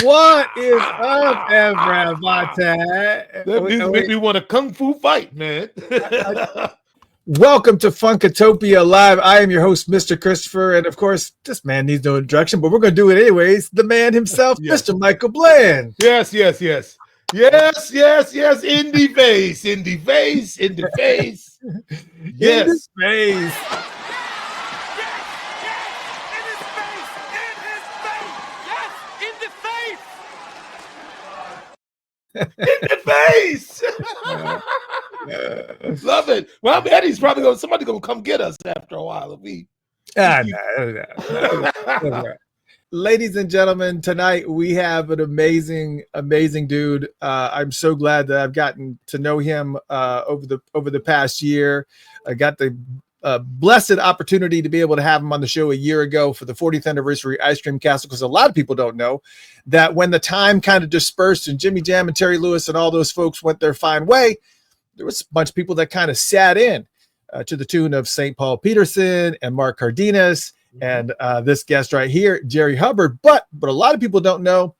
What is up, everybody? That music make me want a kung fu fight, man. Welcome to Funkatopia Live. I am your host, Mr. Christopher, and of course, this man needs no introduction, but we're going to do it anyways. The man himself, Yes. Mr. Michael Bland. Yes. In the face. In the face. Yes. In the face. Love it. Well, Eddie's probably somebody gonna come get us after a while if we. No. Ladies and gentlemen, tonight we have an amazing dude. I'm so glad that I've gotten to know him over the past year. I got the blessed opportunity to be able to have him on the show a year ago for the 40th anniversary Ice Cream Castle, because a lot of people don't know that when the time kind of dispersed and Jimmy Jam and Terry Lewis and all those folks went their fine way, there was a bunch of people that kind of sat in to the tune of St. Paul Peterson and Mark Cardenas and this guest right here, Jerry Hubbard. But a lot of people don't know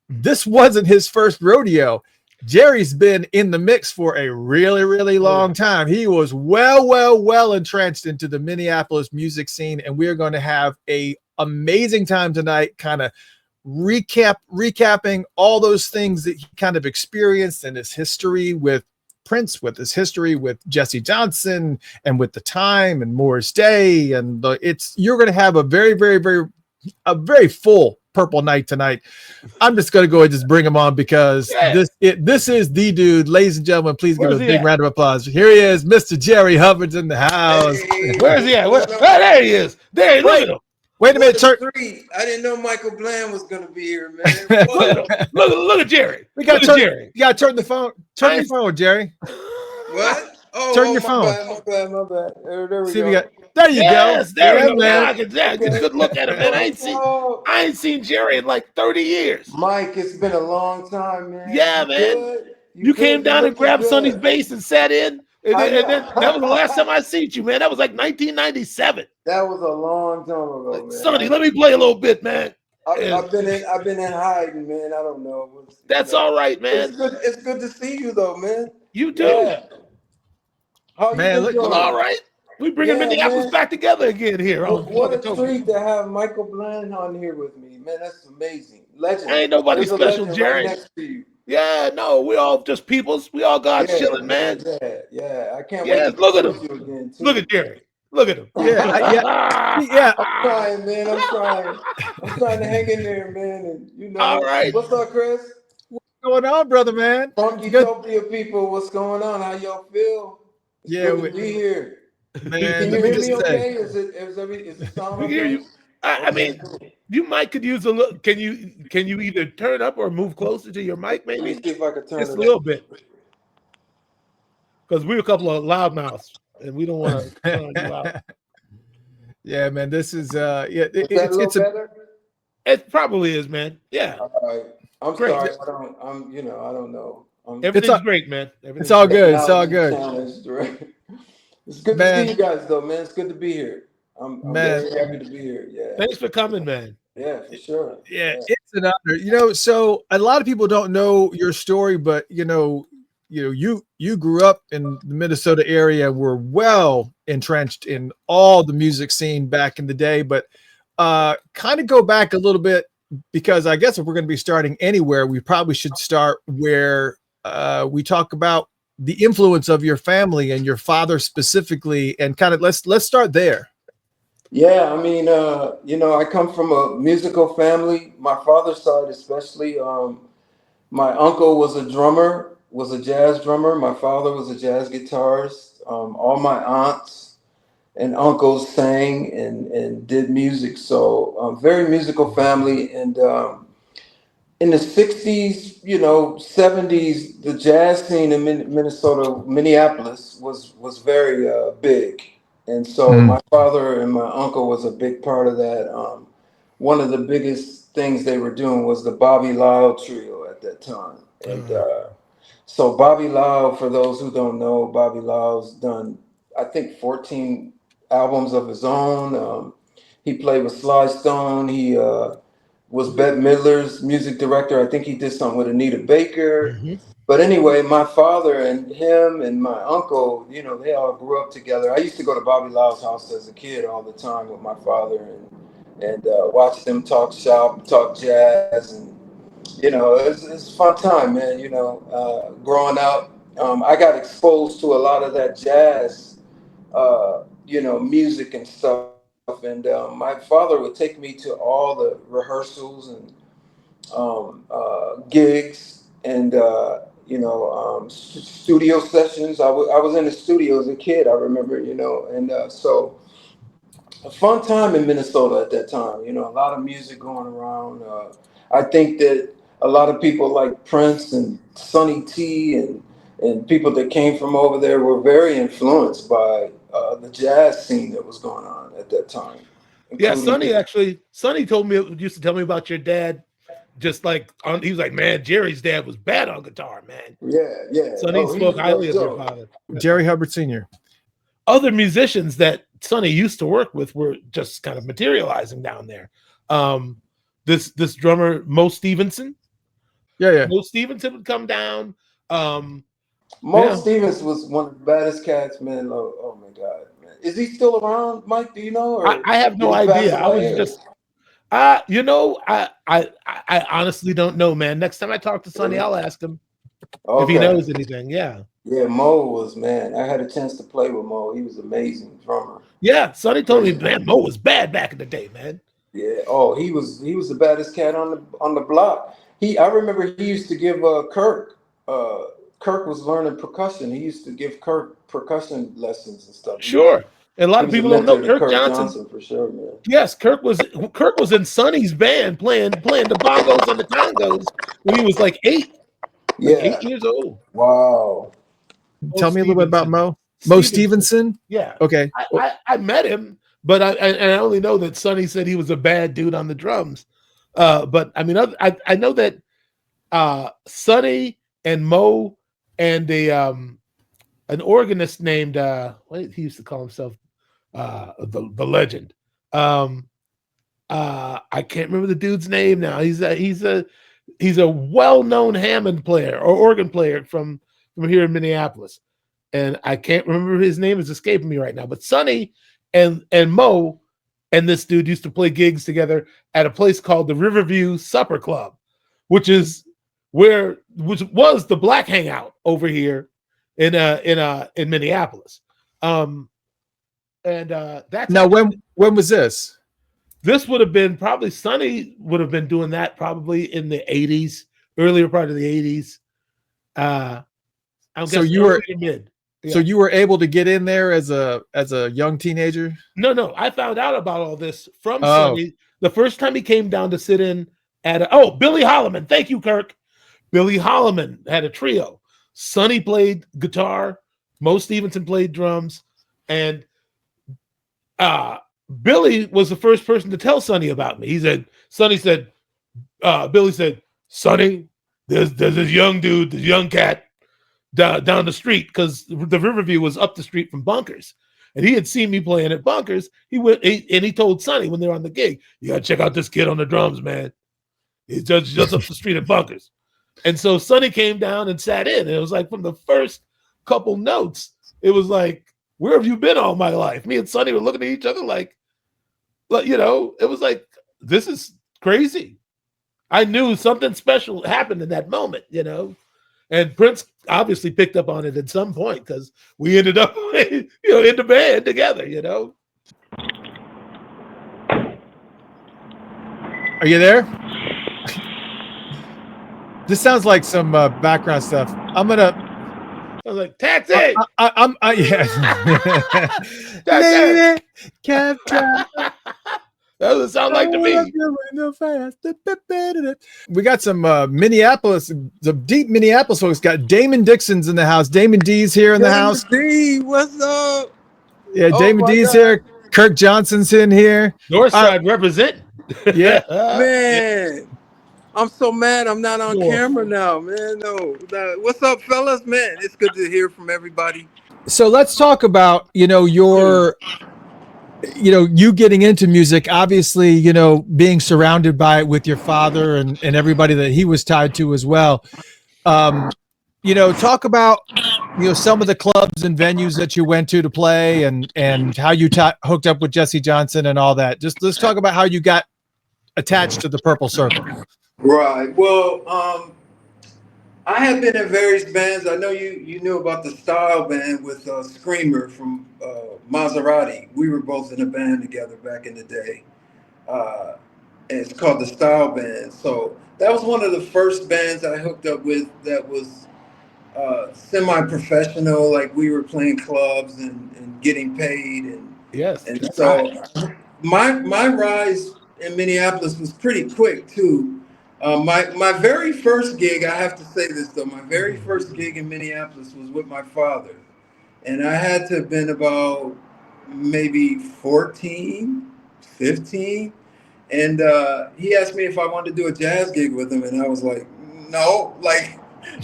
this wasn't his first rodeo. Jerry's been in the mix for a really long time. He was well entrenched into the Minneapolis music scene, and we're going to have a amazing time tonight, kind of recapping all those things that he kind of experienced and his history with Prince, with his history with Jesse Johnson, and with the Time and Morris Day, and you're going to have a very full Purple night tonight. I'm just going to go and just bring him on because this is the dude. Ladies and gentlemen, please give a big round of applause. Here he is, Mr. Jerry Hubbard's in the house. Hey, where's he at? There he is. There, look at him. Wait a minute, I didn't know Michael Bland was going to be here, man. look at Jerry. You got to turn the phone. Turn your phone, Jerry. What? Turn your phone. My bad. There we go. There you go. There we go. Man. Get a good look at him, man. I ain't seen Jerry in like 30 years. Mike, it's been a long time, man. Yeah, man. You came down and grabbed Sonny's bass and sat in. And then that was the last time I seen you, man. That was like 1997. That was a long time ago, man. Sonny, let me play a little bit, man. I've been in hiding, man. I don't know. That's all right, man. It's good to see you, though, man. You do. Yeah. How man, you doing? All right. We bringing Minneapolis back together again here. What a treat to have Michael Bland on here with me, man. That's amazing. Legend. Ain't nobody special, Jerry. Right next to you. Yeah, no, we all just peoples. We all got chilling, man. Yeah. I can't wait to look at him. You again, too. Look at Jerry. Look at him. Yeah. I'm trying, man. I'm trying to hang in there, man. And all right. What's up, Chris? What's going on, brother, man? Funkatopia people, what's going on? How y'all feel? It's good to be here. Man, can you hear me okay? Is it sound okay? Hear you. I mean, you might could use a little. Can you either turn up or move closer to your mic, maybe? Let me see if I can turn just it a little bit, because we're a couple of loudmouths and we don't want to turn you out. Yeah, man. This is it's better. It probably is, man. Yeah. All right. I'm great. Sorry. I don't know. Everything's great, man. It's all good. It's all good. It's good to see you guys, though, man. It's good to be here. I'm very happy to be here. Yeah. Thanks for coming, man. Yeah, for sure. Yeah, it's an honor. So a lot of people don't know your story, but you grew up in the Minnesota area, were well entrenched in all the music scene back in the day. But kind of go back a little bit, because I guess if we're going to be starting anywhere, we probably should start where we talk about the influence of your family and your father specifically, and kind of let's start there. Yeah, I mean, I come from a musical family. My father's side, especially. My uncle was a jazz drummer. My father was a jazz guitarist. All my aunts and uncles sang and did music. So very musical family. And in the 60s, 70s, the jazz scene in Minnesota, Minneapolis was very big. And so my father and my uncle was a big part of that. One of the biggest things they were doing was the Bobby Lyle trio at that time. And so Bobby Lyle, for those who don't know, Bobby Lyle's done, I think, 14 albums of his own. He played with Sly Stone. He was Bette Midler's music director. I think he did something with Anita Baker. Mm-hmm. But anyway, my father and him and my uncle, you know, they all grew up together. I used to go to Bobby Lyle's house as a kid all the time with my father and watch them talk shop, talk jazz, and you know, it's a fun time, man. You know, growing up, I got exposed to a lot of that jazz, you know, music and stuff. And my father would take me to all the rehearsals and gigs and you know, studio sessions. I was in the studio as a kid, I remember, you know, and so a fun time in Minnesota at that time. You know, a lot of music going around. I think that a lot of people like Prince and Sonny T and people that came from over there were very influenced by the jazz scene that was going on at that time. Yeah, Sonny told me, used to tell me about your dad. Just like he was like, man, Jerry's dad was bad on guitar, man. Yeah. Sonny spoke highly of your father. Jerry Hubbard Sr. Other musicians that Sonny used to work with were just kind of materializing down there. This drummer, Mo Stevenson. Yeah. Mo Stevenson would come down. Mo Stevens was one of the baddest cats, man. Oh my God, man. Is he still around, Mike? Do you know? Or I have no idea. I was just you know, I honestly don't know, man. Next time I talk to Sonny, I'll ask him if he knows anything. Yeah. Yeah, Mo was, man. I had a chance to play with Mo. He was an amazing drummer. Yeah, Sonny told me, man, Mo was bad back in the day, man. Yeah. Oh, he was the baddest cat on the block. I remember he used to give Kirk. Kirk was learning percussion. He used to give Kirk percussion lessons and stuff. Sure. And a lot of people don't know Kirk Johnson for sure, man. Yes, Kirk was in Sonny's band playing the bongos and the congos when he was like 8. Yeah, 8 years old. Wow. Tell me a little bit about Mo. Mo Stevenson. Yeah. Okay. I met him, but I only know that Sonny said he was a bad dude on the drums. But I mean, I know that Sonny and Mo and an organist named what he used to call himself, the legend. I can't remember the dude's name now. He's a well-known Hammond player or organ player from here in Minneapolis, and I can't remember his name. Is escaping me right now. But Sonny and Mo and this dude used to play gigs together at a place called the Riverview Supper Club, which was the Black Hangout over here in Minneapolis. That's now when was this? This would have been probably Sonny would have been doing that probably in the 80s, earlier part of the 80s. So you were mid. Yeah. So you were able to get in there as a young teenager? No. I found out about all this from Sonny the first time he came down to sit in at Billy Holloman. Thank you, Kirk. Billy Holloman had a trio. Sonny played guitar, Mo Stevenson played drums, and Billy was the first person to tell Sonny about me. Billy said, Sonny, there's this young dude, this young cat down the street, because the Riverview was up the street from Bunkers. And he had seen me playing at Bunkers. He told Sonny when they were on the gig, you got to check out this kid on the drums, man. He's just up the street at Bunkers. And so Sonny came down and sat in. And it was like from the first couple notes, it was like, where have you been all my life? Me and Sonny were looking at each other like, you know, it was like, this is crazy. I knew something special happened in that moment, you know. And Prince obviously picked up on it at some point because we ended up, in the band together, you know. Are you there? This sounds like some background stuff. I was like, taxi. Yeah. Taxi. That doesn't sound like to me. We got some Minneapolis, the deep Minneapolis folks. Got Damon Dixon's in the house. Damon D's here in the house. D, what's up? Yeah, Damon D's here. Kirk Johnson's in here. Northside represent. Yeah. Man, I'm so mad I'm not on camera now, man. No. What's up, fellas? Man, it's good to hear from everybody. So let's talk about, your you getting into music, obviously, being surrounded by it with your father and everybody that he was tied to as well. Talk about, some of the clubs and venues that you went to play and how you hooked up with Jesse Johnson and all that. Just let's talk about how you got attached to the Purple Circle. Right. Well, I have been in various bands. I know you knew about the Style Band with Screamer from Maserati. We were both in a band together back in the day. And it's called the Style Band. So that was one of the first bands I hooked up with that was semi-professional. Like we were playing clubs and getting paid. And so my rise in Minneapolis was pretty quick too. My very first gig, I have to say this though, my very first gig in Minneapolis was with my father. And I had to have been about maybe 14, 15. And he asked me if I wanted to do a jazz gig with him. And I was like, no, like,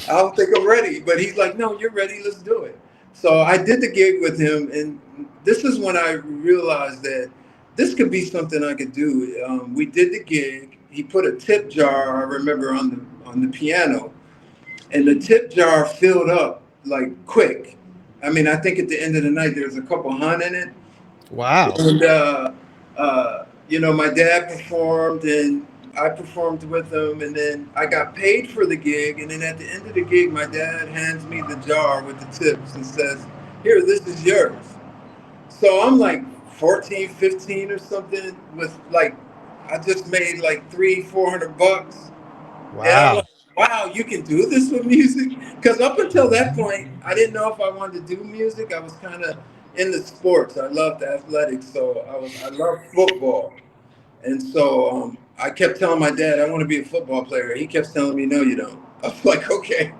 I don't think I'm ready. But he's like, no, you're ready. Let's do it. So I did the gig with him. And this is when I realized that this could be something I could do. We did the gig. He put a tip jar, I remember, on the piano. And the tip jar filled up like quick. I mean, I think at the end of the night, there was a couple $100 in it. Wow. And, my dad performed and I performed with him. And then I got paid for the gig. And then at the end of the gig, my dad hands me the jar with the tips and says, here, this is yours. So I'm like 14, 15 or something with like, I just made like $300-400. Wow. And I'm like, wow, you can do this with music? Because up until that point, I didn't know if I wanted to do music. I was kind of into sports. I loved athletics, so I loved football. And so I kept telling my dad, I want to be a football player. He kept telling me, no, you don't. I was like, okay.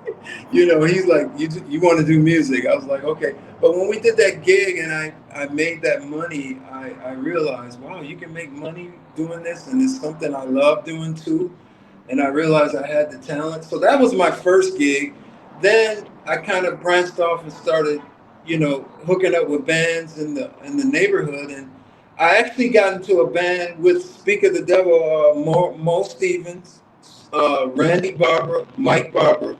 He's like, you want to do music? I was like, okay. But when we did that gig and I made that money, I realized, wow, you can make money doing this. And it's something I love doing too. And I realized I had the talent. So that was my first gig. Then I kind of branched off and started, hooking up with bands in the neighborhood. And I actually got into a band with Speak of the Devil, Mo Stevens, Randy Barber, Mike Barber.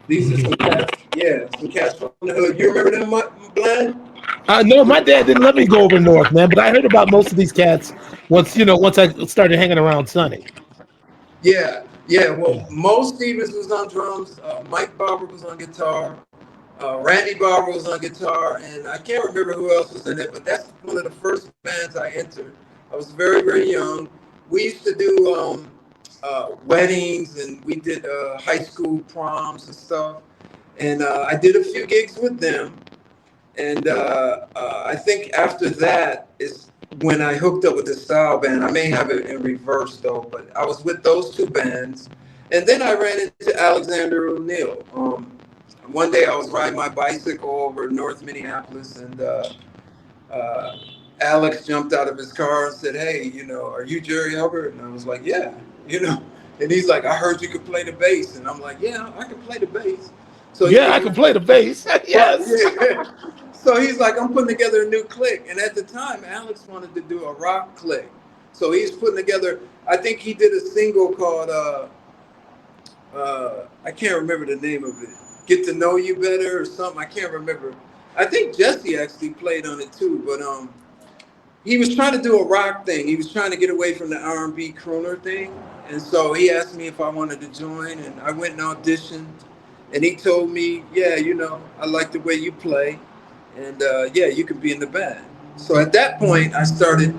These are some cats from the hood. You remember them, Glenn? No, my dad didn't let me go over north, man. But I heard about most of these cats once I started hanging around Sonny. Yeah. Well, Mo Stevens was on drums. Mike Barber was on guitar. Randy Barber was on guitar, and I can't remember who else was in it. But that's one of the first bands I entered. I was very, very young. We used to do weddings, and we did high school proms and stuff. And I did a few gigs with them. And I think after that is when I hooked up with the Style Band. I may have it in reverse though, but I was with those two bands. And then I ran into Alexander O'Neill. One day I was riding my bicycle over North Minneapolis, and Alex jumped out of his car and said, hey, are you Jerry Hubbard? And I was like, yeah, And he's like, I heard you could play the bass. And I'm like, yeah, I can play the bass. So I can play the bass. Yes. Yeah. So he's like, I'm putting together a new clique. And at the time, Alex wanted to do a rock clique. So he's putting together, I think he did a single called, I can't remember the name of it. Get to Know You Better or something. I can't remember. I think Jesse actually played on it too. But he was trying to do a rock thing. He was trying to get away from the R&B crooner thing. And so he asked me if I wanted to join. And I went and auditioned. And he told me, yeah, I like the way you play. And you could be in the band. So at that point, I started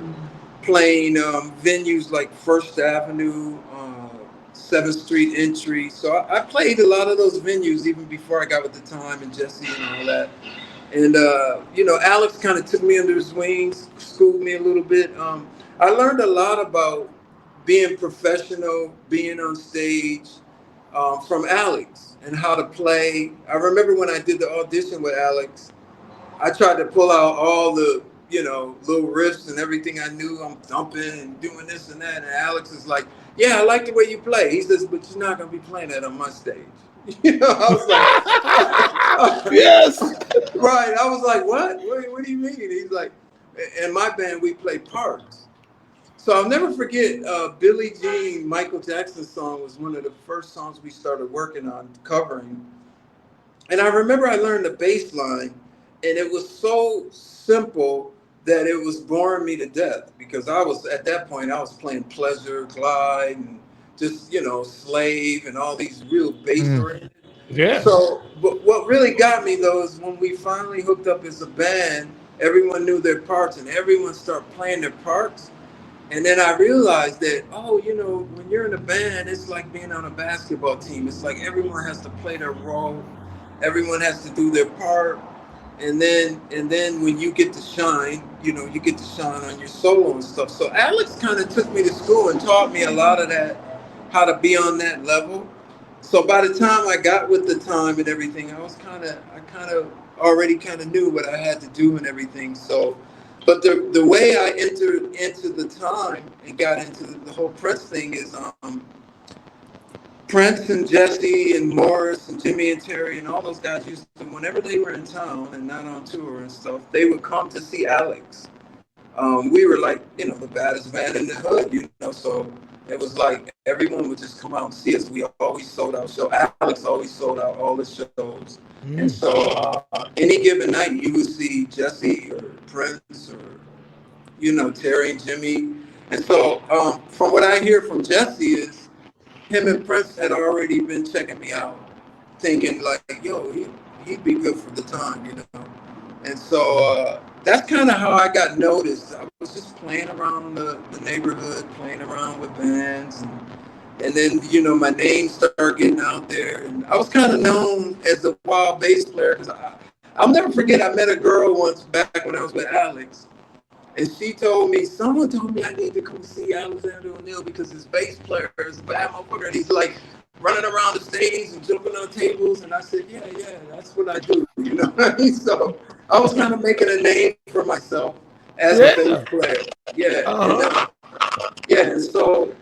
playing venues like First Avenue, 7th Street Entry. So I played a lot of those venues even before I got with the Time and Jesse and all that. And, Alex kind of took me under his wings, schooled me a little bit. I learned a lot about being professional, being on stage from Alex and how to play. I remember when I did the audition with Alex, I tried to pull out all the, little riffs and everything I knew. I'm thumping and doing this and that. And Alex is like, yeah, I like the way you play. He says, but you're not going to be playing that on my stage. I was like, yes. Right. I was like, what? What do you mean? He's like, In my band, we play parts. So I'll never forget Billie Jean, Michael Jackson's song was one of the first songs we started working on covering. And I remember I learned the bass line, and it was so simple that it was boring me to death because I was, at that point, I was playing Pleasure, Glide, and just, Slave, and all these real bass oriented. Yeah. So, but what really got me though is when we finally hooked up as a band, everyone knew their parts and everyone started playing their parts. And then I realized that, oh, when you're in a band, it's like being on a basketball team. It's like everyone has to play their role, everyone has to do their part, and then when you get to shine, you get to shine on your solo and stuff. So Alex kind of took me to school and taught me a lot of that, how to be on that level. So by the time I got with the time and everything, I kind of already kind of knew what I had to do and everything. So, but the way I entered into the time and got into the whole Prince thing is Prince and Jesse and Morris and Jimmy and Terry and all those guys used to, whenever they were in town and not on tour and stuff, they would come to see Alex. We were like, the baddest band in the hood, so it was like everyone would just come out and see us. We always sold out shows. Alex always sold out all the shows. And so any given night, you would see Jesse or Prince or, Terry and Jimmy. And so from what I hear from Jesse is, him and Prince had already been checking me out, thinking like, yo, he'd be good for the time. And so that's kind of how I got noticed. I was just playing around the neighborhood, playing around with bands, and then, my name started getting out there. And I was kind of known as a wild bass player because I'll never forget, I met a girl once back when I was with Alex. And someone told me I need to come see Alexander O'Neal because his bass player is a bad motherfucker. And he's like running around the stage and jumping on tables. And I said, yeah, that's what I do. So I was kind of making a name for myself as a bass player. Yeah. Uh-huh. And so,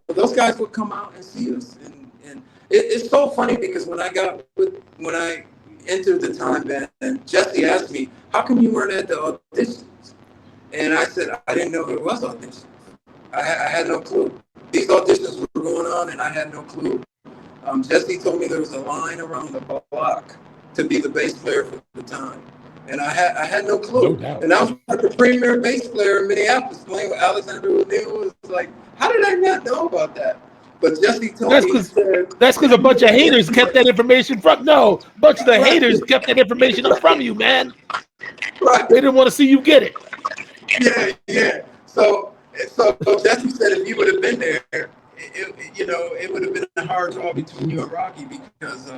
those guys would come out and see us. And it's so funny because when I entered the time band, Jesse asked me, how come you weren't at the audition? And I said, I didn't know there was auditions. I had no clue. These auditions were going on, and I had no clue. Jesse told me there was a line around the block to be the bass player for the time. And I had no clue. No doubt. And I was like the premier bass player in Minneapolis playing with Alexander O'Neal. It was like, how did I not know about that? But Jesse told me. That's because a bunch of haters kept that information from. No, a bunch of the haters kept that information from you, man. Right. They didn't want to see you get it. Yeah. So Jesse said if you would have been there, it would have been a hard draw between you and Rocky because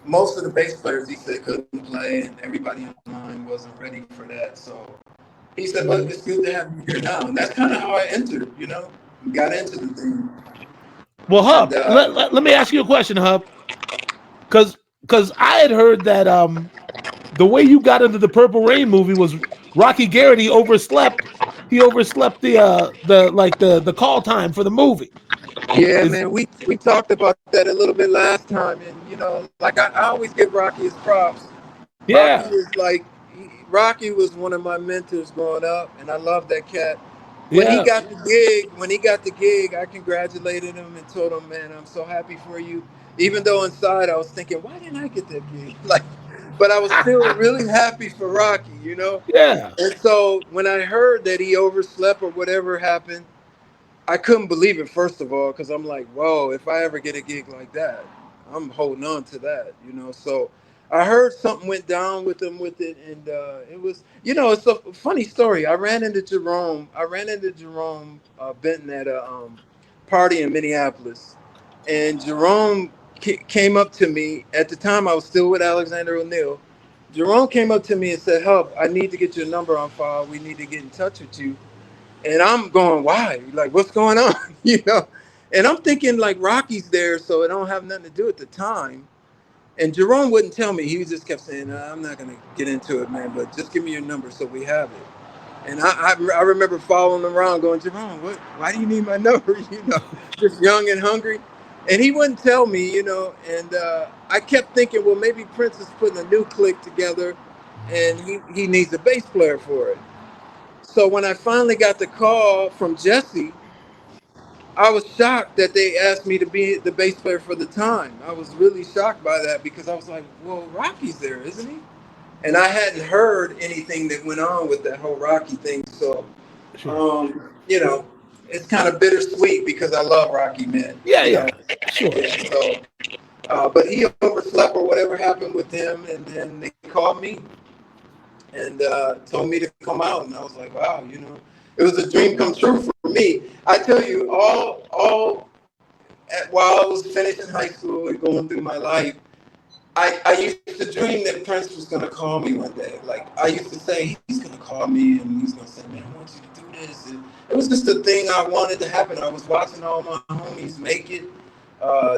most of the bass players, he said, couldn't play, and everybody online wasn't ready for that. So he said, but it's good to have you here now. And that's kind of how I entered, got into the thing. Well, Hub, let me ask you a question, Hub. Because I had heard that the way you got into the Purple Rain movie was Rocky Garrity overslept. He overslept the call time for the movie. Yeah, man, we talked about that a little bit last time, and I always give Rocky his props. Yeah, Rocky was one of my mentors growing up, and I love that cat. When he got the gig, I congratulated him and told him, man, I'm so happy for you. Even though inside I was thinking, why didn't I get that gig? But I was still really happy for Rocky, Yeah. And so when I heard that he overslept or whatever happened, I couldn't believe it, first of all, because I'm like, whoa, if I ever get a gig like that, I'm holding on to that, So I heard something went down with him with it, and it was, it's a funny story. I ran into Jerome Benton at a party in Minneapolis, and Jerome came up to me. At the time, I was still with Alexander O'Neal. Jerome came up to me and said, Hub, I need to get your number on file. We need to get in touch with you. And I'm going, why? Like, what's going on? And I'm thinking like Rocky's there, so it don't have nothing to do at the time. And Jerome wouldn't tell me. He just kept saying, I'm not going to get into it, man, but just give me your number so we have it. And I remember following him around going, Jerome, why do you need my number? Just young and hungry. And he wouldn't tell me, and I kept thinking, well, maybe Prince is putting a new clique together and he needs a bass player for it. So when I finally got the call from Jesse, I was shocked that they asked me to be the bass player for the time. I was really shocked by that because I was like, well, Rocky's there, isn't he? And I hadn't heard anything that went on with that whole Rocky thing. So, you know, it's kind of bittersweet because I love Rocky, man. Yeah, you yeah, know? sure. Yeah, so, but he overslept or whatever happened with him, and then they called me and told me to come out, and I was like, wow, you know, it was a dream come true for me. I tell you, while I was finishing high school and going through my life, I used to dream that Prince was going to call me one day. Like, I used to say, he's going to call me and he's going to say, man, I want you to do this. And it was just a thing I wanted to happen. I was watching all my homies make it.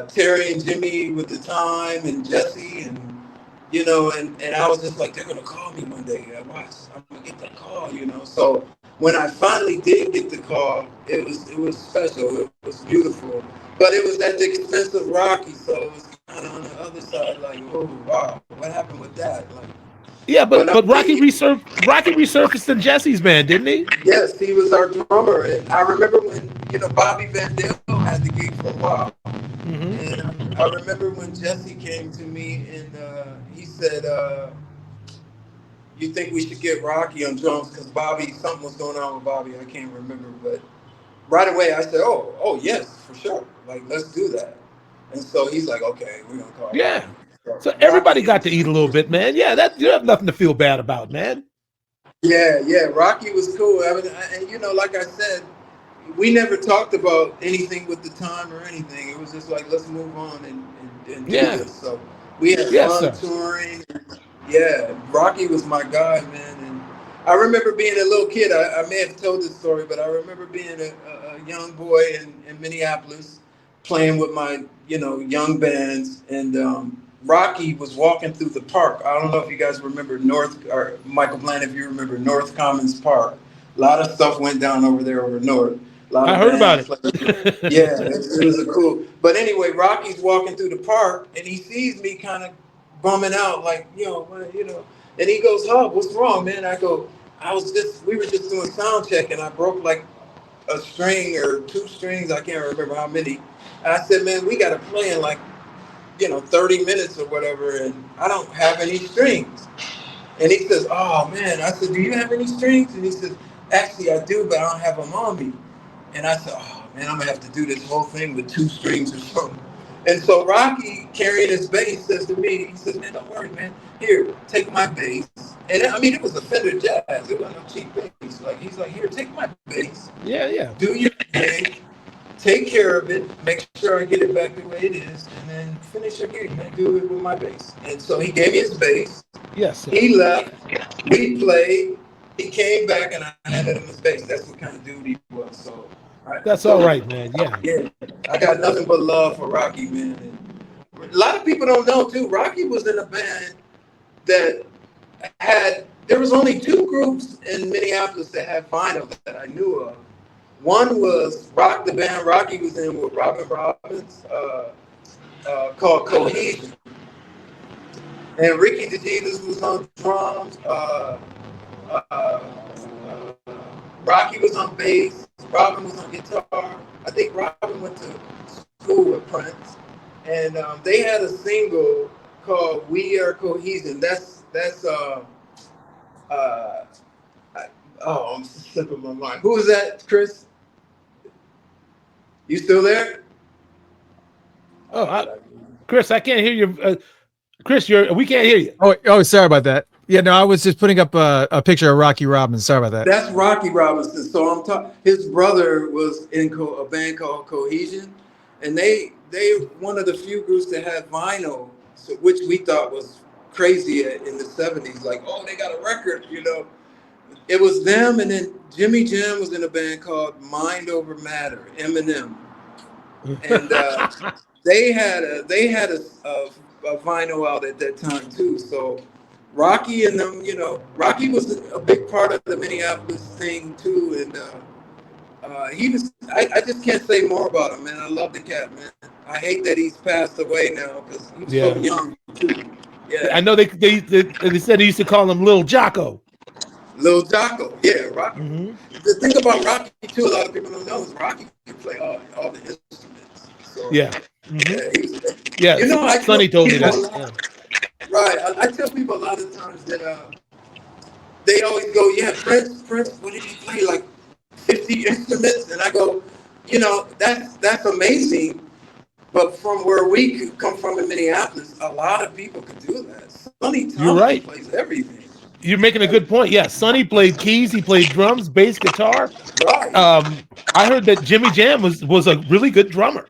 Terry and Jimmy with the time and Jesse and, you know, and I was just like, they're going to call me one day. I'm going to get that call, you know. So when I finally did get the call, it was special. It was beautiful. But it was at the expense of Rocky, so it was kind of on the other side, like, oh, wow, what happened with that? Like, yeah, but Rocky resurfaced in Jesse's band, didn't he? Yes, he was our drummer. And I remember when, you know, Bobby Van Dale had the gig for a while. Mm-hmm. And I remember when Jesse came to me and he said, you think we should get Rocky on drums? Because something was going on with Bobby. I can't remember, but right away, I said, oh, yes, for sure. Like, let's do that. And so he's like, okay, we're going to call Yeah. Rocky. So everybody got to eat a little bit, man. Yeah, that you have nothing to feel bad about, man. Yeah. Rocky was cool. I mean, and, you know, like I said, we never talked about anything with the time or anything. It was just like, let's move on and do this. So we had fun touring. Yeah, Rocky was my guy, man. And I remember being a little kid. I may have told this story, but I remember being a young boy in Minneapolis playing with my, you know, young bands. And Rocky was walking through the park. I don't know if you guys remember Michael Bland, if you remember North Commons Park. A lot of stuff went down over there over North. I heard about it. Yeah, it was a cool. But anyway, Rocky's walking through the park and he sees me kind of bumming out, like, you know, and he goes, "Hub, what's wrong, man?" I go, we were just doing sound check and I broke like a string or two strings. I can't remember how many. And I said, man, we got to play in like, you know, 30 minutes or whatever. And I don't have any strings. And he says, oh man. I said, do you have any strings? And he says, actually I do, but I don't have them on me. And I said, oh man, I'm gonna have to do this whole thing with two strings or something. And so Rocky, carrying his bass, says to me, he says, man, don't worry, man. Here, take my bass. And I mean, it was a Fender Jazz. It wasn't no cheap bass. Like, he's like, here, take my bass. Yeah. Do your thing. Take care of it. Make sure I get it back the way it is. And then finish your gig, man. Do it with my bass. And so he gave me his bass. Yes. Sir. He left. We played. He came back, and I handed him his bass. That's what kind of dude he was. So. That's all right, man. Yeah, I got nothing but love for Rocky, man. And a lot of people don't know too. Rocky was in a band that there was only two groups in Minneapolis that had vinyl that I knew of. One was the band Rocky was in with Robin Robbins, called Cohesion, and Ricky DeJesus was on drums. Rocky was on bass. Robin was on guitar. I think Robin went to school with Prince, and they had a single called "We Are Cohesion." I'm slipping my mind. Who was that, Chris? You still there? Chris, I can't hear you. Chris, we can't hear you. Oh, sorry about that. Yeah, no, I was just putting up a picture of Rocky Robinson. Sorry about that. That's Rocky Robinson. So I'm talking. His brother was in a band called Cohesion, and they one of the few groups that had vinyl, which we thought was crazy in the 70s. Like, oh, they got a record, you know. It was them, and then Jimmy Jam was in a band called Mind Over Matter, Eminem, and they had a vinyl out at that time too. So Rocky and them, you know, Rocky was a big part of the Minneapolis thing too, and he was. I just can't say more about him, man. I love the cat, man. I hate that he's passed away now because he was so young too. Yeah, I know they said they used to call him Little Jocko. Lil Jocko, yeah, Rocky. Mm-hmm. The thing about Rocky too, a lot of people don't know, is Rocky can play all the instruments. So Yeah. Mm-hmm. yeah, Yeah. I tell Sonny told me people that. a lot, Yeah. right? I tell people a lot of times that they always go, yeah, Prince, what did he play, like 50 instruments? And I go, that's amazing. But from where we come from in Minneapolis, a lot of people could do that. Sonny You're Thompson right. plays everything. You're making a good point. Yeah. Sonny played keys. He played drums, bass, guitar. Right. I heard that Jimmy Jam was a really good drummer.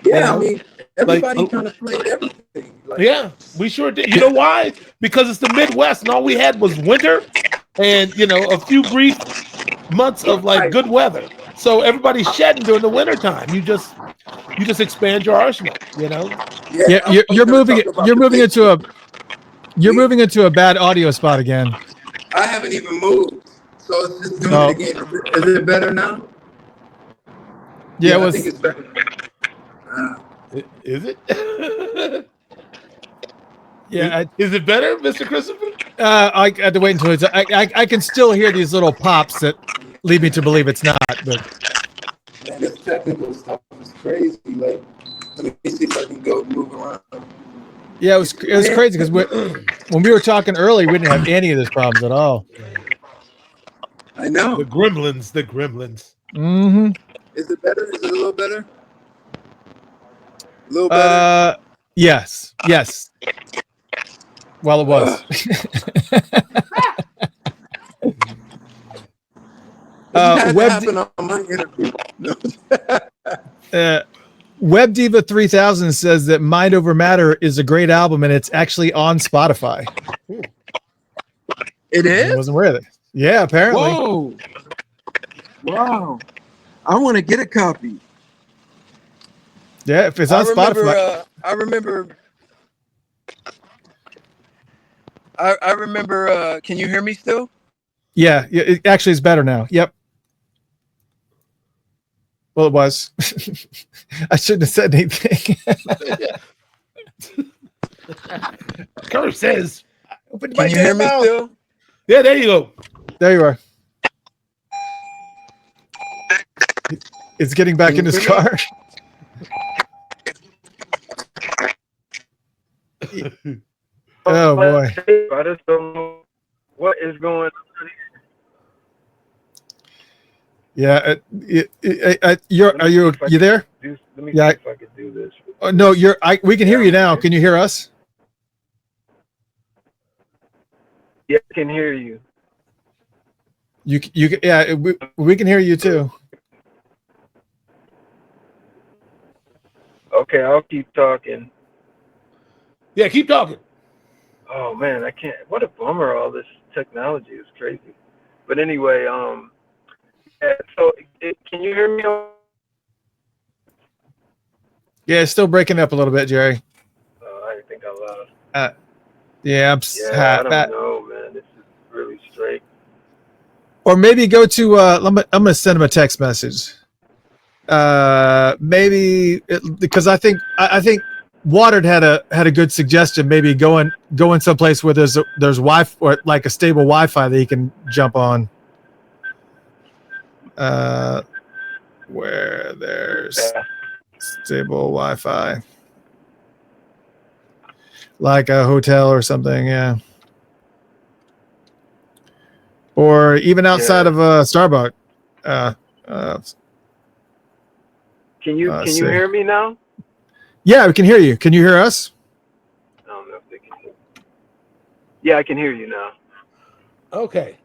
Yeah, I mean, like, everybody kind of played everything. Like, yeah, we sure did. You know why? Because it's the Midwest, and all we had was winter, and a few brief months of like good weather. So everybody's shedding during the winter time. You just expand your arsenal. Yeah, you're moving into a bad audio spot again. I haven't even moved, so it's just doing it again. Is it better now? Yeah, I think it's better. Is it? Yeah. Is it better, Mr. Christopher? I had to wait until it's. I can still hear these little pops that lead me to believe it's not. But man, this technical stuff is crazy. Like, let me see if I can go move around. yeah, it was crazy because when we were talking earlier, we didn't have any of these problems at all. I know. The gremlins. Mm-hmm. Is it better? Is it a little better? A little better? Yes. Well, it was. Happen on my interview. Web Diva 3000 says that Mind Over Matter is a great album, and it's actually on Spotify. It is? I wasn't aware of it. Yeah, apparently. Whoa. Wow. I want to get a copy. Yeah, if it's on Spotify. I remember. Can you hear me still? Yeah, it actually is better now. Yep. Well, it was. I shouldn't have said anything. Kurt says, "Can you hear me still?" Yeah, there you go. There you are. It's getting back in his car. Oh boy! I just don't know what is going on. Yeah, are you there? Let me see if I can do this. No, we can hear you now. Can you hear us? Yeah, I can hear you. We can hear you too. Okay, I'll keep talking. Yeah, keep talking. Oh man, I can't. What a bummer! All this technology is crazy. But anyway, yeah. So, can you hear me? Yeah, it's still breaking up a little bit, Jerry. I think I lost. Yeah, I don't know, man. This is really straight. Or maybe go to. I'm gonna send him a text message. Because I think Watered had a good suggestion. Maybe going someplace where there's Wi-Fi or like a stable Wi-Fi that he can jump on. Where there's stable Wi-Fi, like a hotel or something, yeah. Or even outside of a Starbucks. Can you hear me now? Yeah, we can hear you. Can you hear us? I don't know if they can hear me. Yeah, I can hear you now. Okay.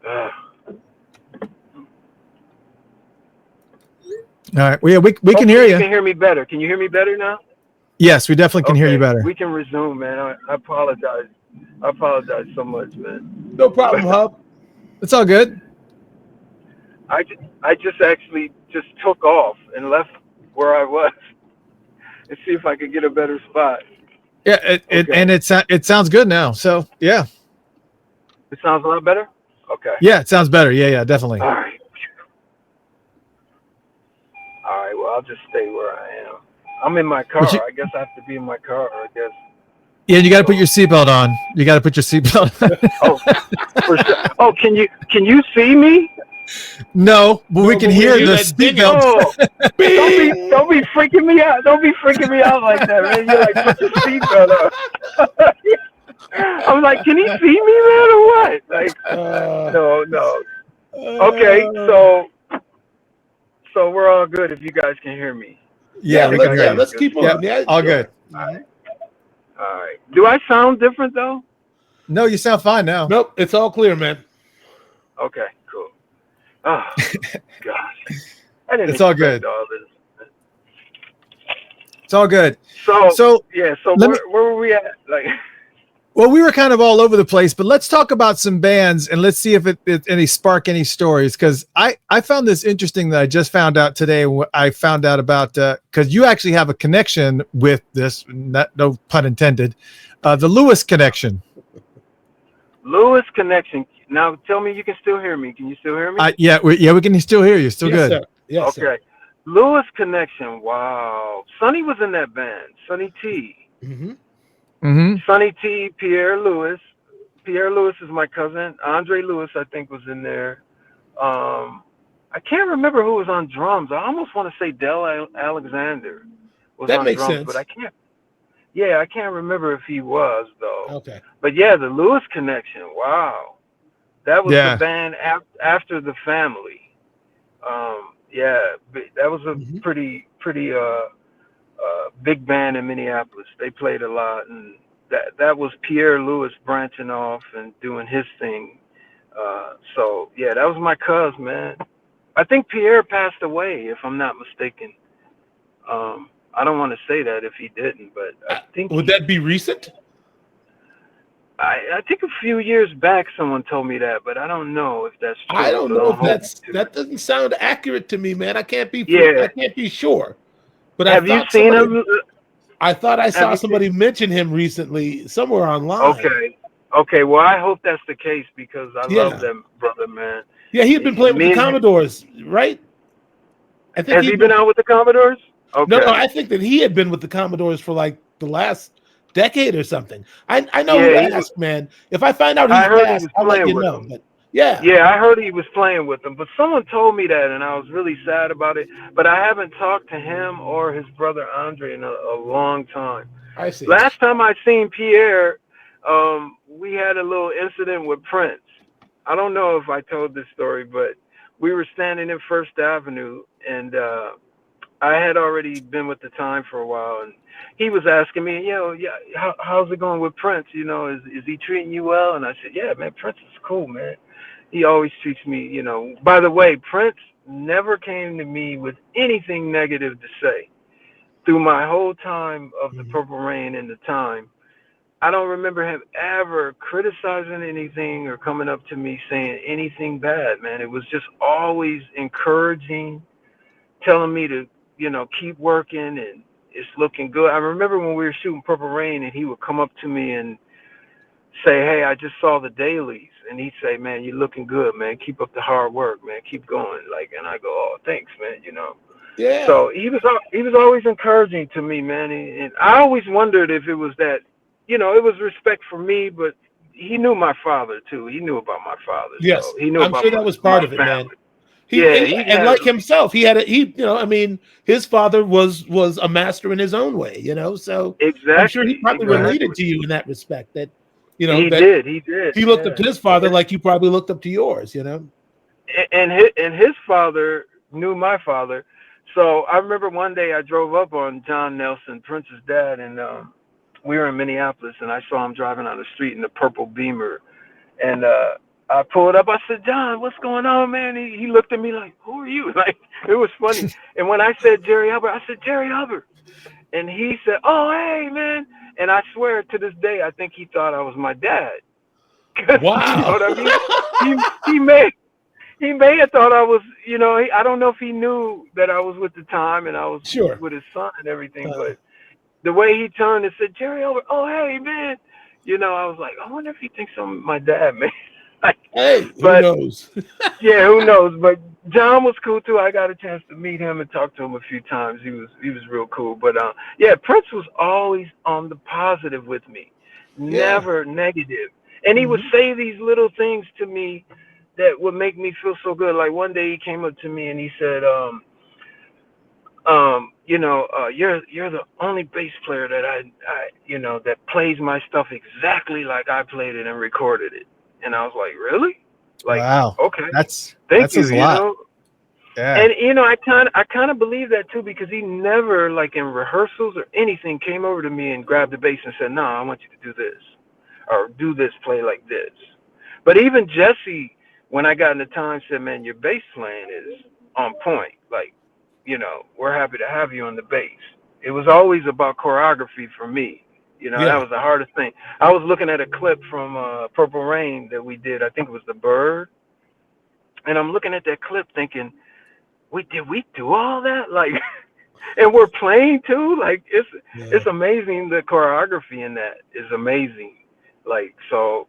All right. Well, yeah, we can hear you. You can hear me better. Can you hear me better now? Yes, we definitely can hear you better. We can resume, man. I apologize. I apologize so much, man. No problem, Hub. It's all good. I just actually just took off and left where I was and see if I could get a better spot. Yeah, it sounds good now. So yeah. It sounds a lot better? Okay. Yeah, it sounds better. Yeah, definitely. All right. Well, I'll just stay where I am. I'm in my car. I guess I have to be in my car, I guess. Yeah, you got to put your seatbelt on. You got to put your seatbelt on. Oh, for sure. Oh, can you see me? No, but we No, can but we hear hear the that dinging. seatbelt. Oh, don't be freaking me out. Don't be freaking me out like that, man. You're like, put your seatbelt on. I was like, can he see me, man, or what? Like, no. Okay, so we're all good if you guys can hear me. Yeah, we can hear you. Let's keep Yeah, moving. Yeah, all sure. good. All right. Do I sound different though? No, you sound fine now. Nope, it's all clear, man. Okay, cool. Oh gosh, I didn't. It's all good. All this. It's all good. So yeah. So where were we at? Like, well, we were kind of all over the place, but let's talk about some bands and let's see if it any spark any stories. Because I found this interesting that I just found out today. I found out about because you actually have a connection with this. No pun intended. The Lewis connection. Lewis connection. Now tell me you can still hear me. Can you still hear me? Yeah, we can still hear you. Still Yes, good. Sir. Yes, okay. Sir. Lewis connection. Wow. Sonny was in that band. Sonny T. Mm-hmm. Mm-hmm. Sonny T. Pierre Lewis. Pierre Lewis is my cousin. Andre Lewis, I think, was in there. I can't remember who was on drums. I almost want to say Del Alexander was That on makes drums, sense. but I can't. Yeah, I can't remember if he was though. Okay. But yeah, the Lewis connection. Wow, that was the band after the Family. Yeah, that was a pretty big band in Minneapolis. They played a lot, and that was Pierre Lewis branching off and doing his thing. So yeah, that was my cuz, man. I think Pierre passed away, if I'm not mistaken. I don't want to say that if he didn't, but I think. Would that be recent? I think a few years back someone told me that, but I don't know if that's true. I don't know if that doesn't sound accurate to me, man. I can't be sure. But have you seen him? I thought I saw somebody mention him recently somewhere online. Okay. Well, I hope that's the case because I love them, brother, man. Yeah, he had been playing with the Commodores, right? I think has he been out with the Commodores? Okay. No, I think that he had been with the Commodores for like the last decade or something. I know who to ask, man. If I find out he's passed, I'll let you know. But yeah, I heard he was playing with them, but someone told me that, and I was really sad about it. But I haven't talked to him or his brother Andre in a long time. I see. Last time I seen Pierre, we had a little incident with Prince. I don't know if I told this story, but we were standing in First Avenue, and I had already been with the Time for a while, and he was asking me, how's it going with Prince? Is he treating you well? And I said, yeah, man, Prince is cool, man. He always treats me, By the way, Prince never came to me with anything negative to say. Through my whole time of the Purple Rain and the Time, I don't remember him ever criticizing anything or coming up to me saying anything bad, man. It was just always encouraging, telling me to, keep working and it's looking good. I remember when we were shooting Purple Rain and he would come up to me and say, hey, I just saw the dailies. And he'd say, man, you're looking good, man. Keep up the hard work, man. Keep going. And I go, oh, thanks, man, Yeah. So he was always encouraging to me, man. And I always wondered if it was that, it was respect for me, but he knew my father too. He knew about my father. Yes. So he knew I'm sure that was part of it, man. And like himself, his father was a master in his own way, so exactly. I'm sure he probably related to you in that respect that, he did. He looked up to his father like you probably looked up to yours, And his father knew my father. So I remember one day I drove up on John Nelson, Prince's dad, and we were in Minneapolis, and I saw him driving on the street in a purple Beamer, and I pulled up. I said, John, what's going on, man? He looked at me like, who are you? Like, it was funny. And when I said Jerry Hubbard, I said, Jerry Hubbard. And he said, oh, hey, man. And I swear to this day, I think he thought I was my dad. Wow. You know what I mean? He may have thought I was, I don't know if he knew that I was with the Time and I was with his son and everything, but the way he turned and said, Jerry Hubbard, oh, hey, man. I was like, I wonder if he thinks I'm my dad, man. Hey, who knows? Yeah, who knows? But John was cool too. I got a chance to meet him and talk to him a few times. He was real cool. But Prince was always on the positive with me. never negative. And he would say these little things to me that would make me feel so good. Like one day he came up to me and he said, you're the only bass player that I that plays my stuff exactly like I played it and recorded it. And I was like, really? Like, wow. okay, That thank you. says a lot. Yeah. And I kind of believe that too, because he never, like in rehearsals or anything, came over to me and grabbed the bass and said, "No, I want you to do this, or do this, play like this." But even Jesse, when I got in the time, said, "Man, your bass playing is on point. Like, we're happy to have you on the bass." It was always about choreography for me. That was the hardest thing. I was looking at a clip from Purple Rain that we did. I think it was The Bird. And I'm looking at that clip thinking, did we do all that? Like, and we're playing too? Like, it's amazing. The choreography in that is amazing. Like, so,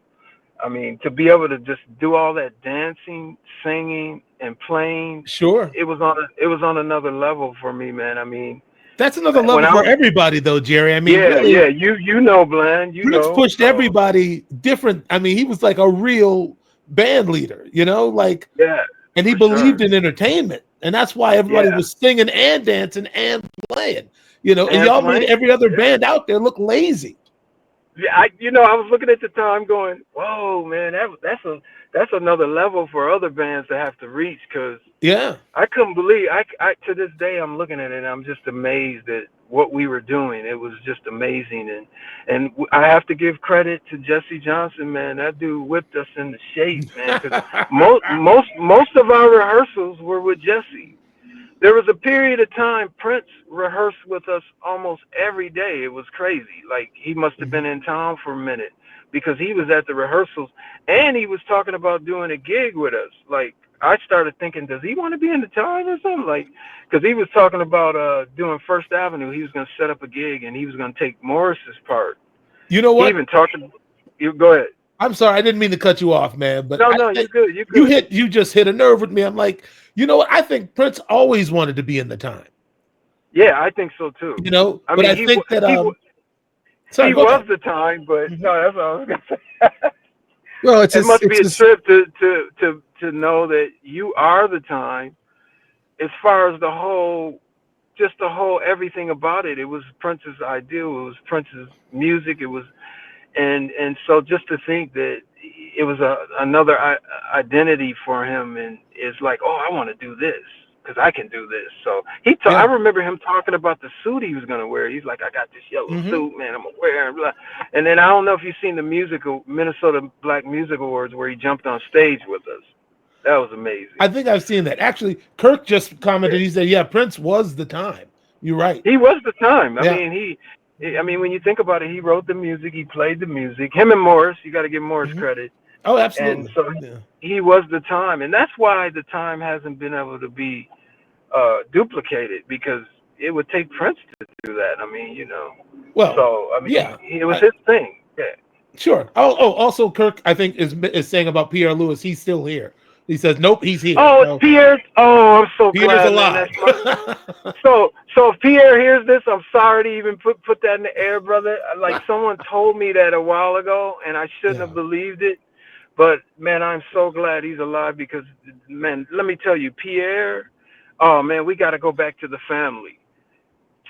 I mean, to be able to just do all that dancing, singing, and playing, sure, it was on another level for me, man. I mean, that's another level for everybody, though, Jerry. I mean, really, you know, Bland, Prince pushed everybody different. I mean, he was like a real band leader, and he believed in entertainment, and that's why everybody was singing and dancing and playing, and y'all made every other band out there look lazy. Yeah, I was looking at the time going, whoa, man, that's another level for other bands to have to reach, because I couldn't believe, I to this day I'm looking at it and I'm just amazed at what we were doing. It was just amazing, and I have to give credit to Jesse Johnson, man. That dude whipped us into shape, man. 'Cause most of our rehearsals were with Jesse. There was a period of time Prince rehearsed with us almost every day. It was crazy. Like, he must have been in town for a minute, because he was at the rehearsals and he was talking about doing a gig with us. Like, I started thinking, does he want to be in the time or something? Like, because he was talking about doing First Avenue. He was going to set up a gig and he was going to take Morris's part. You know what? He even talked to you. Go ahead. I'm sorry, I didn't mean to cut you off, man. But no, you're good. You're good. You just hit a nerve with me. I'm like, you know what? I think Prince always wanted to be in the time. Yeah, I think so too. I mean, I think that he was the time, but no, that's what I was gonna say. Well, it must be a trip to know that you are the time. As far as the whole everything about it, it was Prince's idea. It was Prince's music. It was. And so just to think that it was another identity for him, and it's like, oh, I want to do this because I can do this. So I remember him talking about the suit he was going to wear. He's like, I got this yellow suit, man, I'm going to wear it. And then I don't know if you've seen the Minnesota Black Music Awards where he jumped on stage with us. That was amazing. I think I've seen that. Actually, Kirk just commented. He said, yeah, Prince was the time. You're right. He was the time. I mean, when you think about it, he wrote the music, he played the music. Him and Morris, you got to give Morris credit. Oh, absolutely. And so he was the time, and that's why the time hasn't been able to be duplicated, because it would take Prince to do that. I mean, Well, so I mean, it was his thing. Yeah. Sure. Oh, also, Kirk, I think is saying about Pierre Lewis. He's still here. He says, nope, he's here. Oh, so, Pierre. Oh, I'm so Pierre's glad. alive. So if Pierre hears this, I'm sorry to even put that in the air, brother. Like, someone told me that a while ago, and I shouldn't have believed it. But, man, I'm so glad he's alive, because, man, let me tell you, Pierre, oh, man, we got to go back to the family.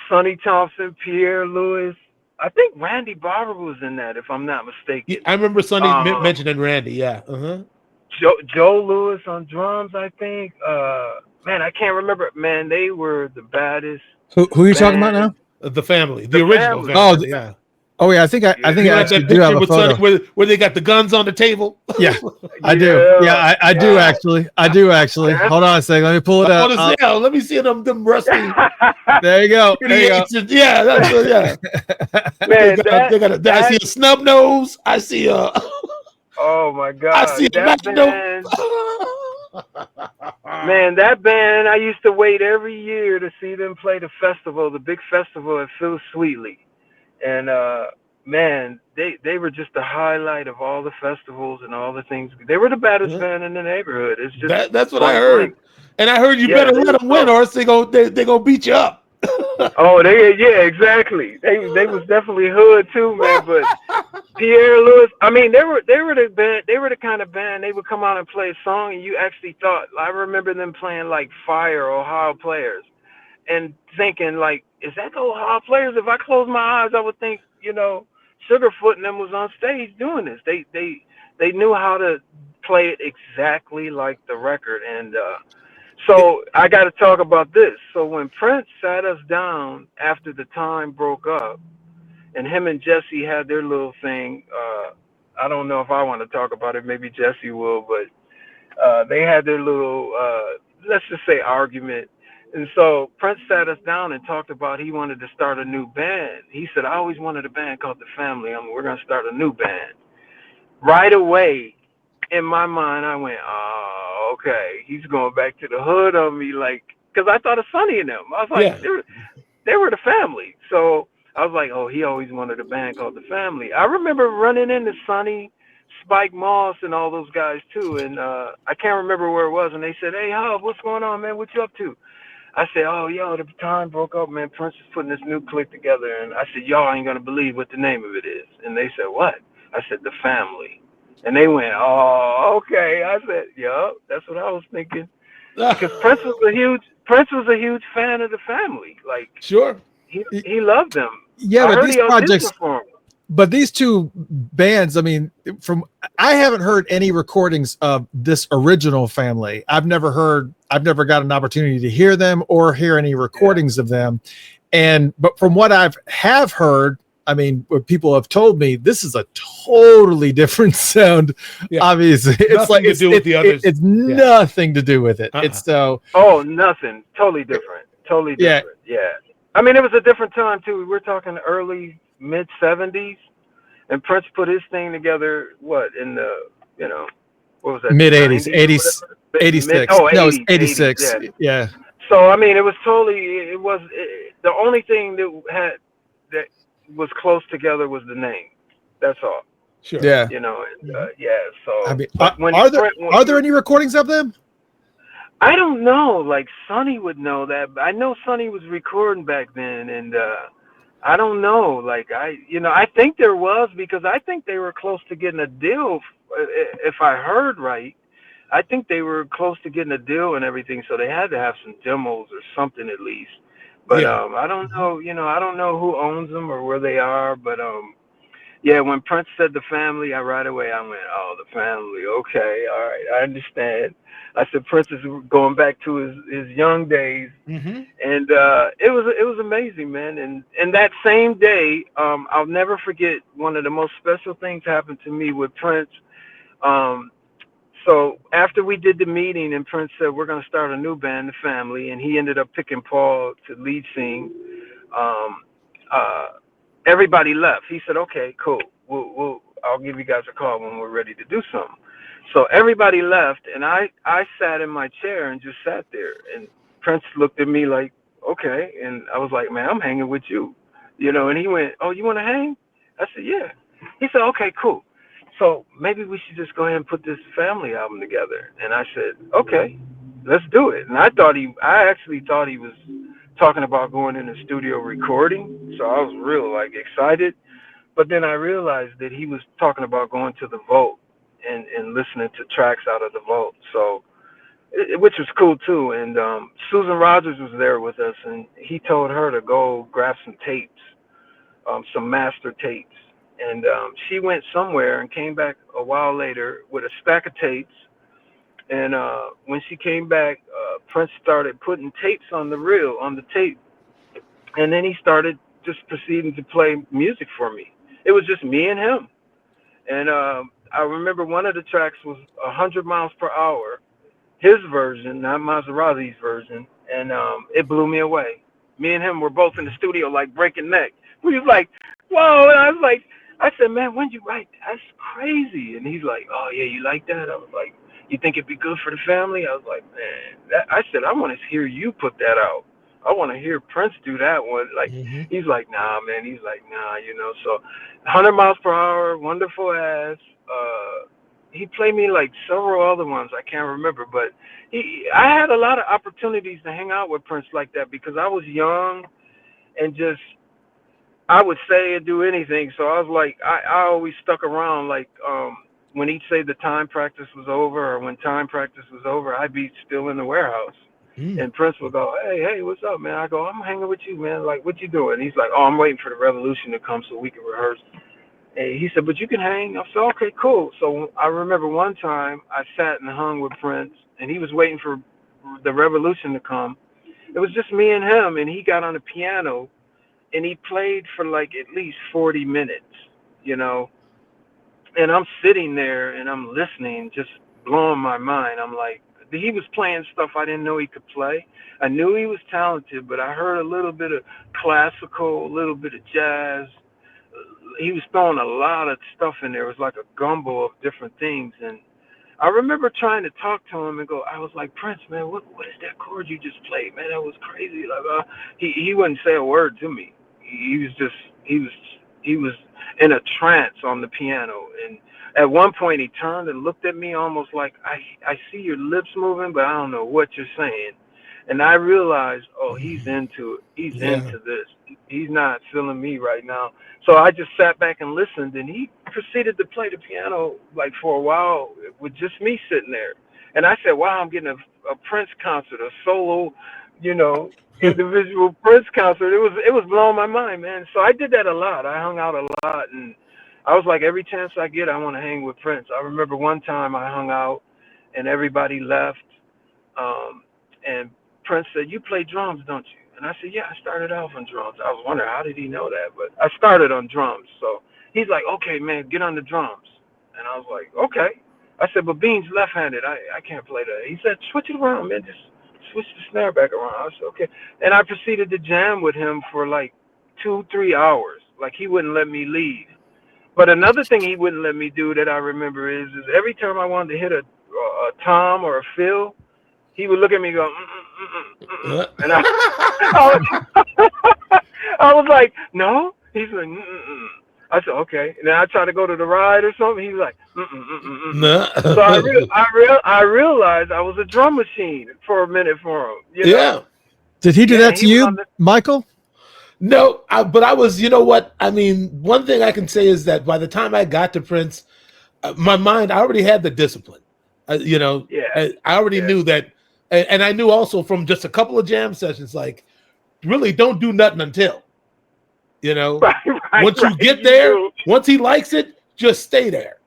Sonny Thompson, Pierre Lewis. I think Randy Barber was in that, if I'm not mistaken. Yeah, I remember Sonny mentioning Randy, yeah. Joe Lewis on drums, I think. Man, I can't remember. Man, they were the baddest. Who are you talking about now? The family, the original family. Oh, yeah. Oh yeah, I think I actually do have a photo where they got the guns on the table. Yeah, I do. Yeah, I do actually. I do actually. Hold on a second. Let me pull it up. Let me see them rusty. There you go. There you go. Yeah, that's Man, I see a snub nose. I see a. Oh my God! I see that band. Man, that band! I used to wait every year to see them play the festival, the big festival at Phil Sweetley. And man, they were just the highlight of all the festivals and all the things. They were the baddest band in the neighborhood. It's just that's what I heard. And I heard you better let them win, or else they gonna beat you up. Oh, yeah, exactly. They was definitely hood too, man. But Pierre Lewis, I mean, they were the band. They were the kind of band they would come out and play a song, and you actually thought. I remember them playing like Fire or Ohio Players, and thinking like, is that the Ohio Players? If I close my eyes, I would think, Sugarfoot and them was on stage doing this. They knew how to play it exactly like the record, and so I got to talk about this. So when Prince sat us down after the Time broke up, and him and Jesse had their little thing. I don't know if I want to talk about it. Maybe Jesse will, but they had their little, let's just say, argument. And so Prince sat us down and talked about he wanted to start a new band. He said, I always wanted a band called The Family. We're going to start a new band. Right away, in my mind, I went, oh, okay. He's going back to the hood on me, like, because I thought of Sonny and them. I was like, they were The Family. So I was like, oh, he always wanted a band called The Family. I remember running into Sonny, Spike Moss, and all those guys too. And I can't remember where it was. And they said, hey, Hub, what's going on, man? What you up to? I said, oh, yo, the Time broke up, man. Prince is putting this new clique together. And I said, y'all ain't going to believe what the name of it is. And they said, what? I said, The Family. And they went, oh, okay. I said, yeah, that's what I was thinking. Because Prince was a huge fan of The Family. Like, sure. He loved them. Yeah, I but these projects, for him. but these two bands, I mean, I haven't heard any recordings of this original Family. I've never got an opportunity to hear them or hear any recordings of them. But from what have heard, I mean, what people have told me, this is a totally different sound. Yeah. Obviously, it's like to do with the others. It's nothing to do with it. It's so. Oh, nothing. Totally different. Totally different. Yeah. I mean, it was a different time too. We're talking early, mid '70s, and Prince put his thing together. What in the what was that? Mid '80s, 86. No, it was 86. Yeah. So I mean, it was totally. The only thing that was close together was the name. That's all. Sure. Yeah. So I mean, are there any recordings of them? I don't know. Like Sonny would know that. I know Sonny was recording back then, and I don't know. Like I think there was, because I think they were close to getting a deal. If I heard right, I think they were close to getting a deal and everything. So they had to have some demos or something at least. But I don't know. I don't know who owns them or where they are. But when Prince said The Family, right away I went, oh, The Family. Okay, all right, I understand. I said Prince is going back to his young days, and it was amazing, man. And that same day, I'll never forget, one of the most special things happened to me with Prince. So after we did the meeting and Prince said we're going to start a new band, The Family, and he ended up picking Paul to lead sing, everybody left. He said, okay, cool. I'll give you guys a call when we're ready to do something. So everybody left, and I sat in my chair and just sat there. And Prince looked at me like, okay. And I was like, man, I'm hanging with you. And he went, oh, you want to hang? I said, yeah. He said, okay, cool. So maybe we should just go ahead and put this Family album together. And I said, okay, let's do it. And I actually thought he was talking about going in the studio recording. So I was real excited. But then I realized that he was talking about going to the vault and listening to tracks out of the vault. So, which was cool too. And Susan Rogers was there with us, and he told her to go grab some tapes, some master tapes. And she went somewhere and came back a while later with a stack of tapes. And when she came back, Prince started putting tapes on the tape. And then he started just proceeding to play music for me. It was just me and him. And I remember one of the tracks was 100 miles per hour, his version, not Maserati's version. And it blew me away. Me and him were both in the studio like breaking neck. We was like, whoa. And I said, man, when'd you write that? That's crazy. And he's like, oh, yeah, you like that? I was like, you think it'd be good for the family? I was like, man, I said, I want to hear you put that out. I want to hear Prince do that one. Like, he's like, nah, man. He's like, nah, So 100 miles per hour, Wonderful Ass. He played me like several other ones. I can't remember. But I had a lot of opportunities to hang out with Prince like that because I was young. and just I would say and do anything. So I was like, I always stuck around. Like when he'd say the time practice was over, or when time practice was over, I'd be still in the warehouse. And Prince would go, hey, what's up, man? I go, I'm hanging with you, man. Like, what you doing? He's like, oh, I'm waiting for the revolution to come so we can rehearse. And he said, but you can hang. I said, okay, cool. So I remember one time I sat and hung with Prince, and he was waiting for the revolution to come. It was just me and him, and he got on the piano, and he played for like at least 40 minutes, you know. And I'm sitting there, and I'm listening, just blowing my mind. I'm like, he was playing stuff I didn't know he could play. I knew he was talented, but I heard a little bit of classical, a little bit of jazz. He was throwing a lot of stuff in there. It was like a gumbo of different things. And I remember trying to talk to him and go, I was like, Prince, man, what is that chord you just played? Man, that was crazy. Like, he wouldn't say a word to me. He was in a trance on the piano. And at one point he turned and looked at me almost like, I see your lips moving, but I don't know what you're saying. And I realized, oh, he's into it. He's into this. He's not feeling me right now. So I just sat back and listened, and he proceeded to play the piano like for a while with just me sitting there. And I said, wow, I'm getting a Prince concert, a solo, you know, individual Prince concert. It was blowing my mind, man. So I did that a lot. I hung out a lot, and I was like, every chance I get, I want to hang with Prince. I remember one time I hung out, and everybody left, and Prince said, you play drums, don't you? And I said, yeah, I started off on drums. I was wondering, how did he know that? But I started on drums. So he's like, okay, man, get on the drums. And I was like, okay. I said, but Bean's left-handed. I can't play that. He said, switch it around, man. Just switch the snare back around. I said, okay. And I proceeded to jam with him for like 2-3 hours. Like, he wouldn't let me leave. But another thing he wouldn't let me do that I remember is every time I wanted to hit a tom or a fill, he would look at me and go, and I was like, no. He's like, I said, okay. And then I tried to go to the ride or something. He was like, No. So I realized I was a drum machine for a minute for him. You know? Did he do that to you, Michael? No, but I was, you know what? I mean, one thing I can say is that by the time I got to Prince, my mind, I already had the discipline. You know, I already knew that. And I knew also from just a couple of jam sessions, like, really don't do nothing until, you know, once you get there, once he likes it, just stay there.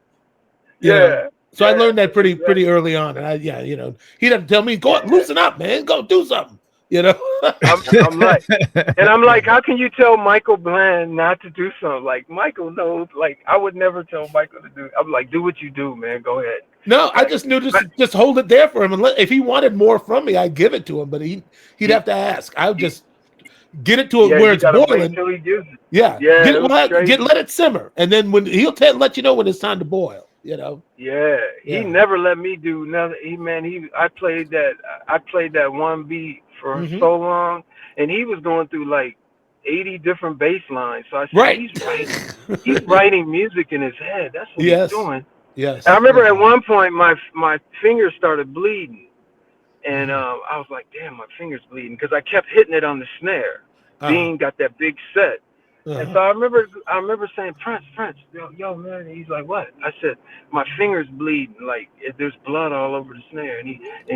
You know? So I learned that pretty early on. And you know, he'd have to tell me, go loosen up, man, go do something, you know. I'm like, how can you tell Michael Bland not to do something? Like, Michael knows, like, I would never tell Michael to do. I'm like, do what you do, man, go ahead. No, I just knew just hold it there for him, and if he wanted more from me, I'd give it to him. But he'd have to ask. I would just get it to it where it's boiling. He gives it. Let it simmer, and then when he'll let you know when it's time to boil. You know. He never let me do nothing. I played that one beat for so long, and he was going through like 80 different bass lines. So I said, he's writing music in his head. That's what he's doing. Yes. I remember at one point my fingers started bleeding, and I was like, "Damn, my finger's bleeding," because I kept hitting it on the snare. Dean got that big set, and so I remember saying, "Prince, yo, man." And he's like, "What?" I said, "My finger's bleeding. Like there's blood all over the snare." And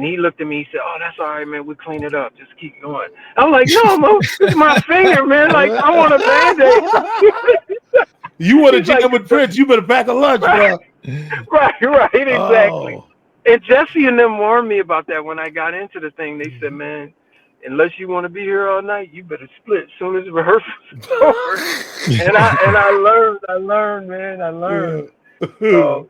he looked at me. He said, "Oh, that's all right, man. We'll clean it up. Just keep going." I'm like, "No, Mo, it's my finger, man. Like I want a Band-Aid." You want to jam with Prince? You better pack a lunch, bro. Right, exactly. Oh. And Jesse and them warned me about that when I got into the thing. They said, man, unless you want to be here all night, you better split as soon as the rehearsal's over. And I learned, man. I learned. So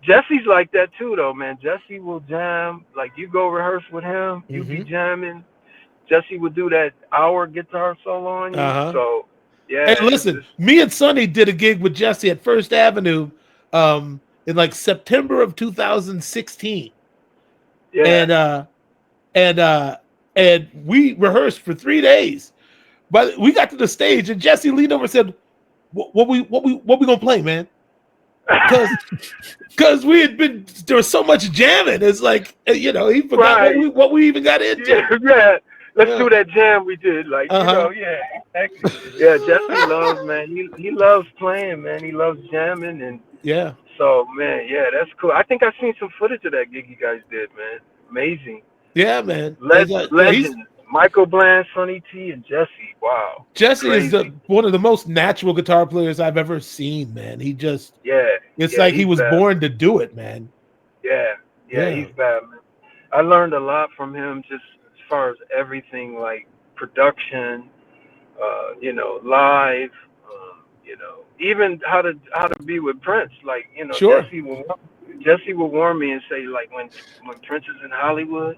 Jesse's like that too, though, man. Jesse will jam. Like, you go rehearse with him, you be jamming. Jesse would do that hour guitar solo on you. So, yeah. Hey, listen, me and Sonny did a gig with Jesse at First Avenue in like September of 2016. And we rehearsed for 3 days. But we got to the stage and Jesse leaned over and said, what we gonna play, man? Because there was so much jamming. It's like, you know, he forgot what we even got into. let's do that jam we did. Like, Uh-huh. yeah, exactly. Yeah, Jesse loves, man. He loves playing, man. He loves jamming, and Yeah. so, man, yeah, that's cool. I think I've seen some footage of that gig you guys did, man. Amazing. Yeah, man. He's Legends. Michael Bland, Sonny T, and Jesse. Wow. Jesse is Crazy. one of the most natural guitar players I've ever seen, man. He just it's like he he's was bad. born to do it, man. Yeah, he's bad, man. I learned a lot from him just as far as everything like production, live, even how to be with Prince. Like, Sure. Jesse will warn me and say, like, when Prince is in Hollywood,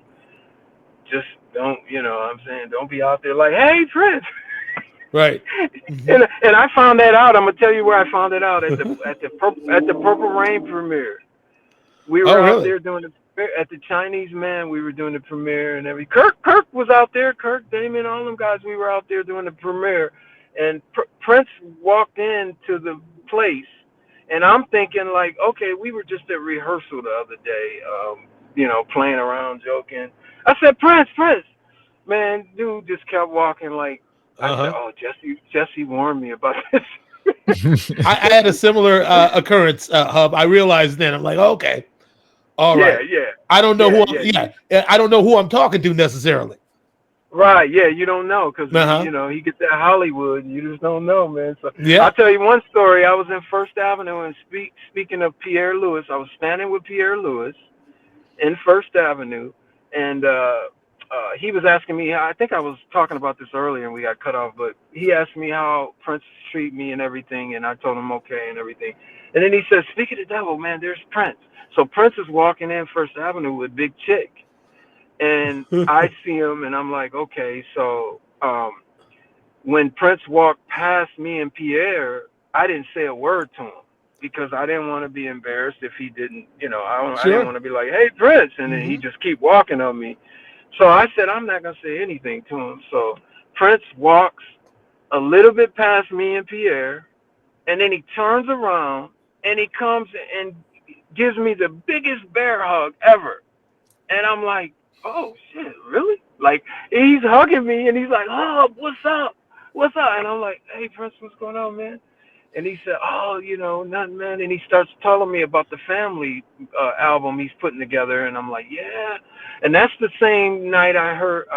just don't, what I'm saying, don't be out there like, hey, Prince. Right. And I found that out. I'm gonna tell you where I found it out at the Purple Rain premiere. We were out there doing at the Chinese Man. We were doing the premiere and everything. Kirk was out there. Kirk, Damon, all them guys. We were out there doing the premiere, and Prince walked into the place, and I'm thinking like, okay, we were just at rehearsal the other day, playing around, joking. I said, Prince, man, dude just kept walking like. I said, oh, Jesse warned me about this. I had a similar occurrence, Hub. I realized then, I'm like, okay, all right. Yeah. I don't know I don't know who I'm talking to necessarily. Right, yeah, you don't know because, he gets that Hollywood and you just don't know, man. So I'll tell you one story. I was in First Avenue and speaking of Pierre Lewis, I was standing with Pierre Lewis in First Avenue and he was asking me, I think I was talking about this earlier and we got cut off, but he asked me how Prince treat me and everything, and I told him okay and everything. And then he said, speak of the devil, man, there's Prince. So Prince is walking in First Avenue with Big Chick. And I see him and I'm like, okay, so when Prince walked past me and Pierre, I didn't say a word to him because I didn't want to be embarrassed if he didn't, I didn't want to be like, hey, Prince, and then he just keep walking on me. So I said, I'm not going to say anything to him. So Prince walks a little bit past me and Pierre, and then he turns around, and he comes and gives me the biggest bear hug ever. And I'm like, oh, shit, really? Like, he's hugging me, and he's like, oh, what's up? And I'm like, hey, Prince, what's going on, man? And he said, oh, nothing, man. And he starts telling me about the Family album he's putting together. And I'm like, yeah. And that's the same night I heard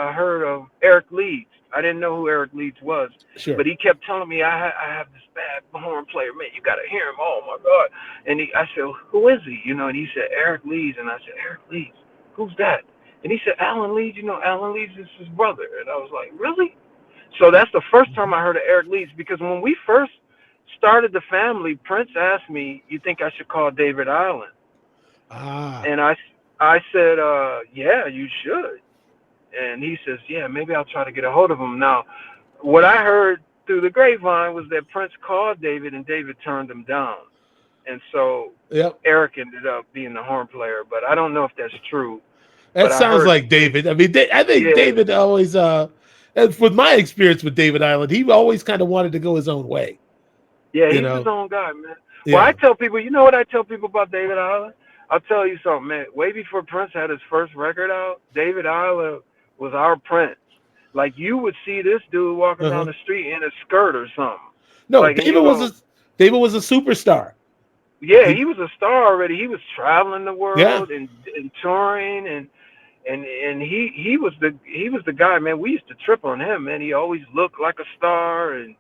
of Eric Leeds. I didn't know who Eric Leeds was. Sure. But he kept telling me, I have this bad horn player. Man, you got to hear him. Oh, my God. And I said, who is he? And he said, Eric Leeds. And I said, Eric Leeds? Who's that? And he said, Alan Leeds. Alan Leeds is his brother. And I was like, really? So that's the first time I heard of Eric Leeds, because when we first started the Family, Prince asked me, you think I should call David Island? And I said, yeah, you should. And he says, yeah, maybe I'll try to get a hold of him. Now, what I heard through the grapevine was that Prince called David and David turned him down. And so Eric ended up being the horn player, but I don't know if that's true. That sounds like David. I mean, I think David always, with my experience with David Island, he always kind of wanted to go his own way. Yeah, he's his own guy, man. Yeah. Well, I tell people, you know what I tell people about David Island? I'll tell you something, man. Way before Prince had his first record out, David Island was our Prince. Like, you would see this dude walking down the street in a skirt or something. No, like, David was a superstar. Yeah, he was a star already. He was traveling the world and touring and he was the guy, man. We used to trip on him, man. He always looked like a star, and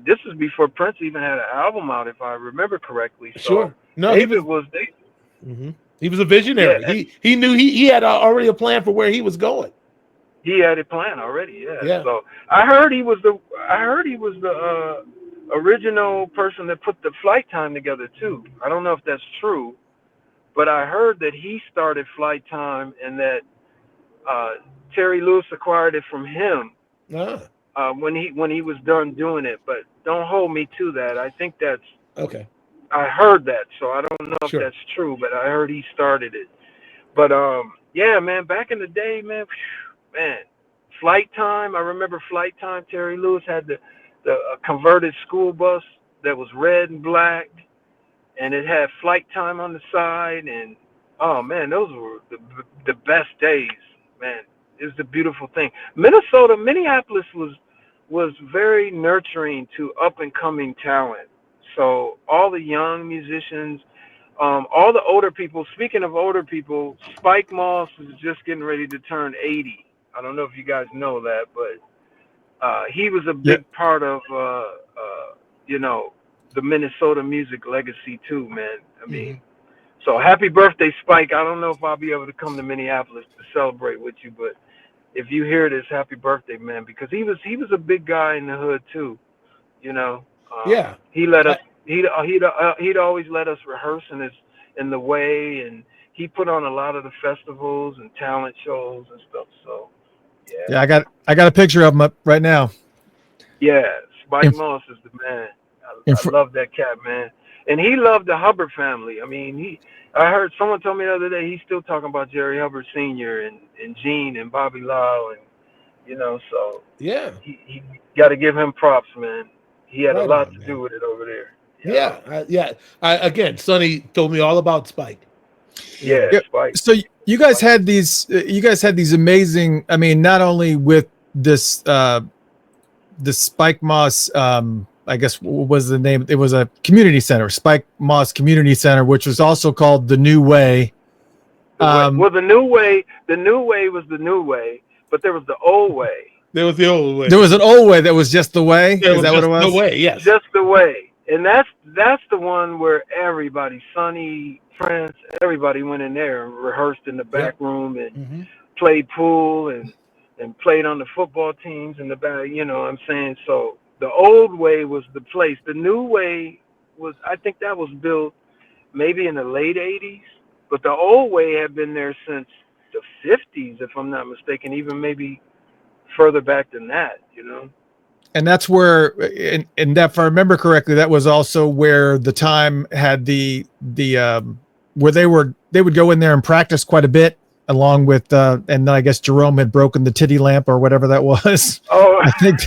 this was before Prince even had an album out, if I remember correctly. So sure. No, David was David. He was a visionary. Yeah, he knew he had already a plan for where he was going. He had a plan already. Yeah. So I heard he was the original person that put the Flyte Tyme together too. I don't know if that's true, but I heard that he started Flyte Tyme and that Terry Lewis acquired it from him when he was done doing it. But don't hold me to that. I think that's okay. I heard that, so I don't know if that's true, but I heard he started it. But yeah, man, back in the day, man, Flyte Tyme. I remember Flyte Tyme. Terry Lewis had the converted school bus that was red and black, and it had Flyte Tyme on the side. And oh man, those were the best days, man. is the beautiful thing. Minneapolis was very nurturing to up and coming talent. So all the young musicians, all the older people. Speaking of older people, Spike Moss is just getting ready to turn 80. I don't know if you guys know that, but he was a big part of the Minnesota music legacy too, man. I mean, so happy birthday, Spike. I don't know if I'll be able to come to Minneapolis to celebrate with you, but if you hear this, happy birthday, man, because he was a big guy in the hood too, you know. He let us. He'd always let us rehearse in the way, and he put on a lot of the festivals and talent shows and stuff. So I got a picture of him up right now. Yeah, Spike Moss is the man. I love that cat, man, and he loved the Hubbard family. I mean, I heard someone told me the other day he's still talking about Jerry Hubbard Sr. and Gene and Bobby Lau, and so he got to give him props, man. He had a lot to do with it over there. Yeah. Sonny told me all about Spike. Yeah, Spike. So you guys had these amazing. I mean, not only with this Spike Moss. I guess what was the name? It was a community center, Spike Moss Community Center, which was also called the New Way. Well, the New Way was the New Way, but there was the Old Way. There was the Old Way. There was an Old Way that was just the Way. Is that what it was? The Way, yes. Just the Way, and that's the one where everybody, Sonny, Prince, everybody went in there and rehearsed in the back room and played pool and played on the football teams in the back. You know what I'm saying? So the Old Way was the place. The New Way was, I think that was built maybe in the late 80s, but the Old Way had been there since the 50s, if I'm not mistaken, even maybe further back than that, you know? And that's where, and that, if I remember correctly, that was also where the Time had the where they would go in there and practice quite a bit, along with and then I guess Jerome had broken the titty lamp or whatever that was. Oh, I think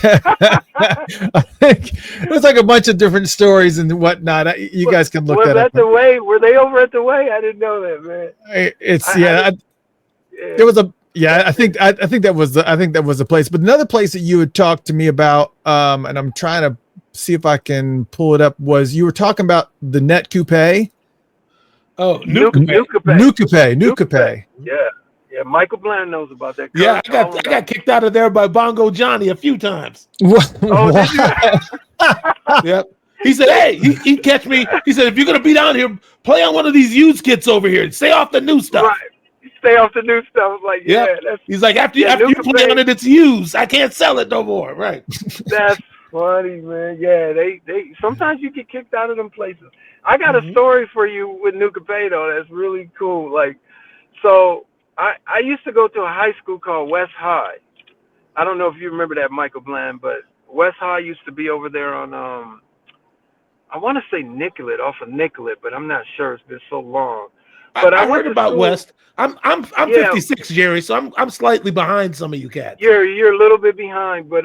it was like a bunch of different stories and whatnot. You guys can look that up. Was that the Way? Were they over at the Way? I didn't know that, man. There was a. Yeah, I think that was the place. But another place that you had talked to me about, and I'm trying to see if I can pull it up, was you were talking about the Net Coupe. Oh, New Coupe. Yeah. Michael Bland knows about that. Yeah, I got kicked out of there by Bongo Johnny a few times. What? Did you? Yep. He said, "Hey, he catch me." He said, "If you're gonna be down here, play on one of these used kits over here and stay off the new stuff." Right. Stay off the new stuff. Like, he's like, after you play on it, it's used. I can't sell it no more. Right. That's funny, man. Yeah, they sometimes you get kicked out of them places. I got a story for you with New Coupe though. That's really cool. Like, so I used to go to a high school called West High. I don't know if you remember that, Michael Bland, but West High used to be over there on I want to say Nicollet, off of Nicollet, but I'm not sure. It's been so long. But I heard about West. I'm 56, Jerry, so I'm slightly behind some of you cats. You're a little bit behind, but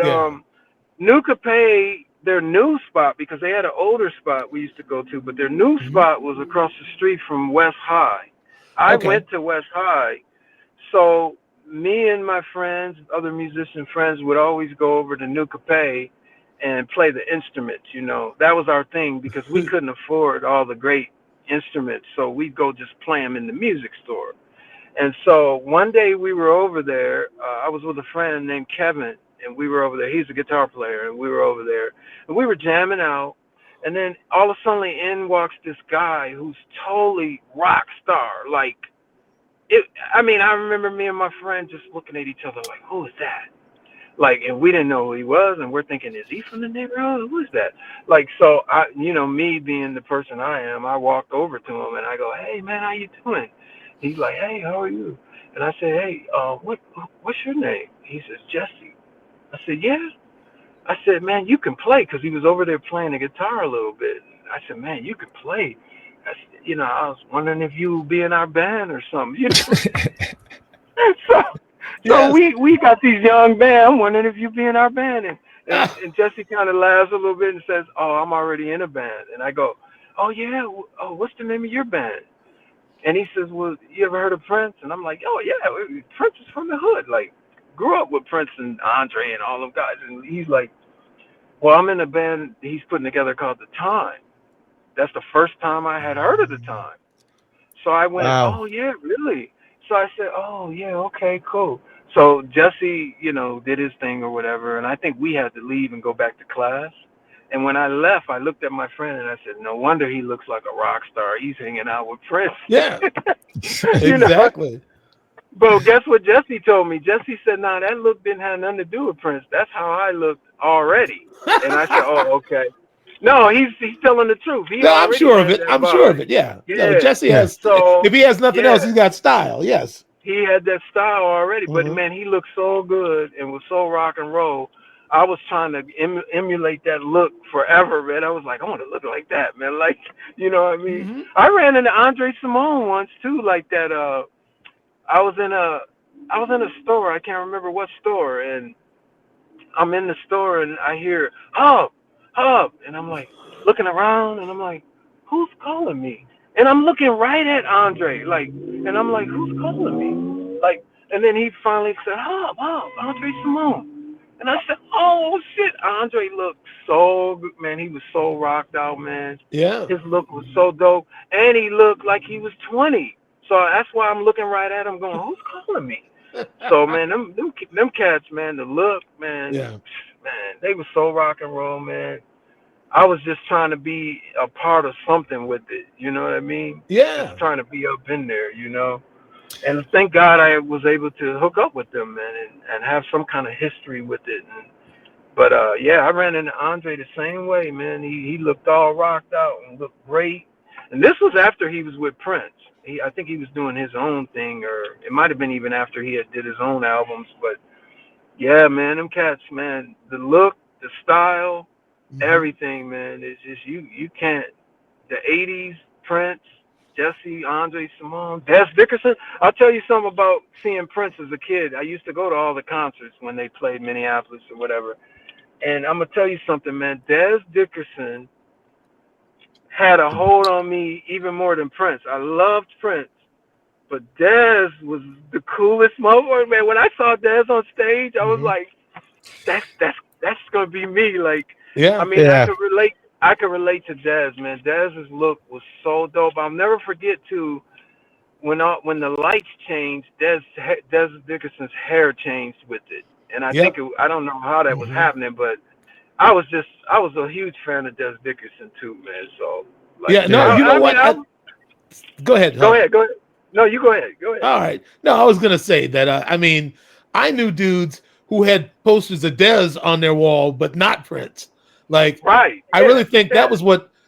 New Coupe, their new spot, because they had an older spot we used to go to, but their new spot was across the street from West High. I went to West High, so me and my friends, other musician friends, would always go over to New Coupe and play the instruments. You know, that was our thing because we couldn't afford all the great instruments, so we'd go just play them in the music store. And so one day we were over there. I was with a friend named Kevin, and we were over there. He's a guitar player, and we were over there, and we were jamming out. And then all of a sudden, in walks this guy who's totally rock star. Like, I remember me and my friend just looking at each other like, "Who is that?" Like, and we didn't know who he was, and we're thinking, "Is he from the neighborhood? Who is that?" Like, so me being the person I am, I walked over to him and I go, "Hey, man, how you doing?" He's like, "Hey, how are you?" And I said, "Hey, what's your name?" He says, "Jesse." I said, "Yeah." I said, "Man, you can play," because he was over there playing the guitar a little bit. I said, "Man, you can play." I was wondering if you would be in our band or something. So we got these young band. I'm wondering if you be in our band. And Jesse kind of laughs a little bit and says, "Oh, I'm already in a band." And I go, "Oh, yeah. Oh, what's the name of your band?" And he says, "Well, you ever heard of Prince?" And I'm like, "Oh, yeah. Prince is from the hood. Like, grew up with Prince and Andre and all them guys. And he's like, well, I'm in a band he's putting together called The Time. That's the first time I had heard of The Time. So I went, Wow. oh, yeah, really? So I said, oh, yeah, okay, cool. So Jesse, you know, did his thing or whatever, and I think we had to leave and go back to class. And when I left, I looked at my friend and I said, no wonder he looks like a rock star. He's hanging out with Prince. Yeah, You know? exactly. But guess what Jesse told me? Jesse said, nah, that look didn't have nothing to do with Prince. That's how I looked already. And I said, oh, okay. No, he's telling the truth. No, I'm sure of it. I'm sure of it. Yeah. Yeah. No, Jesse has. So, if he has nothing else, he's got style. Yes. He had that style already, but man, he looked so good and was so rock and roll. I was trying to emulate that look forever, man. I was like, I want to look like that, man. Like, you know what I mean? Mm-hmm. I ran into Andre Simone once too, like that. I was in a store. I can't remember what store, and I'm in the store and I hear Hub, and I'm like looking around and I'm like, who's calling me? And I'm looking right at Andre, like, and I'm like, who's calling me? Like, and then he finally said, Hub, Andre Simone. And I said, oh shit, Andre looked so good, man. He was so rocked out, man. Yeah. His look was so dope, and he looked like he was 20. So that's why I'm looking right at him, going, who's calling me? So man, them cats, man, the look, man, man, they were so rock and roll, man. I was just trying to be a part of something with it, you know what I mean? Yeah. Just trying to be up in there, you know? And thank God I was able to hook up with them, man, and have some kind of history with it. But yeah, I ran into Andre the same way, man. He looked all rocked out and looked great. And this was after he was with Prince. I think he was doing his own thing, or it might have been even after he had did his own albums. But yeah, man, them cats, man, the look, the style, everything, man. It's just you can't. The 80s, Prince, Jesse, Andre Simone, Des Dickerson. I'll tell you something about seeing Prince as a kid. I used to go to all the concerts when they played Minneapolis or whatever. And I'm going to tell you something, man. Des Dickerson had a hold on me even more than Prince. I loved Prince, but Des was the coolest motherfucker, man. When I saw Des on stage, I was like, that's going to be me. Like, yeah. I mean, yeah. I could relate to Des, man. Dez's look was so dope. I'll never forget too when the lights changed, Des Dickerson's hair changed with it, and I think I don't know how that was happening, but I was a huge fan of Des Dickerson too, man. So like, yeah, no, you know what? Go ahead. Go ahead. No, you go ahead. Go ahead. All right. No, I was gonna say that. I mean, I knew dudes who had posters of Des on their wall, but not Prince. Like, right. I really think that was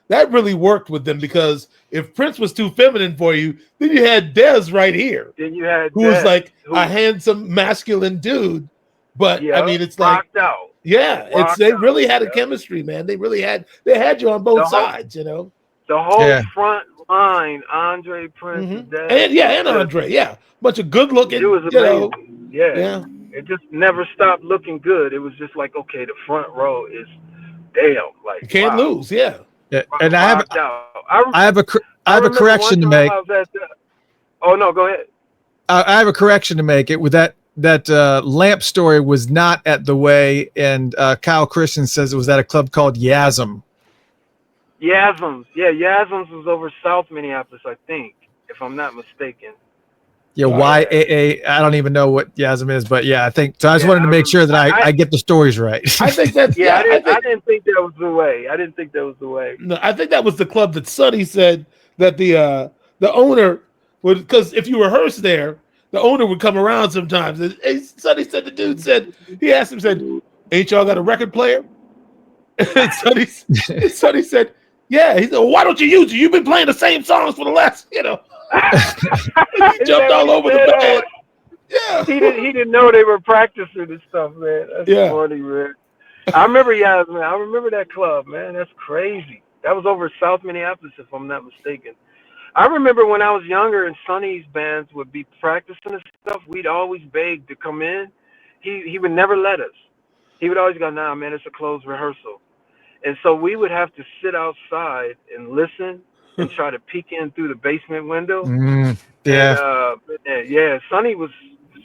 that really worked with them, because if Prince was too feminine for you, then you had Des right here. Then you had who was like a handsome, masculine dude. But I mean, it's like, out. Yeah, they really had a chemistry, man. They had you on both sides, you know. The whole front line, Andre, Prince, and Andre, bunch of good looking. It was amazing. You know, yeah. It just never stopped looking good. It was just like, okay, the front row is damn, like you can't lose, And I have a correction to make. Oh no, go ahead. I have a correction to make. It with that lamp story was not at the Way, and Kyle Christian says it was at a club called Yasm. Yasms, Yasms was over South Minneapolis, I think, if I'm not mistaken. Yeah, YAA. I don't even know what Yasm is, but I think so. I just wanted to make sure that I get the stories right. I think that's I didn't think that was the Way. I didn't think that was the Way. No, I think that was the club that Sonny said that the owner would, because if you rehearse there, the owner would come around sometimes. And Sonny said the dude said, he asked him, said, "Ain't y'all got a record player?" And Sonny said, "Yeah." He said, "Well, why don't you use it? You've been playing the same songs for the last, you know." He jumped all over the band. Yeah, he didn't know they were practicing this stuff, man. That's funny, man. I remember man. I remember that club, man. That's crazy. That was over South Minneapolis, if I'm not mistaken. I remember when I was younger and Sonny's bands would be practicing and stuff, we'd always beg to come in. He would never let us. He would always go, "Nah, man, it's a closed rehearsal." And so we would have to sit outside and listen and try to peek in through the basement window. Yeah. And, Sonny was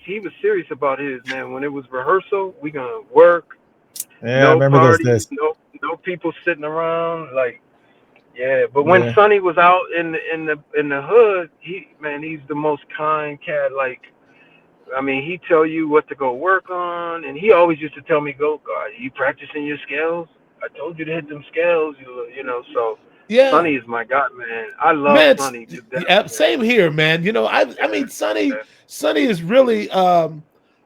he was serious about his, man. When it was rehearsal, we gonna work. Yeah, I No remember those parties, days. no people sitting around. Like, yeah. But when Yeah. Sonny was out in the hood, he's the most kind cat. Like, I mean, he tell you what to go work on, and he always used to tell me, "Go, God, you practicing your scales? I told you to hit them scales, you know." So, Yeah. Sonny is my god, man. I love Man, Sonny to death, yeah, man. same here, man. You know, I Yeah, mean, Sonny, yeah. Sonny is really.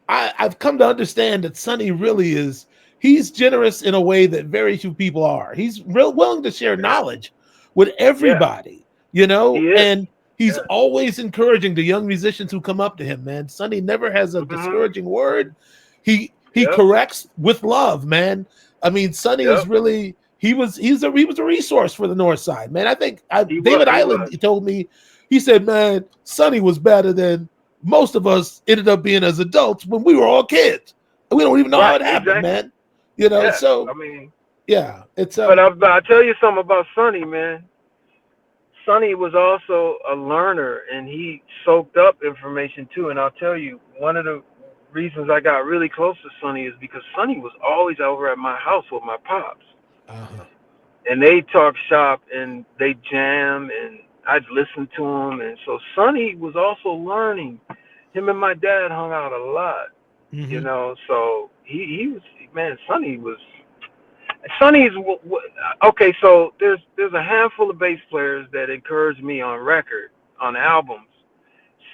I've come to understand that Sonny really is. He's generous in a way that very few people are. He's real willing to share Yeah, knowledge with yeah, everybody, you know, he is. and he's Yeah. always encouraging the young musicians who come up to him. Man, Sonny never has a Mhm. discouraging word. He Yep. corrects with love, man. I mean, Sonny is Yep. really he was a resource for the North Side, man. I think He was. David He Island was. told me, he said, man, Sonny was better than most of us ended up being as adults when we were all kids. And we don't even know how Right. it happened, Exactly. man. You know, Yeah. so I mean, yeah, it's but I'll tell you something about Sonny, man. Sonny was also a learner, and he soaked up information too. And I'll tell you, one of the reasons I got really close to Sonny is because Sonny was always over at my house with my pops, uh-huh. and they talk shop and they jam, and I'd listen to him. And so Sonny was also learning. Him and my dad hung out a lot, you Mm-hmm. know. So he was, man. Sonny's okay. So there's a handful of bass players that encourage me on record, on albums.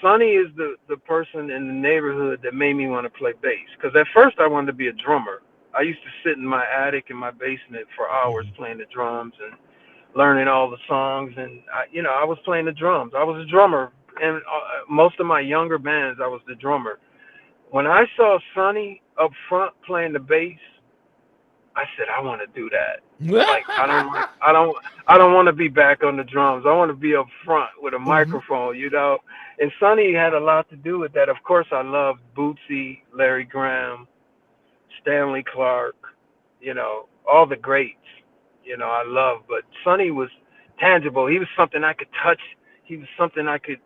Sonny is the person in the neighborhood that made me want to play bass. Because at first I wanted to be a drummer. I used to sit in my attic in my basement for hours Mm-hmm. playing the drums and learning all the songs. And I was playing the drums. I was a drummer, and most of my younger bands I was the drummer. When I saw Sonny up front playing the bass, I said, I want to do that. Like, I don't want to be back on the drums. I want to be up front with a Mm-hmm. microphone, you know. And Sonny had a lot to do with that. Of course, I loved Bootsy, Larry Graham, Stanley Clark, you know, all the greats. You know, I love. But Sonny was tangible. He was something I could touch. He was something I could,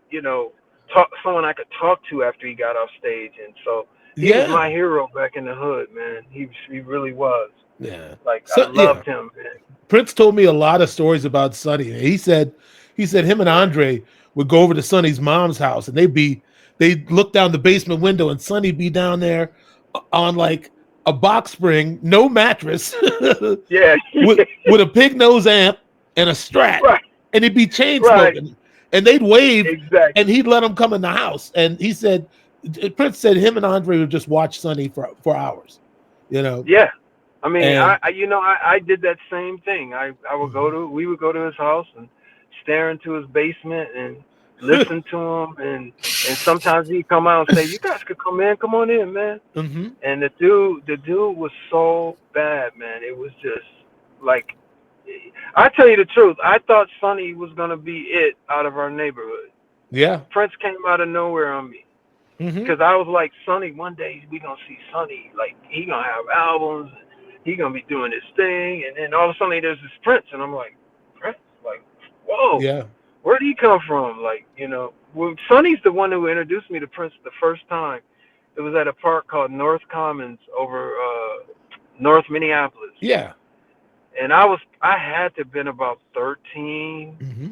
someone I could talk to after he got off stage. And so he was Yeah. my hero back in the hood, man. He really was. Yeah. Like, I So yeah. loved him, man. Prince told me a lot of stories about Sonny. He said him and Yeah. Andre would go over to Sonny's mom's house and they'd look down the basement window and Sonny be down there on like a box spring, no mattress, Yeah. with a pig nose amp and a Strat, Right. and he'd be chain Right. smoking, and they'd wave, and Exactly. he'd let them come in the house. And he said, Prince said him and Andre would just watch Sonny for hours, you know, Yeah. I mean, and I did that same thing. We would go to his house and stare into his basement and listen to him, and sometimes he'd come out and say, "You guys could come on in, man." mm-hmm. And the dude was so bad, man. It was just like, I tell you the truth. I thought Sonny was gonna be it out of our neighborhood. Yeah. Prince came out of nowhere on me. Mm-hmm. Because I was like, Sonny, one day we gonna see Sonny, like he gonna have albums, he gonna be doing his thing, and then all of a sudden there's this Prince, and I'm like, Prince, like, whoa, Yeah. where did he come from? Like, well, Sonny's the one who introduced me to Prince the first time. It was at a park called North Commons over North Minneapolis, Yeah. and I had to have been about 13. Mm-hmm.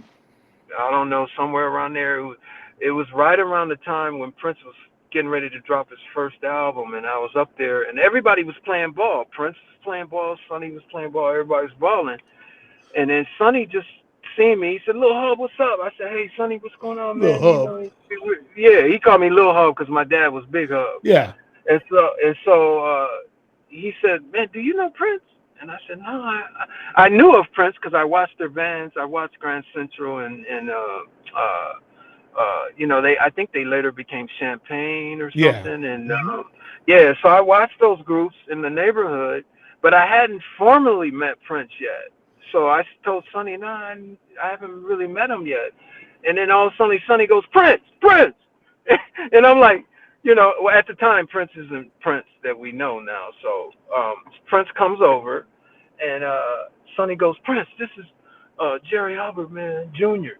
I don't know, somewhere around there. It was right around the time when Prince was getting ready to drop his first album, and I was up there, and everybody was playing ball. Prince was playing ball, Sonny was playing ball, everybody was balling. And then Sonny just seen me. He said, "Lil Hub, what's up?" I said, "Hey, Sonny, what's going on, Little man?" hub. Yeah, he called me Lil Hub because my dad was Big Hub. Yeah. And so he said, "Man, do you know Prince?" And I said, "No, I knew of Prince because I watched their bands. I watched Grand Central and I think they later became Champagne or Yeah. something. And yeah, so I watched those groups in the neighborhood, but I hadn't formally met Prince yet. So I told Sonny, "No, I haven't really met him yet." And then all of a sudden, Sonny goes, "Prince, Prince," and I'm like, well, at the time, Prince isn't Prince that we know now. So Prince comes over, and Sonny goes, "Prince, this is Jerry Hubbard, man, Jr."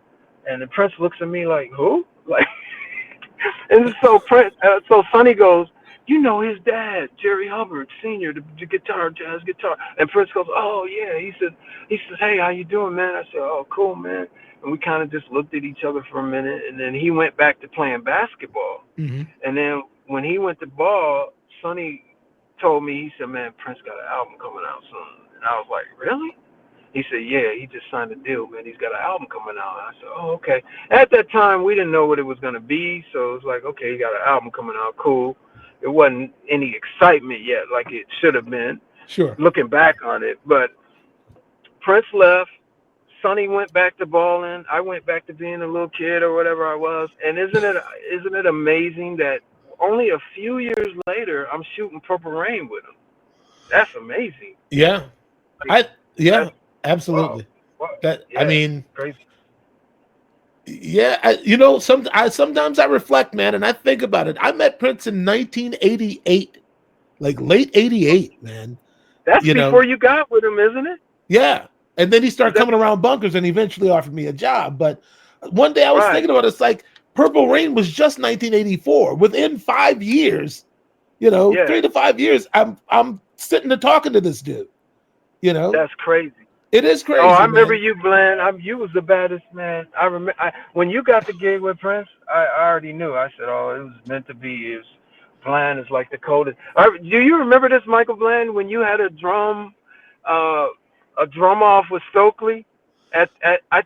And the Prince looks at me like, "Who?" Like, and so Sonny goes, you know his dad, Jerry Hubbard Sr., the guitar, jazz guitar. And Prince goes, oh yeah. He says, hey, how you doing, man? I said, oh, cool, man. And we kind of just looked at each other for a minute, and then he went back to playing basketball. Mm-hmm. And then when he went to ball, Sonny told me, he said, man, Prince got an album coming out soon. And I was like, really? He said, yeah, he just signed a deal, man. He's got an album coming out. And I said, oh, okay. At that time, we didn't know what it was going to be, so it was like, okay, he got an album coming out, cool. It wasn't any excitement yet like it should have been, Sure. looking back on it. But Prince left. Sonny went back to balling. I went back to being a little kid or whatever I was. And isn't it amazing that only a few years later, I'm shooting Purple Rain with him? That's amazing. Yeah. Absolutely. Wow. I mean, crazy. Yeah, sometimes I reflect, man, and I think about it. I met Prince in 1988, like late 88, man. That's before you got with him, isn't it? Yeah, and then he started coming around bunkers and eventually offered me a job. But one day I was thinking about it, it's like Purple Rain was just 1984. Within 5 years, 3 to 5 years, I'm sitting and talking to this dude. That's crazy. It is crazy. Oh, I remember you, Glenn. You was the baddest, man. I remember when you got the gig with Prince. I already knew. I said, "Oh, it was meant to be." It was, Bland is like the coldest. Do you remember this, Michael Bland, when you had a drum off with Stokely? I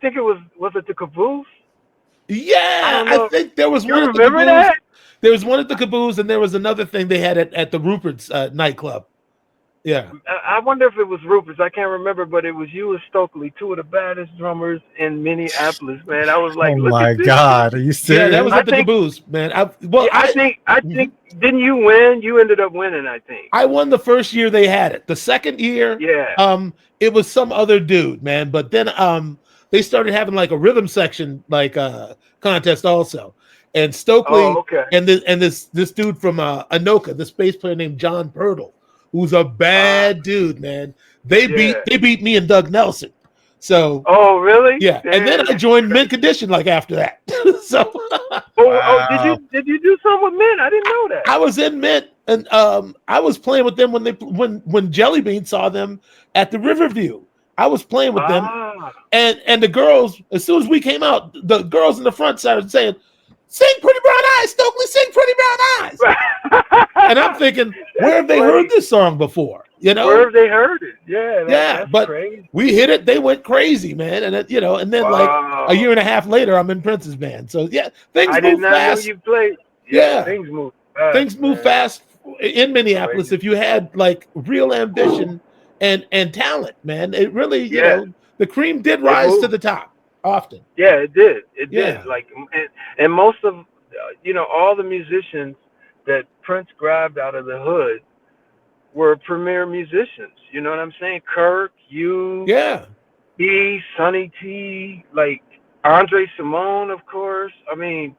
think it was it the Caboose? Yeah, I think there was one. Remember that? There was one at the Caboose, and there was another thing they had at the Rupert's nightclub. Yeah, I wonder if it was Rupert's. I can't remember, but it was you and Stokely, two of the baddest drummers in Minneapolis, man. I was like, oh look my at this. God, are you serious? Yeah, that was at the Caboose, man. I think didn't you win? You ended up winning, I think. I won the first year they had it. The second year, it was some other dude, man. But then they started having like a rhythm section contest also. And Stokely and this dude from Anoka, this bass player named John Purtle, who's a bad dude, man. They beat me and Doug Nelson. So really? Yeah. Damn. And then I joined Mint Condition like after that. So did you do something with Mint? I didn't know that. I was in Mint and I was playing with them when Jelly Bean saw them at the Riverview. I was playing with them. And the girls, as soon as we came out, the girls in the front started saying, "Sing Pretty Brown Eyes, Stokely, sing Pretty Brown Eyes." And I'm thinking, where have they heard this song before? Where have they heard it? Yeah, that's but crazy. We hit it. They went crazy, man. And and then like a year and a half later, I'm in Prince's band. So things move fast. I did not know you played. Yeah, things move fast. Things move fast in Minneapolis if you had like real ambition and talent, man. It really, the cream did rise to the top often. Yeah, it did. It did. Like, and most of, all the musicians that Prince grabbed out of the hood were premier musicians. You know what I'm saying? Kirk, you, Sonny T, like Andre Simone, of course. I mean,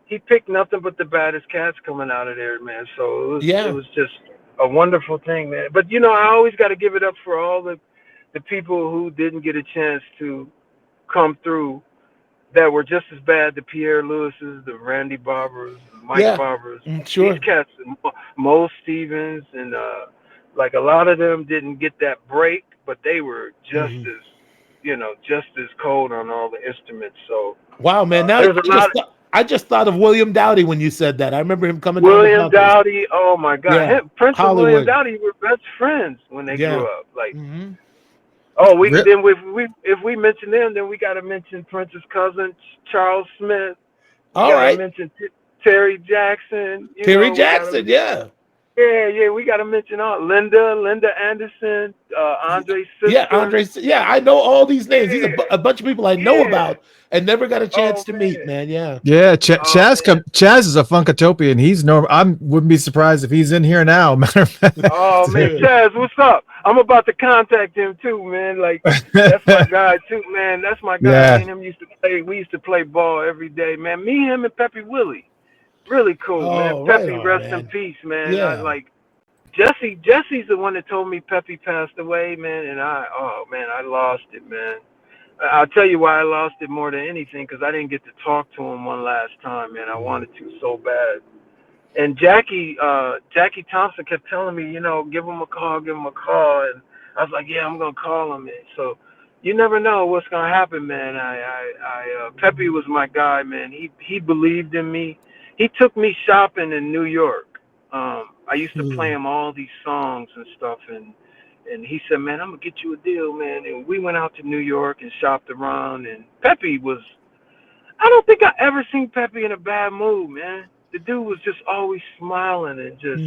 he picked nothing but the baddest cats coming out of there, man. So it was just a wonderful thing, man. But I always got to give it up for all the people who didn't get a chance to come through that were just as bad, the Pierre Lewis's, the Randy Barbers, Mike Barbers. Sure. These cats, Mo Stevens, and like a lot of them didn't get that break, but they were just as cold on all the instruments. So wow, man! Now I just thought of William Dowdy when you said that. I remember him coming. William Dowdy, oh my God! Yeah. Prince Hollywood. and William Dowdy were best friends when they grew up. Like, if we mention them, then we got to mention Prince's cousin Charles Smith. All right. Mention Terry Jackson. Terry Jackson, Yeah, we got to mention Linda Anderson, Andre's sister. Yeah, Andre's. Yeah, I know all these names. These are a bunch of people I know about and never got a chance to meet, man. Yeah. Chaz is a Funkatopian. He's I wouldn't be surprised if he's in here now. Matter of fact. Oh man, Chaz, what's up? I'm about to contact him too, man. Like that's my guy too, man. That's my guy. Yeah. Me and him used to play. We used to play ball every day, man. Me, him, and Peppy Willie. Really cool, man. Peppy, rest in peace, man. Yeah. Jesse's the one that told me Peppy passed away, man, and I lost it, man. I'll tell you why I lost it more than anything, because I didn't get to talk to him one last time, man. I wanted to so bad. And Jackie Thompson kept telling me, give him a call. And I was like, yeah, I'm gonna call him. And so you never know what's gonna happen, man. Pepe was my guy, man. He believed in me. He took me shopping in New York. I used to play him all these songs and stuff, and he said, man, I'm gonna get you a deal, man. And we went out to New York and shopped around. And Pepe was, I don't think I ever seen Pepe in a bad mood, man. The dude was just always smiling and just,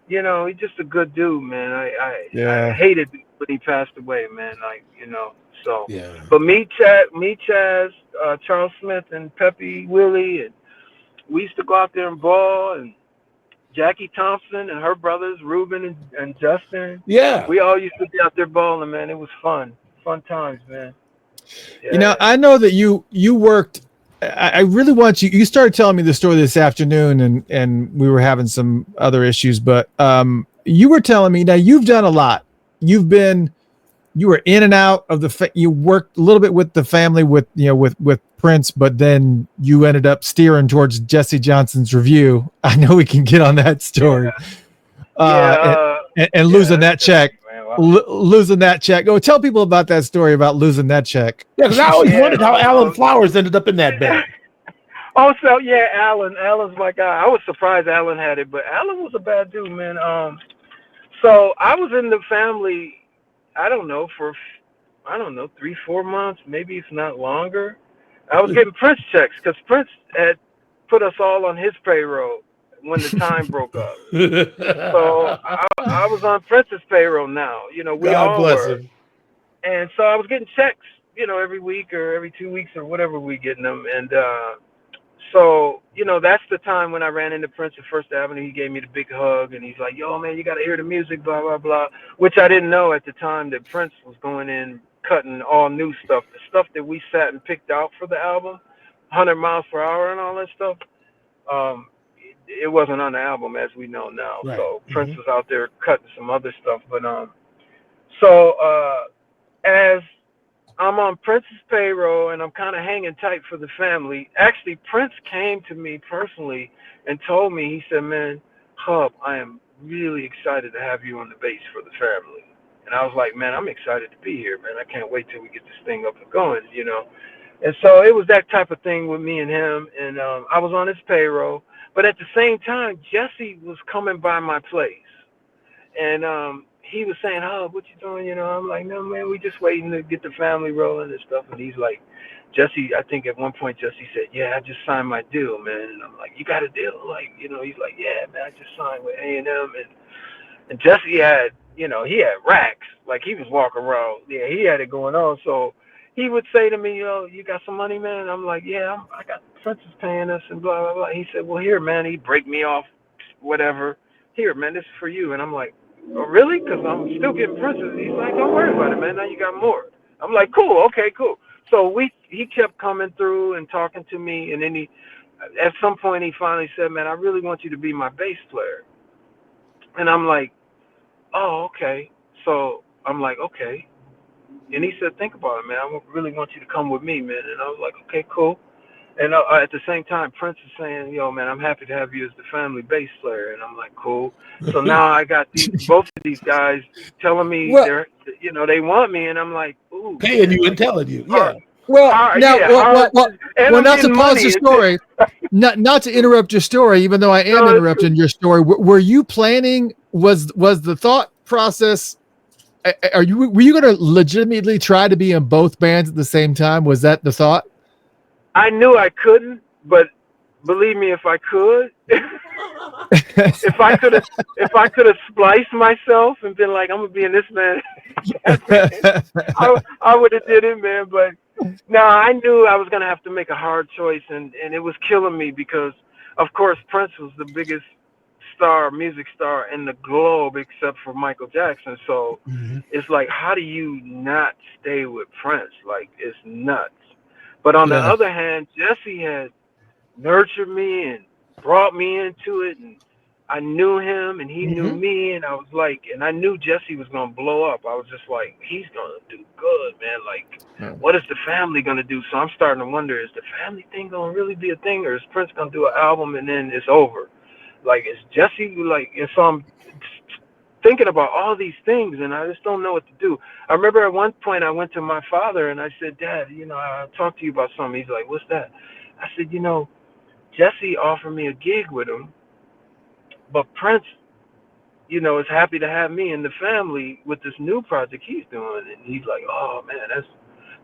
he's just a good dude, man. I hated when he passed away, man. So. Yeah. But me, Chaz, Charles Smith, and Pepe Willie, and we used to go out there and ball, and Jackie Thompson and her brothers, Ruben and Justin. Yeah. We all used to be out there balling, man. It was fun times, man. Yeah. I know that you worked. I really want you started telling me the story this afternoon, and we were having some other issues, but you were telling me, now you've done a lot. You were in and out of you worked a little bit with the family with Prince, but then you ended up steering towards Jesse Johnson's Review. I know we can get on that story. And losing that check. Losing that check. Go tell people about that story about losing that check. Yeah, because I always wondered how Alan Flowers ended up in that band. Also, yeah, Alan's my guy. I was surprised Alan had it, but Alan was a bad dude, man. So I was in the family, I don't know, for 3-4 months, maybe if not longer. I was getting Prince checks because Prince had put us all on his payroll when the time broke up. So I was on Prince's payroll now. We God all bless were. him. And so I was getting checks, every week or every 2 weeks or whatever we getting them. And so, that's the time when I ran into Prince at First Avenue. He gave me the big hug, and he's like, yo, man, you got to hear the music, blah, blah, blah, which I didn't know at the time that Prince was going in, cutting all new stuff, the stuff that we sat and picked out for the album, 100 miles per hour and all that stuff. It wasn't on the album, as we know now. Right. So Prince was out there cutting some other stuff. But as I'm on Prince's payroll and I'm kind of hanging tight for the family, actually Prince came to me personally and told me, he said, man, Hub, I am really excited to have you on the bass for the family. And I was like, man, I'm excited to be here, man. I can't wait till we get this thing up and going, And so it was that type of thing with me and him. And I was on his payroll. But at the same time, Jesse was coming by my place. And he was saying, oh, what you doing? I'm like, no, man, we just waiting to get the family rolling and stuff. And he's like, Jesse, I think at one point Jesse said, yeah, I just signed my deal, man. And I'm like, you got a deal? Like, he's like, yeah, man, I just signed with A&M. And Jesse had, he had racks. Like, he was walking around. Yeah, he had it going on. So he would say to me, you got some money, man? And I'm like, yeah, I got Prince is paying us and blah, blah, blah. He said, well, here, man. He'd break me off, whatever. Here, man, this is for you. And I'm like, oh, really? Because I'm still getting Prince's. He's like, don't worry about it, man. Now you got more. I'm like, cool. Okay, cool. So he kept coming through and talking to me. And then at some point, he finally said, man, I really want you to be my bass player. And I'm like, oh, okay. So I'm like, okay. And he said, think about it, man. I really want you to come with me, man. And I was like, okay, cool. And at the same time, Prince is saying, yo, man, I'm happy to have you as the family bass player. And I'm like, cool. So now I got both of these guys telling me they want me. And I'm like, ooh. Paying you and telling you. Yeah. Not to pause your story, not to interrupt your story, even though I am interrupting your story. Were you planning, was the thought process, were you going to legitimately try to be in both bands at the same time? Was that the thought? I knew I couldn't, but believe me, if I could, if I could have spliced myself and been like, I'm gonna be in this band, I would have did it, man. But no, I knew I was gonna have to make a hard choice, and it was killing me because, of course, Prince was the biggest music star in the globe except for Michael Jackson. So it's like, how do you not stay with Prince? Like, it's nuts. But on the other hand, Jesse had nurtured me and brought me into it, and I knew him and he knew me, and I was like, and I knew Jesse was gonna blow up. I was just like, he's gonna do good, man. Like, what is the family gonna do? So I'm starting to wonder, is the family thing gonna really be a thing, or is Prince gonna do an album and then it's over? Like, is Jesse like? And so I'm thinking about all these things, and I just don't know what to do. I remember at one point I went to my father and I said, Dad, you know, I talked to you about something. He's like, what's that? I said, you know, Jesse offered me a gig with him, but Prince, you know, is happy to have me in the family with this new project he's doing. And he's like, oh man,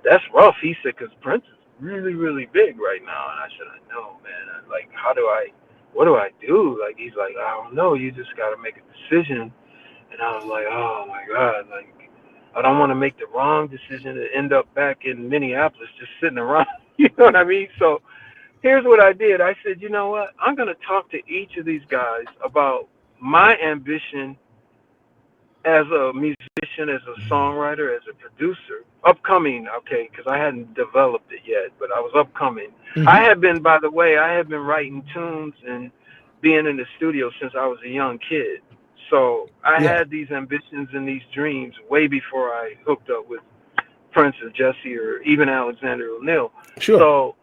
that's rough. He said, because Prince is really, really big right now. And I said, I know, man. Like, what do I do? Like, he's like, I don't know. You just got to make a decision. And I was like, oh my God, like, I don't want to make the wrong decision and end up back in Minneapolis just sitting around. You know what I mean? So here's what I did. I said, you know what? I'm going to talk to each of these guys about my ambition as a musician, as a songwriter, as a producer. Upcoming, okay, because I hadn't developed it yet, but I was upcoming. I had been, by the way, writing tunes and being in the studio since I was a young kid. So I had these ambitions and these dreams way before I hooked up with Prince or Jesse or even Alexander O'Neal. Sure. So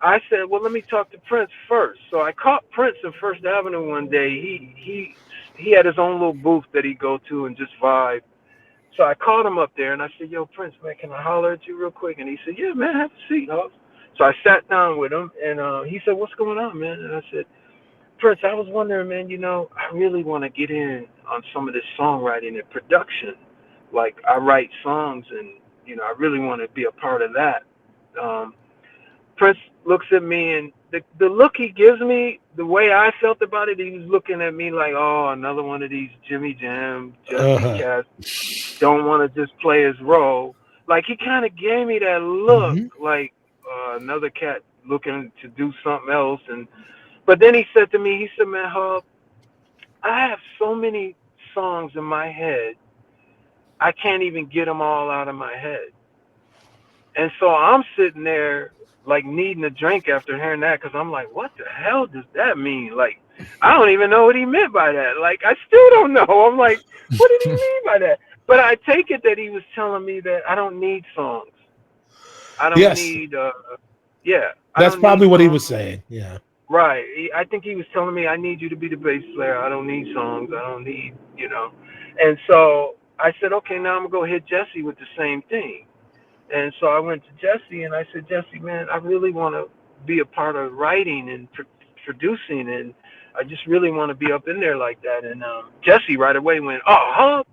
I said, well, let me talk to Prince first. So I caught Prince in First Avenue one day. He had his own little booth that he'd go to and just vibe. So I called him up there and I said, yo, Prince, man, can I holler at you real quick? And he said, yeah, man, have a seat, huh? So I sat down with him and he said, what's going on, man? And I said, Prince, I was wondering, man, you know, I really want to get in on some of this songwriting and production. Like, I write songs and, you know, I really want to be a part of that. Prince looks at me and the look he gives me, the way I felt about it, he was looking at me like, oh, another one of these Jimmy Jam, Jesse cats don't want to just play his role. Like, he kind of gave me that look, like another cat looking to do something else. But then he said to me, he said, man, Hub, I have so many songs in my head, I can't even get them all out of my head. And so I'm sitting there like needing a drink after hearing that, because I'm like, what the hell does that mean? Like, I don't even know what he meant by that. Like, I still don't know. I'm like, what did he mean by that? But I take it that he was telling me that I don't need songs. I don't need, That's probably what he was saying. Yeah. Right. I think he was telling me, I need you to be the bass player. I don't need songs. I don't need, you know. And so I said, okay, now I'm going to go hit Jesse with the same thing. And so I went to Jesse and I said, Jesse, man, I really want to be a part of writing and producing. And I just really want to be up in there like that. And Jesse right away went, oh, huh?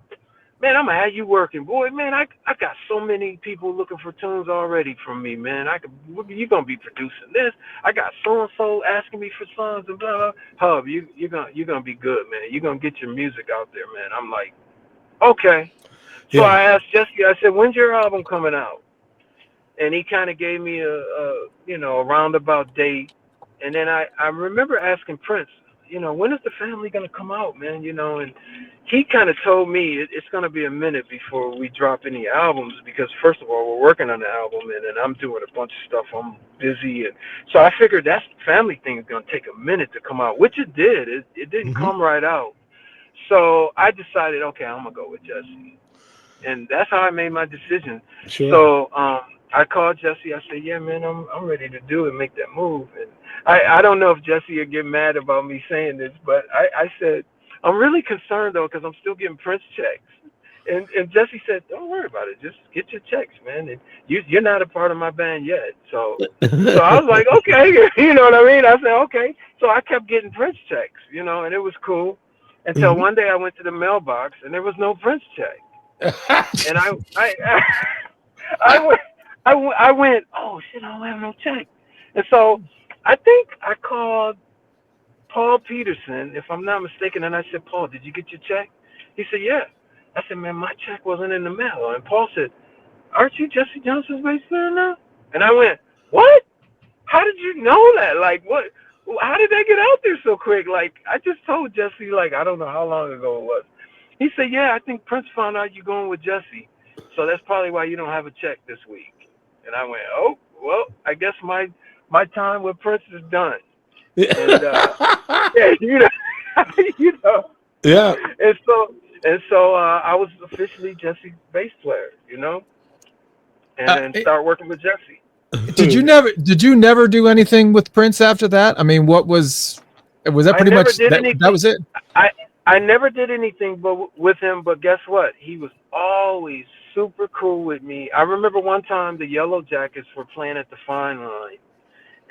Man, I'm going to have you working. Boy, man, I got so many people looking for tunes already from me, man. You're going to be producing this. I got so-and-so asking me for songs and blah, blah. Hub, you're going to be good, man. You're going to get your music out there, man. I'm like, okay. So I asked Jesse, I said, when's your album coming out? And he kind of gave me a roundabout date. And then I remember asking Prince, you know, when is the family going to come out, man? You know, and he kind of told me it's going to be a minute before we drop any albums, because first of all, we're working on the album and I'm doing a bunch of stuff. I'm busy. And so I figured that family thing is going to take a minute to come out, which it did. It didn't come right out. So I decided, okay, I'm going to go with Jesse. And that's how I made my decision. Sure. So I called Jesse. I said, yeah, man, I'm ready to do it, make that move. And I don't know if Jesse would get mad about me saying this, but I said, I'm really concerned, though, because I'm still getting Prince checks. And Jesse said, don't worry about it. Just get your checks, man. And you're not a part of my band yet. So I was like, okay. You know what I mean? I said, okay. So I kept getting Prince checks, you know, and it was cool. Until one day I went to the mailbox, and there was no Prince check. And I went, oh, shit, I don't have no check. And so I think I called Paul Peterson, if I'm not mistaken, and I said, Paul, did you get your check? He said, yeah. I said, man, my check wasn't in the mail. And Paul said, aren't you Jesse Johnson's bass player now? And I went, what? How did you know that? Like, what? How did that get out there so quick? Like, I just told Jesse, like, I don't know how long ago it was. He said, yeah, I think Prince found out you're going with Jesse. So that's probably why you don't have a check this week. And I went, oh, well, I guess my time with Prince is done. And, yeah, you know, you know. Yeah. And so I was officially Jesse's bass player, and then Uh, start working with Jesse. Did you never do anything with Prince after that? I mean, was that I pretty never much did that anything. was it? I never did anything with him, but guess what? He was always super cool with me. I remember one time the Yellow Jackets were playing at the Fine Line,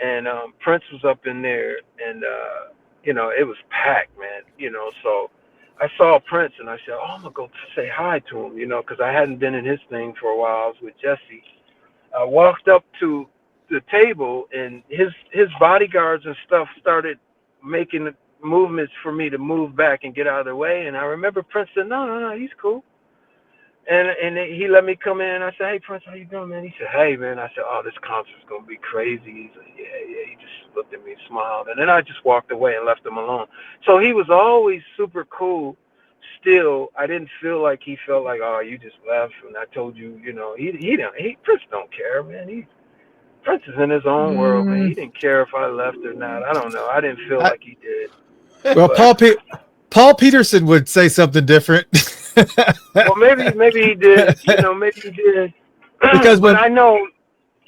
and Prince was up in there, and it was packed, man. So I saw Prince, and I said, "Oh, I'm gonna go say hi to him," because I hadn't been in his thing for a while. I was with Jesse. I walked up to the table, and his bodyguards and stuff started making movements for me to move back and get out of their way. And I remember Prince said, "No, he's cool." And he let me come in. I said, "Hey, Prince, how you doing, man?" He said, "Hey, man." I said, "Oh, this concert's gonna be crazy." He's like, "Yeah." He just looked at me and smiled, and then I just walked away and left him alone. So he was always super cool. Still, I didn't feel like he felt like, "Oh, you just left," and I told you, Prince don't care, man. Prince is in his own world, man. He didn't care if I left or not. I don't know. I didn't feel like he did. Well, But, Paul Peterson would say something different. well, maybe he did. Maybe he did. Because but I know.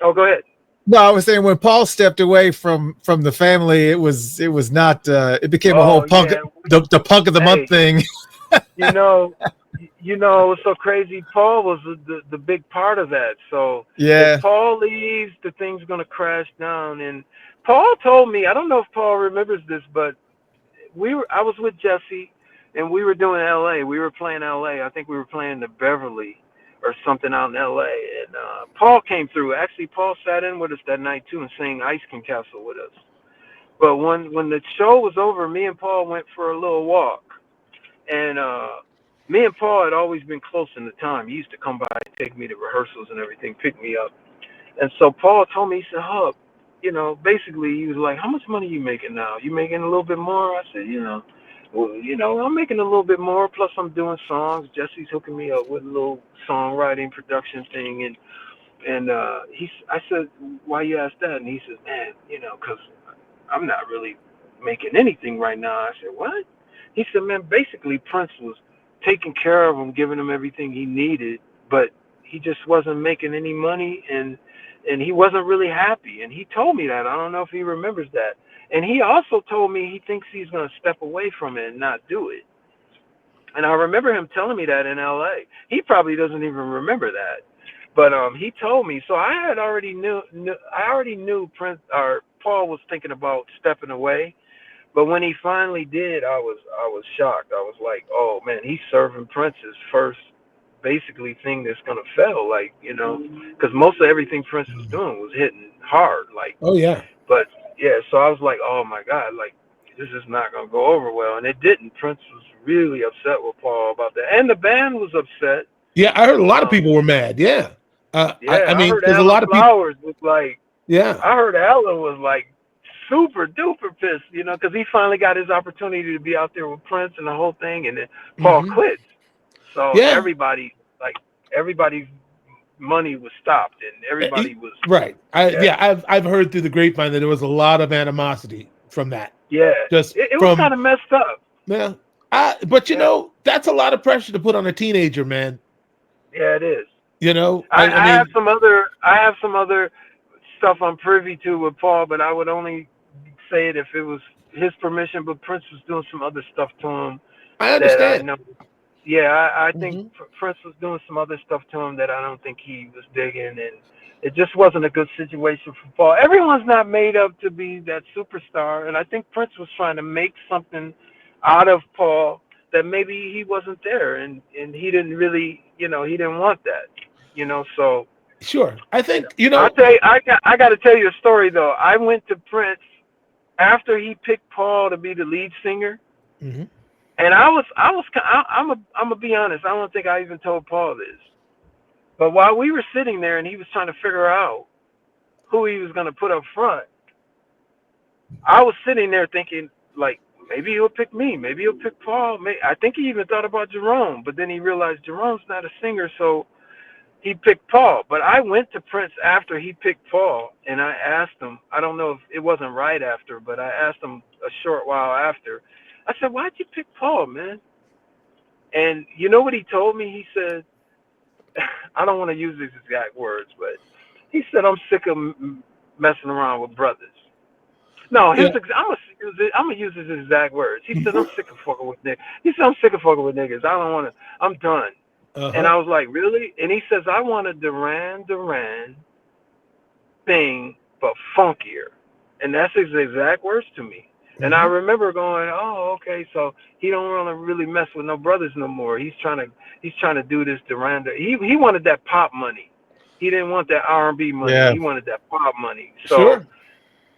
Oh, go ahead. no, I was saying when Paul stepped away from the family, it was not. It became a whole Oh, punk, yeah. the punk of the month Hey, thing. you know, it was so crazy. Paul was the big part of that. So Yeah. if Paul leaves, the thing's gonna crash down. And Paul told me, I don't know if Paul remembers this, but I was with Jesse, and we were doing L.A. We were playing L.A. I think we were playing the Beverly or something out in L.A. And Paul came through. Actually, Paul sat in with us that night too and sang Ice Cream Castle with us. But when the show was over, me and Paul went for a little walk, and me and Paul had always been close in the time. He used to come by and take me to rehearsals and everything, pick me up. And so Paul told me, he said, "Hub, basically he was like, how much money you making now? You making a little bit more?" I said, well, I'm making a little bit more. Plus I'm doing songs. Jesse's hooking me up with a little songwriting production thing. And I said, "Why you ask that?" And he says, "Man, because I'm not really making anything right now." I said, "What?" He said, "Man, basically Prince was taking care of him, giving him everything he needed, but he just wasn't making any money, and he wasn't really happy." And he told me that. I don't know if he remembers that. And he also told me he thinks he's going to step away from it and not do it. And I remember him telling me that in L.A. He probably doesn't even remember that. But he told me. So I already knew Prince or Paul was thinking about stepping away. But when he finally did, I was shocked. I was like, "Oh man, he's serving Prince's first basically thing that's gonna fail." Like, because most of everything Prince was doing was hitting hard. Like, Oh yeah. but yeah, so I was like, "Oh my God, like this is not gonna go over well," and it didn't. Prince was really upset with Paul about that, and the band was upset. Yeah, I heard a lot of people were mad. Yeah. I Yeah, I mean, heard because a Alan lot of people. Flowers was like, Yeah. I heard Alan was like super duper pissed, because he finally got his opportunity to be out there with Prince and the whole thing, and then Paul Mm-hmm. quits. So Yeah. everybody's money was stopped, and everybody was Right. I've heard through the grapevine that there was a lot of animosity from that. yeah. Just It was from kind of messed up. yeah. But that's a lot of pressure to put on a teenager, man. Yeah, it is. I I have mean, some other stuff I'm privy to with Paul, but I would only say it if it was his permission. But Prince was doing some other stuff to him I that I understand. know. Yeah, I think Mm-hmm. Prince was doing some other stuff to him that I don't think he was digging, and it just wasn't a good situation for Paul. Everyone's not made up to be that superstar, and I think Prince was trying to make something out of Paul that maybe he wasn't there, and he didn't really, he didn't want that, So Sure. I think, I'll tell you, I got to tell you a story though. I went to Prince after he picked Paul to be the lead singer. mm-hmm. And I'm gonna be honest. I don't think I even told Paul this. But while we were sitting there and he was trying to figure out who he was gonna put up front, I was sitting there thinking, like, maybe he'll pick me. Maybe he'll pick Paul. I think he even thought about Jerome. But then he realized Jerome's not a singer, so he picked Paul. But I went to Prince after he picked Paul, and I asked him. I don't know if it wasn't right after, but I asked him a short while after. I said, why'd you pick Paul, man? And you know what he told me? He said, I don't want to use these exact words, but he said, I'm sick of messing around with brothers. No, I'm gonna use his exact words. He said, I'm sick of fucking with niggas. He said, I'm sick of fucking with niggas. I don't want to. I'm done. And I was like, really? And he says, I want a Duran Duran thing, but funkier. And that's his exact words to me. And I remember going, oh, okay, so he don't want to really mess with no brothers no more. He's trying to do this Duran. He wanted that pop money. He didn't want that R&B money. Yeah. He wanted that pop money. So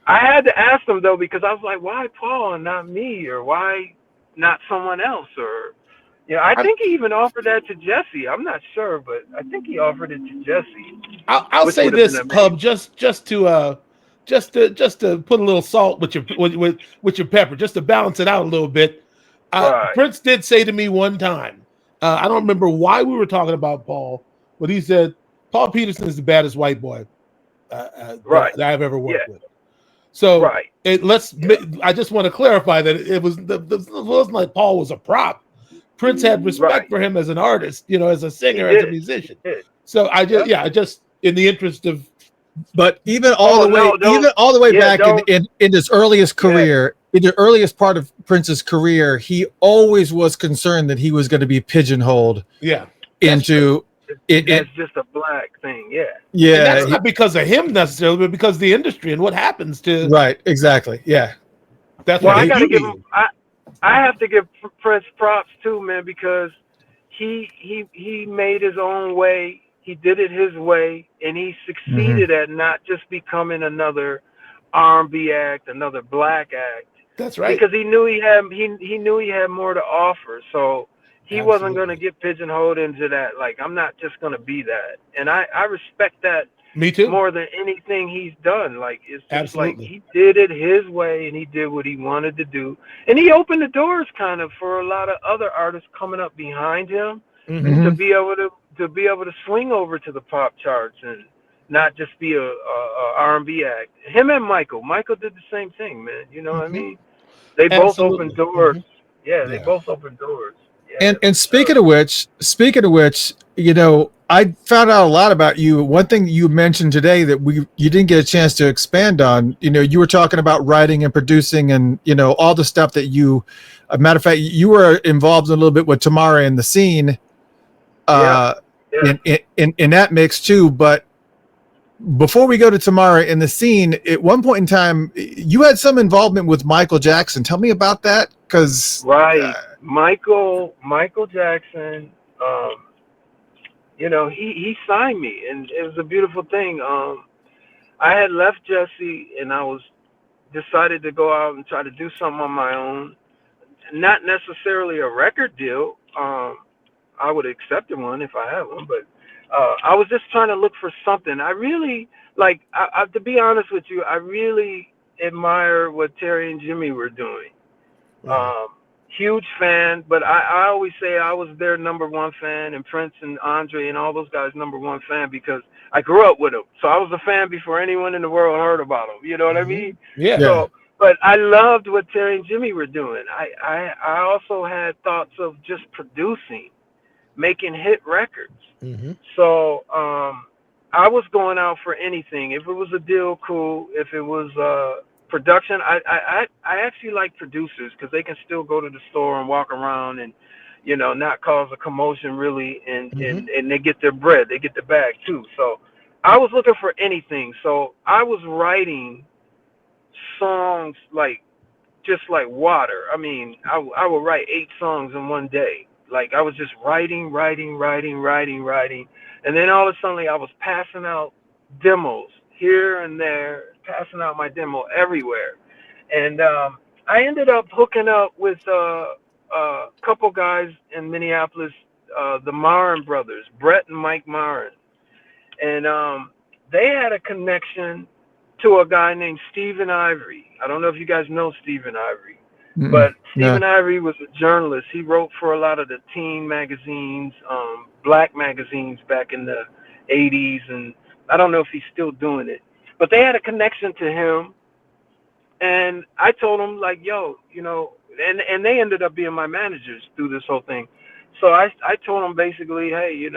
I had to ask him though, because I was like, why Paul and not me, or why not someone else? Or I think he even offered that to Jesse. I'm not sure, but I think he offered it to Jesse. I'll say this, Hub, just to put a little salt with your pepper, just to balance it out a little bit. Prince did say to me one time, I don't remember why we were talking about Paul, but he said, Paul Peterson is the baddest white boy that I've ever worked with. So I just want to clarify that it wasn't like Paul was a prop. Prince had respect for him as an artist, as a singer, as a musician. So I just in the interest of, but even all the way back in his earliest career, in the earliest part of Prince's career, he always was concerned that he was going to be pigeonholed into it's just a black thing. And that's not because of him necessarily, but because of the industry and what happens to exactly. That's I gotta give him. I have to give Prince props too, man, because he made his own way. He did it his way, and he succeeded at not just becoming another R&B act, another black act. That's right. Because he knew he had more to offer. So he wasn't going to get pigeonholed into that. Like, I'm not just going to be that. And I respect that. Me too. More than anything he's done. Like, it's just like he did it his way, and he did what he wanted to do. And he opened the doors kind of for a lot of other artists coming up behind him to be able to swing over to the pop charts and not just be a R&B act. Him and Michael did the same thing, man. You know what I mean? They both opened doors. They both opened doors. And speaking of which, I found out a lot about you. One thing you mentioned today that you didn't get a chance to expand on, you were talking about writing and producing and, all the stuff that a matter of fact, you were involved a little bit with Tamara in the scene, in that mix too. But before we go to Tamara in the scene, at one point in time, you had some involvement with Michael Jackson. Tell me about that. Michael Jackson, he signed me, and it was a beautiful thing. I had left Jesse, and I was decided to go out and try to do something on my own. Not necessarily a record deal. I would have accepted one if I had one, but I was just trying to look for something. I really to be honest with you, I really admire what Terry and Jimmy were doing. Huge fan, but I always say I was their number one fan, and Prince and Andre and all those guys number one fan, because I grew up with them. So I was a fan before anyone in the world heard about them. You know what I mean? Yeah. So, but I loved what Terry and Jimmy were doing. I also had thoughts of just producing, making hit records. So I was going out for anything. If it was a deal, cool. If it was production, I actually like producers, because they can still go to the store and walk around and not cause a commotion really, and they get their bread, they get the bag too. So I was looking for anything. So I was writing songs just like water. I mean, I would write 8 songs in one day. Like, I was just writing, and then all of a sudden I was passing out demos here and there, passing out my demo everywhere. And I ended up hooking up with a couple guys in Minneapolis, the Marin brothers, Brett and Mike Marin. And they had a connection to a guy named Stephen Ivory. I don't know if you guys know Stephen Ivory, but Stephen Ivory was a journalist. He wrote for a lot of the teen magazines, black magazines back in the 80s, and I don't know if he's still doing it. But they had a connection to him, and I told him, like, yo, and they ended up being my managers through this whole thing. So I told them basically, hey,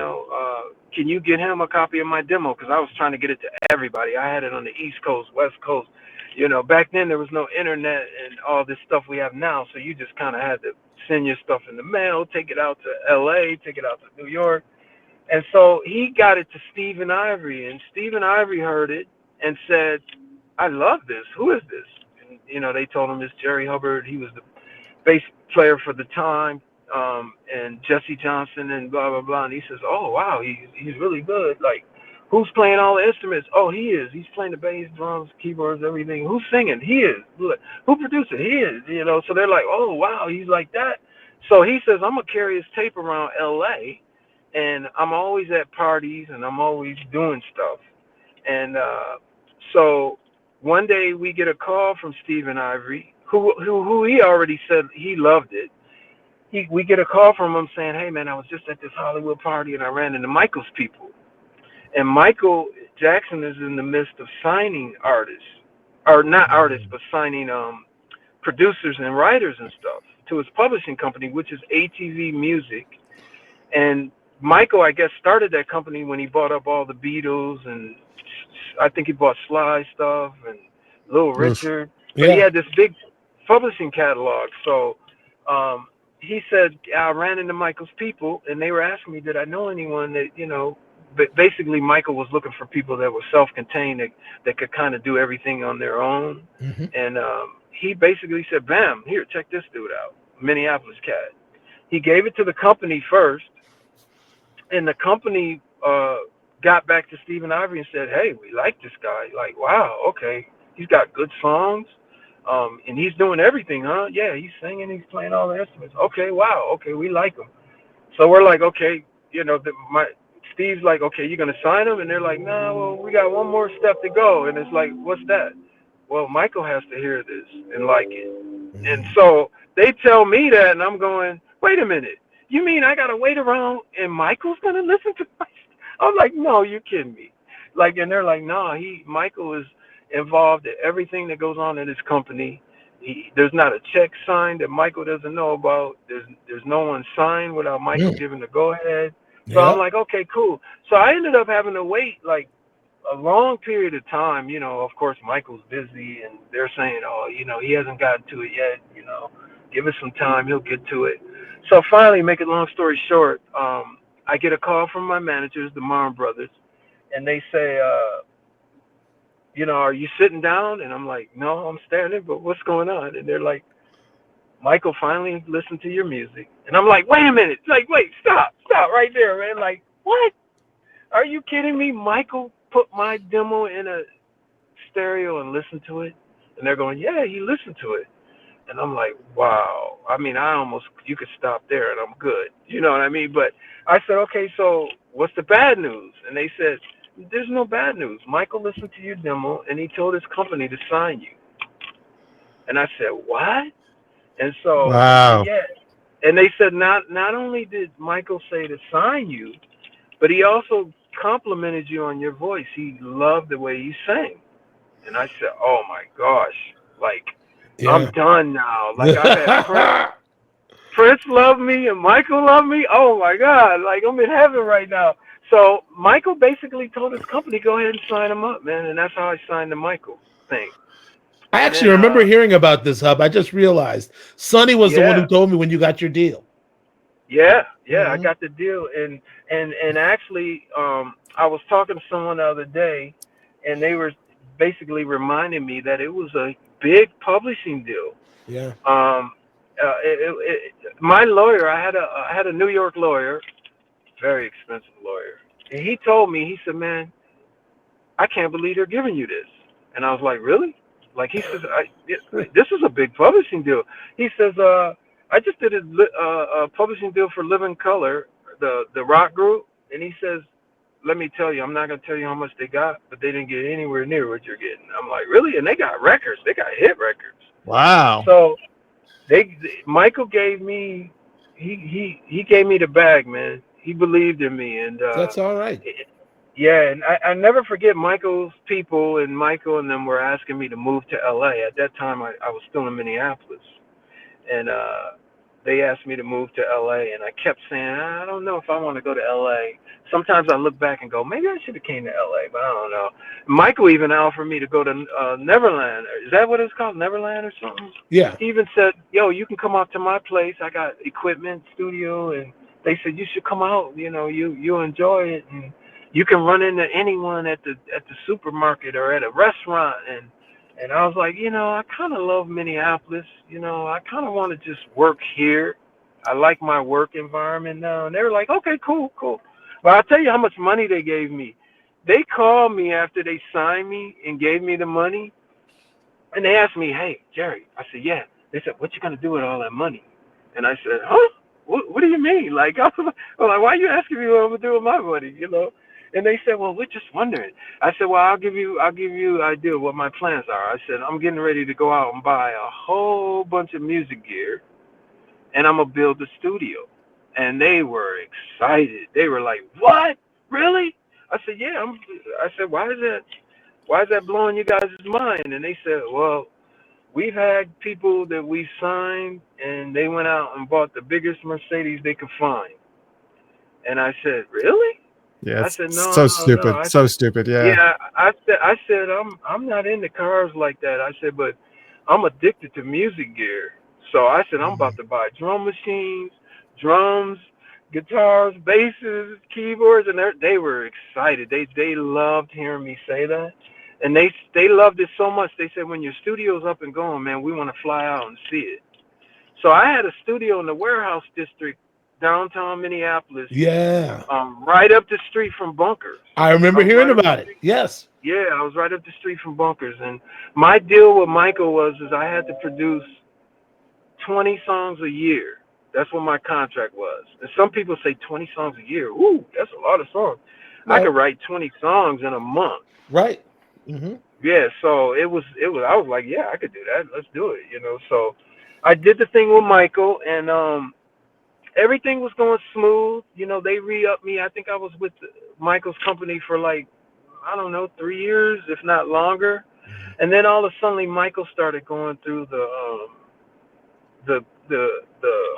can you get him a copy of my demo? Because I was trying to get it to everybody. I had it on the East Coast, West Coast. Back then there was no internet and all this stuff we have now. So you just kind of had to send your stuff in the mail, take it out to L.A., take it out to New York. And so he got it to Stephen Ivory, and Stephen Ivory heard it and said, I love this. Who is this? And, they told him it's Jerry Hubbard. He was the bass player for the time, and Jesse Johnson and blah, blah, blah. And he says, oh, wow, he's really good. Like, who's playing all the instruments? Oh, he is. He's playing the bass, drums, keyboards, everything. Who's singing? He is. Who produced it? He is. So they're like, oh, wow, he's like that. So he says, I'm going to carry his tape around L.A., and I'm always at parties, and I'm always doing stuff. And so one day we get a call from Stephen Ivory, who he already said he loved it. We get a call from him saying, hey, man, I was just at this Hollywood party, and I ran into Michael's people. And Michael Jackson is in the midst of signing artists, or not artists, but signing producers and writers and stuff to his publishing company, which is ATV Music. And Michael, I guess, started that company when he bought up all the Beatles, and I think he bought Sly stuff and Little Richard. But he had this big publishing catalog. So he said, I ran into Michael's people, and they were asking me, did I know anyone that, but basically Michael was looking for people that were self-contained, that could kind of do everything on their own. Mm-hmm. And he basically said, bam, here, check this dude out, Minneapolis cat. He gave it to the company first, and the company got back to Stephen Ivory and said, hey, we like this guy. Like, wow, okay, he's got good songs, and he's doing everything, huh? Yeah, he's singing, he's playing all the instruments. Okay, wow, okay, we like him. So we're like, okay, Steve's like, okay, you're going to sign him? And they're like, no, well, we got one more step to go. And it's like, what's that? Well, Michael has to hear this and like it. Mm-hmm. And so they tell me that, and I'm going, wait a minute. You mean I got to wait around and Michael's going to listen to my stuff? I'm like, no, you're kidding me. Like, and they're like, no, Michael is involved in everything that goes on in his company. There's not a check signed that Michael doesn't know about. There's no one signed without Michael giving the go-ahead. So I'm like, okay, cool. So I ended up having to wait like a long period of time. Of course, Michael's busy, and they're saying, oh, he hasn't gotten to it yet. Give us some time, he'll get to it. So finally, make a long story short, I get a call from my managers, the Marm brothers, and they say, are you sitting down? And I'm like, no, I'm standing, but what's going on? And they're like, Michael finally listened to your music. And I'm like, wait a minute. Like, wait, stop right there, man. Like, what? Are you kidding me? Michael put my demo in a stereo and listened to it? And they're going, yeah, he listened to it. And I'm like, wow. I mean, you could stop there and I'm good. You know what I mean? But I said, okay, so what's the bad news? And they said, there's no bad news. Michael listened to your demo and he told his company to sign you. And I said, what? And so, wow. Yeah. And they said, not only did Michael say to sign you, but he also complimented you on your voice. He loved the way you sang. And I said, oh my gosh, like, I'm done now. Like, I've had Prince loved me and Michael loved me. Oh my God, like, I'm in heaven right now. So Michael basically told his company, go ahead and sign him up, man. And that's how I signed the Michael thing. I actually remember hearing about this, Hub. I just realized Sonny was the one who told me when you got your deal. Yeah, I got the deal. And actually, I was talking to someone the other day, and they were basically reminding me that it was a big publishing deal. Yeah. My lawyer, I had a New York lawyer, very expensive lawyer, and he told me, he said, man, I can't believe they're giving you this. And I was like, really? Like, he says, this is a big publishing deal. He says, I just did a publishing deal for Living Color, the rock group. And he says, let me tell you, I'm not going to tell you how much they got, but they didn't get anywhere near what you're getting. I'm like, really? And they got records. They got hit records. Wow. So Michael gave me, he gave me the bag, man. He believed in me. And that's all right. Yeah, and I never forget Michael's people, and Michael and them were asking me to move to L.A. At that time, I was still in Minneapolis. and they asked me to move to LA, and I kept saying, I don't know if I want to go to LA. Sometimes I look back and go, maybe I should have came to LA, but I don't know. Michael even offered me to go to Neverland. Is that what it's called, Neverland or something? Yeah. He even said, yo, you can come out to my place. I got equipment, studio, and they said you should come out. You know, you enjoy it, and you can run into anyone at the supermarket or at a restaurant. And I was like, I kind of love Minneapolis. I kind of want to just work here. I like my work environment now. And they were like, okay, cool. But I'll tell you how much money they gave me. They called me after they signed me and gave me the money. And they asked me, hey, Jerry. I said, yeah. They said, what you going to do with all that money? And I said, huh? What do you mean? Like, I was like, why are you asking me what I'm going to do with my money, And they said, well, we're just wondering. I said, well, I'll give you an idea of what my plans are. I said, I'm getting ready to go out and buy a whole bunch of music gear, and I'm going to build a studio. And they were excited. They were like, what? Really? I said, yeah. I said, why is that blowing you guys' mind? And they said, well, we've had people that we signed, and they went out and bought the biggest Mercedes they could find. And I said, really? Yeah, I it's said, no, so stupid. I So said, stupid. Yeah. Yeah, I said I'm not into cars like that. I said, but I'm addicted to music gear. So I said, I'm about to buy drum machines, drums, guitars, basses, keyboards, and they were excited. They loved hearing me say that. And they loved it so much. They said, when your studio's up and going, man, we want to fly out and see it. So I had a studio in the warehouse district, downtown Minneapolis. Yeah. Right up the street from Bunkers. I remember hearing about it. Yes. Yeah, I was right up the street from Bunkers. And my deal with Michael was I had to produce 20 songs a year. That's what my contract was. And some people say 20 songs a year. Ooh, that's a lot of songs. Right. I could write 20 songs in a month. Right. Mm-hmm. Yeah, so it was. I was like, yeah, I could do that. Let's do it. So I did the thing with Michael, and everything was going smooth. They re-upped me. I think I was with Michael's company for 3 years, if not longer. And then all of a sudden, Michael started going through the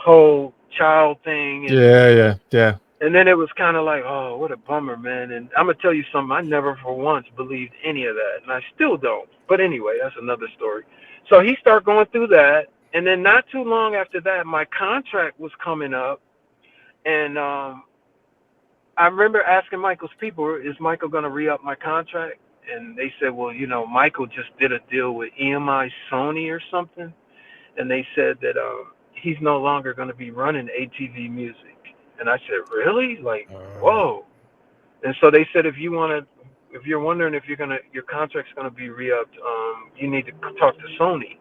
whole child thing. And, Yeah. And then it was kind of like, oh, what a bummer, man. And I'm going to tell you something. I never for once believed any of that. And I still don't. But anyway, that's another story. So he started going through that. And then not too long after that, my contract was coming up. And I remember asking Michael's people, is Michael going to re-up my contract? And they said, well, Michael just did a deal with EMI Sony or something. And they said that he's no longer going to be running ATV Music. And I said, really? Like, whoa. And so they said, if you're wondering if your contract's going to be re-upped, you need to talk to Sony.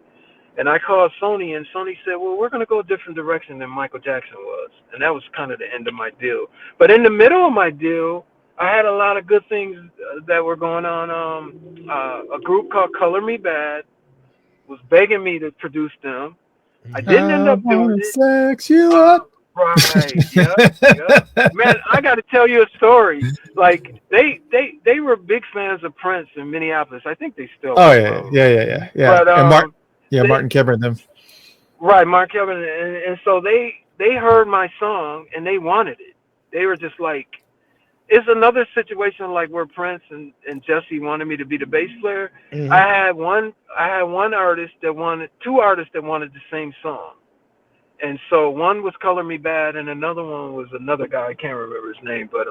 And I called Sony, and Sony said, well, we're going to go a different direction than Michael Jackson was. And that was kind of the end of my deal. But in the middle of my deal, I had a lot of good things that were going on. A group called Color Me Bad was begging me to produce them. I didn't end up doing it. Sex you up. Right. Yeah. Man, I got to tell you a story. Like they were big fans of Prince in Minneapolis. I think they still. Oh yeah. But, and Martin Kemper and them. Right, Mark Kevin, and so they heard my song and they wanted it. They were just like, it's another situation like where Prince and Jesse wanted me to be the bass player. Mm-hmm. I had one artist that wanted, two artists that wanted the same song. And so one was Color Me Bad and another one was another guy, I can't remember his name, but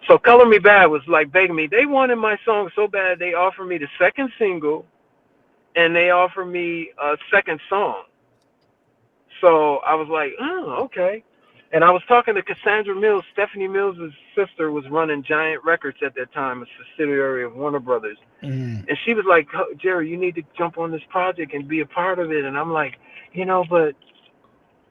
so Color Me Bad was like begging me. They wanted my song so bad they offered me the second single and they offered me a second song. So I was like, oh, okay. And I was talking to Cassandra Mills. Stephanie Mills' sister was running Giant Records at that time, a subsidiary of Warner Brothers. Mm. And she was like, Jerry, you need to jump on this project and be a part of it. And I'm like, but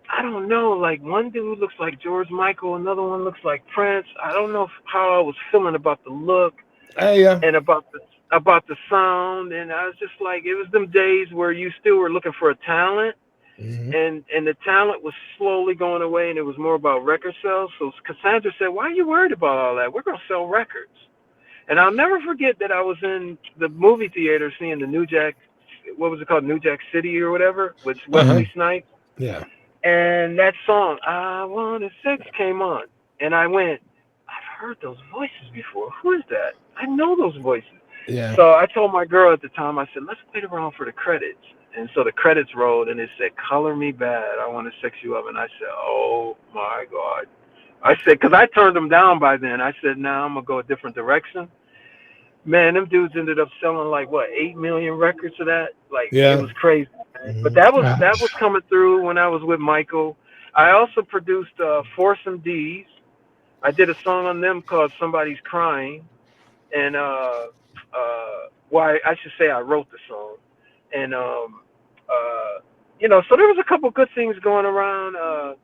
I don't know. Like, one dude looks like George Michael. Another one looks like Prince. I don't know how I was feeling about the look and about the sound. And I was just like, it was them days where you still were looking for a talent. Mm-hmm. And the talent was slowly going away, and it was more about record sales. So Cassandra said, why are you worried about all that? We're going to sell records. And I'll never forget that I was in the movie theater seeing the New Jack what was it called, New Jack City or whatever, with Wesley Snipes. Yeah. And that song, I Wanna Sex, came on. And I went, I've heard those voices before. Who is that? I know those voices. Yeah. So I told my girl at the time, I said, let's wait around for the credits. And so the credits rolled, and it said, Color Me Bad, I Want to Sex You Up. And I said, oh, my God. I said, because I turned them down by then. I said, nah, I'm going to go a different direction. Man, them dudes ended up selling like, what, 8 million records of that? Like, it was crazy. But that was coming through when I was with Michael. I also produced Foursome D's. I did a song on them called Somebody's Crying. And, I should say I wrote the song. And, so there was a couple good things going around.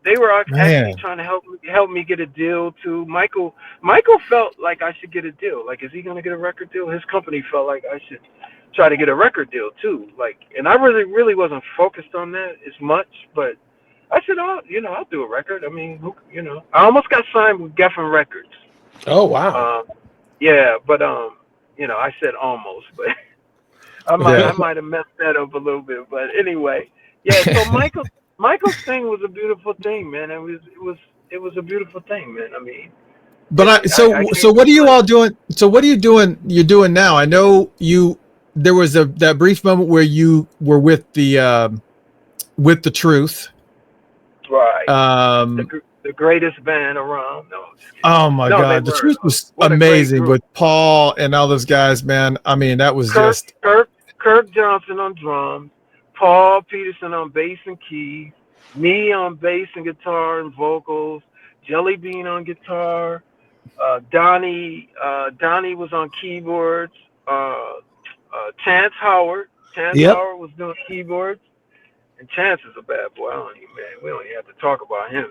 They were actually trying to help me get a deal too. Michael felt like I should get a deal. Like, is he going to get a record deal? His company felt like I should try to get a record deal too. Like, and I really wasn't focused on that as much, but I said, I'll do a record. I mean, I almost got signed with Geffen Records. Oh, wow. Yeah, but, I said almost, but I might have messed that up a little bit, but anyway. Yeah, so Michael's thing was a beautiful thing, man. It was a beautiful thing, man. I mean, but so what are you all doing? So what are you doing? You're doing now? I know there was that brief moment where you were with the Truth, right? The greatest band around. No, oh my God, the Truth was amazing with Paul and all those guys, man. I mean, that was Kirk Johnson on drums, Paul Peterson on bass and keys, me on bass and guitar and vocals, Jelly Bean on guitar, Donnie was on keyboards, Chance Howard Howard was doing keyboards, and Chance is a bad boy. We don't even have to talk about him.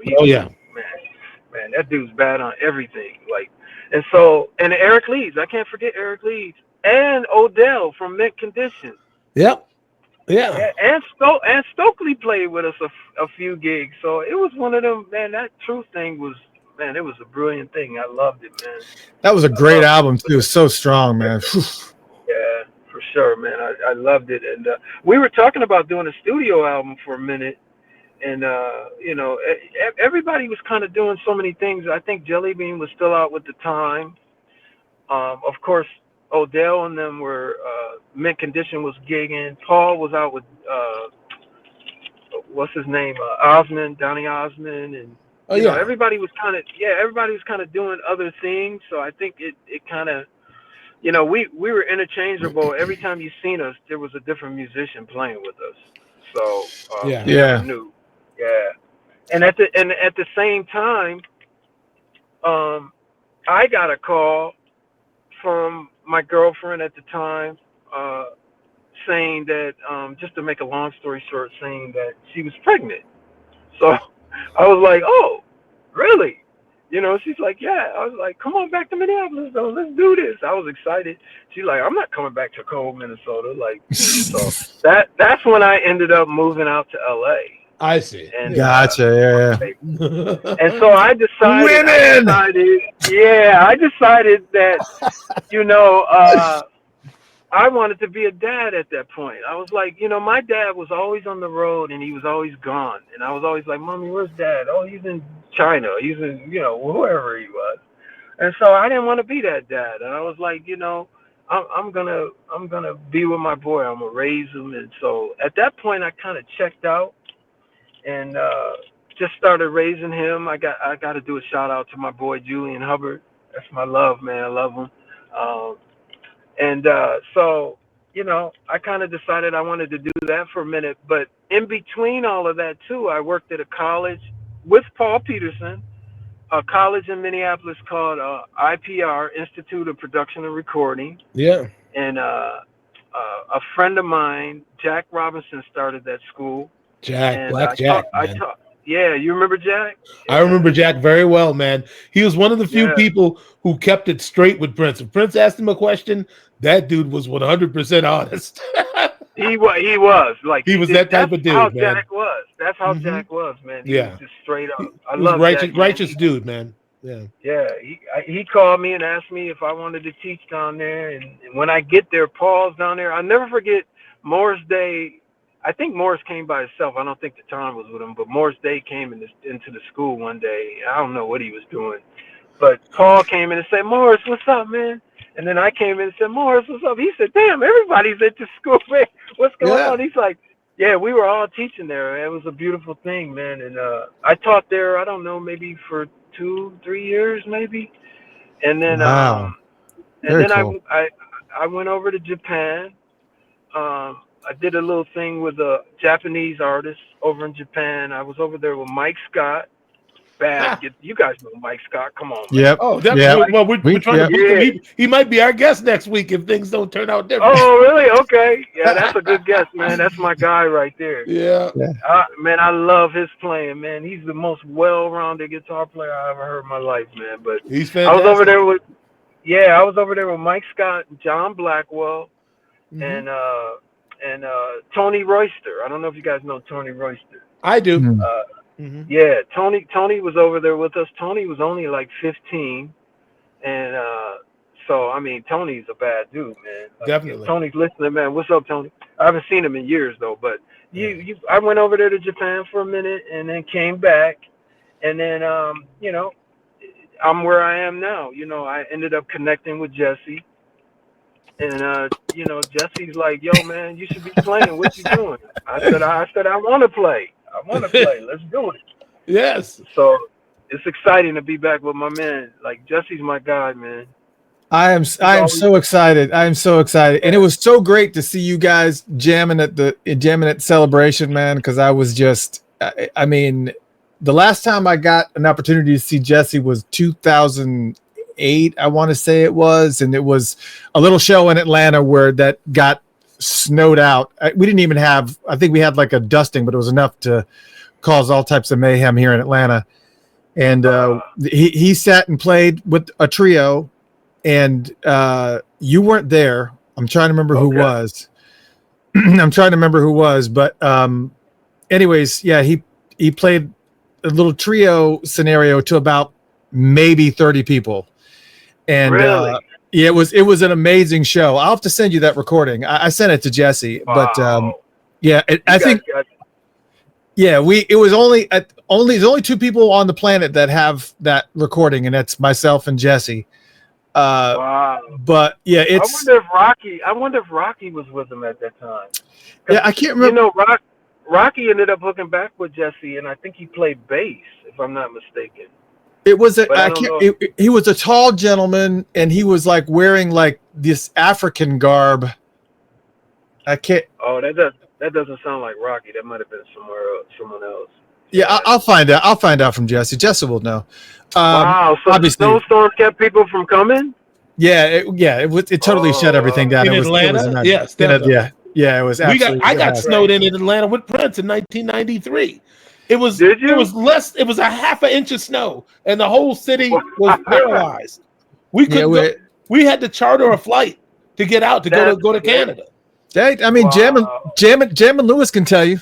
Man, that dude's bad on everything. Like, and Eric Leeds, I can't forget Eric Leeds, and Odell from Mint Condition. Yep. Yeah. And Stokely played with us a few gigs. So it was one of them, man. That Truth thing was, man, it was a brilliant thing. I loved it, man. That was a great album too. It was so strong, man. Yeah, for sure, man. I loved it. And we were talking about doing a studio album for a minute. And, everybody was kind of doing so many things. I think Jelly Bean was still out with the Time. Of course, Odell and them were, Mint Condition was gigging. Paul was out with, what's his name? Donny Osmond. And, everybody was kind of doing other things. So I think it kind of, we were interchangeable. Every time you seen us, there was a different musician playing with us. So, we never knew. Yeah. And at the same time, I got a call from my girlfriend at the time, saying that, just to make a long story short, saying that she was pregnant. So I was like, oh, really? She's like, yeah. I was like, come on back to Minneapolis, though. Let's do this. I was excited. She's like, I'm not coming back to cold Minnesota. Like, so that's when I ended up moving out to LA. I see. And, gotcha. And so I decided that, I wanted to be a dad at that point. I was like, my dad was always on the road and he was always gone. And I was always like, Mommy, where's Dad? Oh, he's in China. He's in, whoever he was. And so I didn't want to be that dad. And I was like, I'm gonna be with my boy. I'm gonna raise him. And so at that point, I kind of checked out and just started raising him. I got to do a shout out to my boy Julian Hubbard. That's my love, man. I love him. So, I kind of decided I wanted to do that for a minute. But in between all of that, too, I worked at a college with Paul Peterson, a college in Minneapolis called IPR, Institute of Production and Recording. Yeah. And a friend of mine, Jack Robinson, started that school. Black Jack. Yeah, you remember Jack? I remember Jack very well, man. He was one of the few people who kept it straight with Prince. If Prince asked him a question, that dude was 100% honest. He was like he was that type of dude, how man. Jack was. That's how Jack was, man. He was just straight up. I love righteous dude, man. Yeah. Yeah. He called me and asked me if I wanted to teach down there, and when I get there, Paul's down there. I'll never forget. Morris Day, I think Morris came by himself. I don't think the Tom was with him, but Morris Day came into the school one day. I don't know what he was doing, but Paul came in and said, "Morris, what's up, man?" And then I came in and said, "Morris, what's up?" He said, "Damn, everybody's at the school, man. What's going on?" He's like, "Yeah, we were all teaching there. Man. It was a beautiful thing, man." And I taught there, I don't know, maybe for 2-3 years, maybe. And then, Wow. and then cool. I went over to Japan. I did a little thing with a Japanese artist over in Japan. I was over there with Mike Scott. You guys know Mike Scott. Come on, man. Yep. Oh, definitely. Yep. Well, we're trying to book him. Yeah. He might be our guest next week if things don't turn out different. Oh, really? Okay. Yeah, that's a good guess, man. That's my guy right there. Yeah. Man, I love his playing, man. He's the most well-rounded guitar player I ever heard in my life, man. But He's fantastic. I was over there with Mike Scott, John Blackwell, and Tony Royster. I don't know if you guys know Tony Royster. I do. Yeah, Tony was over there with us. Tony was only like 15, and so I mean, Tony's a bad dude, man. Like, Definitely. If Tony's listening, man. What's up, Tony? I haven't seen him in years though, but I went over there to Japan for a minute and then came back, and then you know, I'm where I am now. You know, I ended up connecting with Jesse. And you know, Jesse's like, "Yo, man, you should be playing. What you doing?" I said, "I want to play. I want to play. Let's do it." Yes. So it's exciting to be back with my man. Like Jesse's my guy, man. I am so excited. I am so excited, and it was so great to see you guys jamming at Celebration, man. Because I was just, I mean, the last time I got an opportunity to see Jesse was 2008, I want to say it was, and it was a little show in Atlanta where that got snowed out. We didn't even have, I think we had like a dusting, but it was enough to cause all types of mayhem here in Atlanta. And he sat and played with a trio, and you weren't there. I'm trying to remember who was. But anyways, yeah, he played a little trio scenario to about maybe 30 people. And really? yeah, it was an amazing show. I'll have to send you that recording. I sent it to Jesse, but yeah, I think it was there's only two people on the planet that have that recording, and that's myself and Jesse. Wow. But yeah, it's. I wonder if Rocky was with him at that time. Yeah, I can't remember. You know, Rocky ended up hooking back with Jesse, and I think he played bass, if I'm not mistaken. It was he was a tall gentleman, and he was like wearing like this African garb. I can't. Oh, that doesn't sound like Rocky. That might have been someone else. Yeah, I'll find out. I'll find out from Jesse. Jesse will know. Wow, so the snowstorm kept people from coming? Yeah, it totally shut everything down. In Atlanta? Yes. Yeah, it was absolutely. I got snowed in Atlanta with Prince in 1993. It was. Did you? It was less. It was a half an inch of snow, and the whole city was paralyzed. We could. We had to charter a flight to get out to go to Canada. I mean, Jam and Lewis can tell you.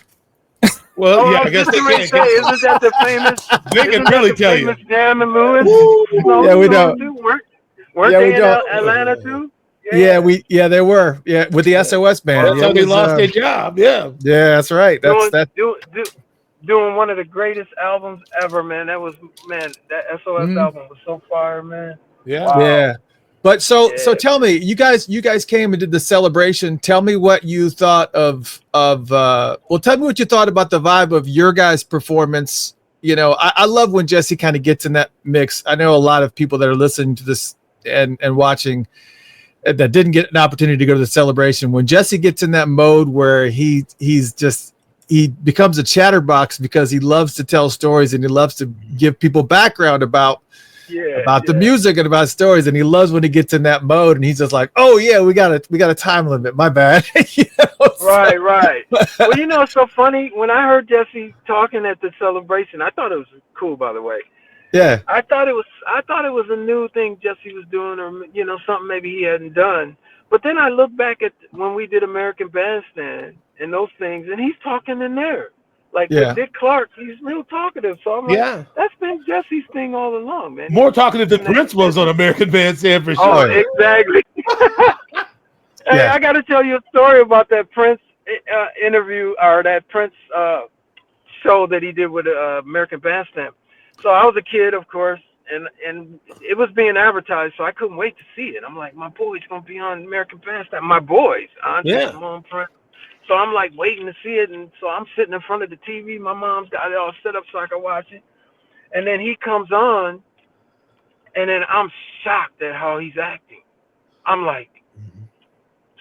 Well, yeah, I guess they can. Isn't that the famous? They can really tell you. Jam and Lewis. Yeah, we don't. Weren't they in Atlanta too? Yeah, they were. Yeah, with the SOS band. That's how they lost their job. Yeah. Yeah, that's right. That's doing one of the greatest albums ever, man. That SOS album was so fire, man. Yeah. Wow. Yeah. But so tell me, you guys came and did the Celebration. Tell me what you thought tell me what you thought about the vibe of your guys' performance. You know, I love when Jesse kind of gets in that mix. I know a lot of people that are listening to this and watching that didn't get an opportunity to go to the Celebration. When Jesse gets in that mode where he becomes a chatterbox because he loves to tell stories and he loves to give people background about the music and about stories, and he loves when he gets in that mode and he's just like, "Oh yeah, we got a time limit. My bad." Right. Well, you know, it's so funny when I heard Jesse talking at the Celebration. I thought it was cool, by the way. Yeah. I thought it was a new thing Jesse was doing, or you know, something maybe he hadn't done. But then I look back at when we did American Bandstand and those things, and he's talking in there. Like with Dick Clark, he's real talkative. So I'm like, that's been Jesse's thing all along, man. More talkative than Prince was on American Bandstand for sure. Oh, exactly. Hey, I got to tell you a story about that Prince interview or that Prince show that he did with American Bandstand. So I was a kid, of course, and it was being advertised, so I couldn't wait to see it. I'm like, my boy's gonna be on American Bandstand. My boys, Andre, Yeah. Simone, Prince. So I'm like waiting to see it, and so I'm sitting in front of the TV. My mom's got it all set up so I can watch it. And then he comes on, and then I'm shocked at how he's acting. I'm like,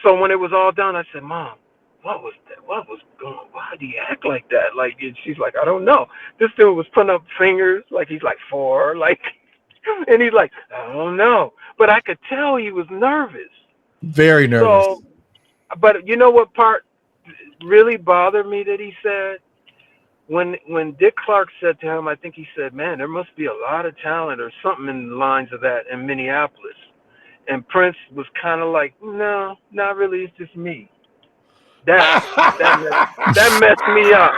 so when it was all done, I said, Mom, what was that? What was going on? Why did he act like that? Like, and she's like, I don't know. This dude was putting up fingers like he's like 4, like, and he's like, I don't know. But I could tell he was nervous. Very nervous. So, but you know what part really bothered me that he said? When Dick Clark said to him, I think he said, man, there must be a lot of talent or something in the lines of that in Minneapolis. And Prince was kind of like, no, not really. It's just me. That messed me up.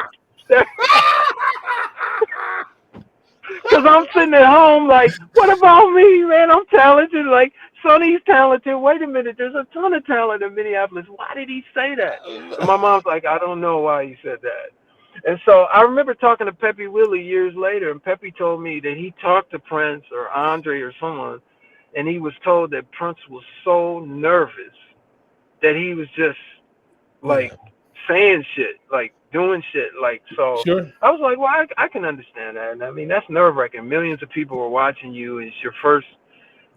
Because I'm sitting at home like, what about me, man? I'm talented. Like, Sonny's talented. Wait a minute. There's a ton of talent in Minneapolis. Why did he say that? And my mom's like, I don't know why he said that. And so I remember talking to Pepe Willie years later, and Pepe told me that he talked to Prince or Andre or someone, and he was told that Prince was so nervous that he was just like saying shit, like doing shit, like so. Sure. I was like, well, I can understand that. And I mean, that's nerve-wracking. Millions of people were watching you, and it's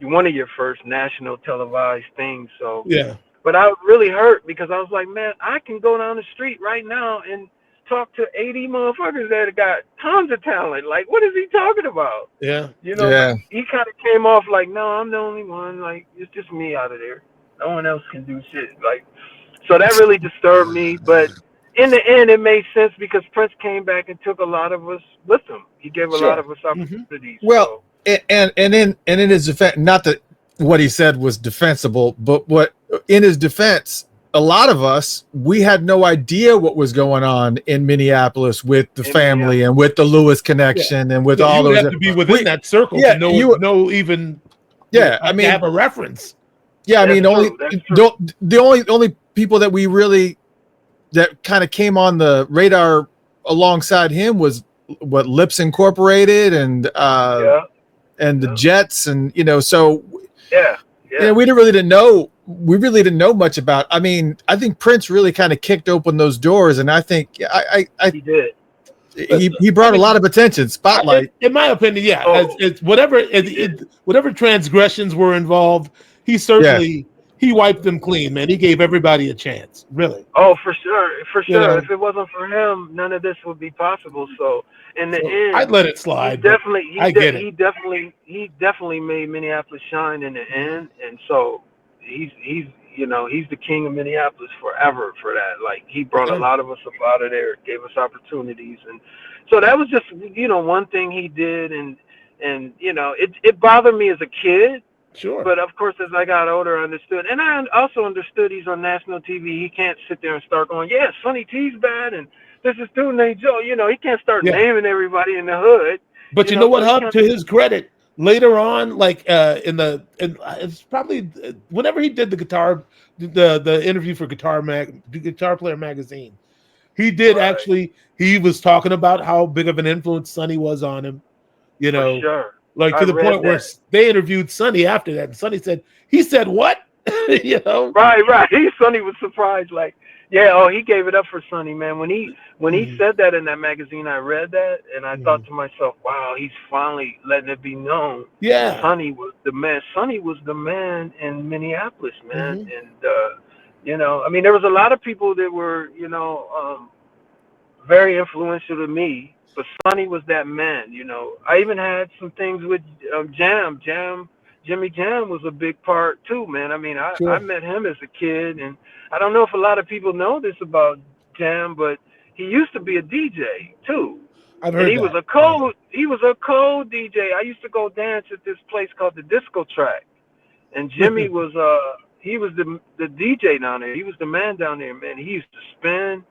one of your first national televised things. So Yeah. But I was really hurt because I was like, man, I can go down the street right now and talk to 80 motherfuckers that have got tons of talent. Like, what is he talking about? Yeah. You know, Yeah. he kind of came off like, no, I'm the only one. Like, it's just me out of there. No one else can do shit. Like, so that really disturbed me. But in the end, it made sense because Prince came back and took a lot of us with him. He gave a lot of us opportunities. Well, and in his defense, not that what he said was defensible, but what in his defense, a lot of us, we had no idea what was going on in Minneapolis with the family and with the Lewis connection and with all you those. have to be within that circle to know, I mean, have a reference. Yeah, I mean, the only people that we really that kind of came on the radar alongside him was what Lips Incorporated and the Jets, and so we really didn't know much about. I mean, I think Prince really kind of kicked open those doors, and I think he did. He brought a lot of attention, spotlight. In my opinion, it's whatever transgressions were involved, he certainly he wiped them clean, man. He gave everybody a chance, really. Oh, for sure. If it wasn't for him, none of this would be possible. So in the end, I'd let it slide. He definitely made Minneapolis shine in the end, and so he's the king of Minneapolis forever for that. Like, he brought a lot of us up out of there, gave us opportunities, and so that was just one thing he did, and it bothered me as a kid. Sure. But of course, as I got older, I understood, and I also understood he's on national TV. He can't sit there and start going, "Yeah, Sonny T's bad," and this is dude named Joe. He can't start naming everybody in the hood. But you know what, Hub? To his credit, later on, like it's probably whenever he did the interview for Guitar Player magazine, he did actually. He was talking about how big of an influence Sonny was on him. For sure. Like, to the point where they interviewed Sonny after that, and Sonny said, "He said what?" Right. Sonny was surprised, like, he gave it up for Sonny, man. When he said that in that magazine, I read that, and I thought to myself, wow, he's finally letting it be known. Yeah, Sonny was the man. Sonny was the man in Minneapolis, man. And I mean, there was a lot of people that were, very influential to me. But Sonny was that man, I even had some things with Jam. Jimmy Jam was a big part too, man. I mean, I met him as a kid, and I don't know if a lot of people know this about Jam, but he used to be a DJ too. I've heard he was a co DJ. I used to go dance at this place called the Disco Track, and Jimmy was he was the DJ down there. He was the man down there, man. He used to spin.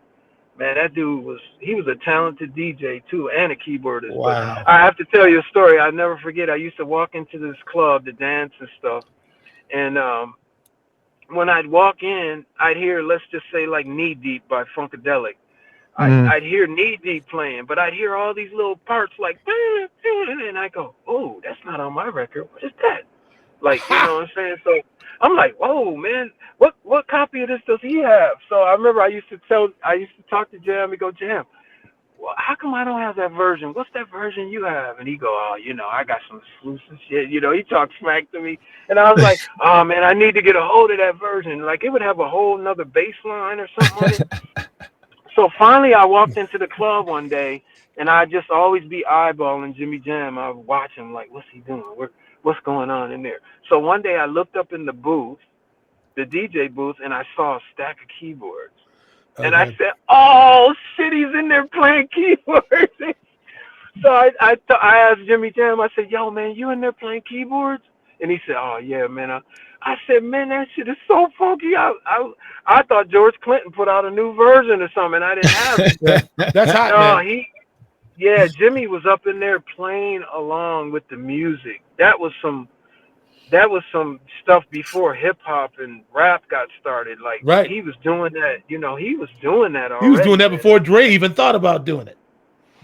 Man, that dude was a talented DJ too, and a keyboardist. Wow. But I have to tell you a story I'll never forget. I used to walk into this club to dance and stuff, and when I'd walk in, I'd hear, let's just say, like Knee Deep by Funkadelic. I'd hear Knee Deep playing, but I'd hear all these little parts like, and I go, oh, that's not on my record. What is that? Like, you know what I'm saying? So I'm like, whoa, man, what copy of this does he have? So I remember I used to talk to Jam and go, Jam, well, how come I don't have that version? What's that version you have? And he go, oh, you know, I got some exclusive shit. You know, he talked smack to me. And I was like, oh, man, I need to get a hold of that version. Like, it would have a whole nother bass line or something on it. So finally I walked into the club one day, and I'd just always be eyeballing Jimmy Jam. I would watch him like, what's he doing? What's going on in there? So one day I looked up in the booth, the DJ booth, and I saw a stack of keyboards. Okay. And I said, oh, shit, he's in there playing keyboards. So I asked Jimmy Jam, I said, yo, man, you in there playing keyboards? And he said, oh, yeah, man. I said, man, that shit is so funky. I thought George Clinton put out a new version or something. I didn't have it. That's hot, man. Jimmy was up in there playing along with the music. That was some stuff before hip hop and rap got started. Like, right. He was doing that, you know, he was doing that already. He was doing that before Dre even thought about doing it.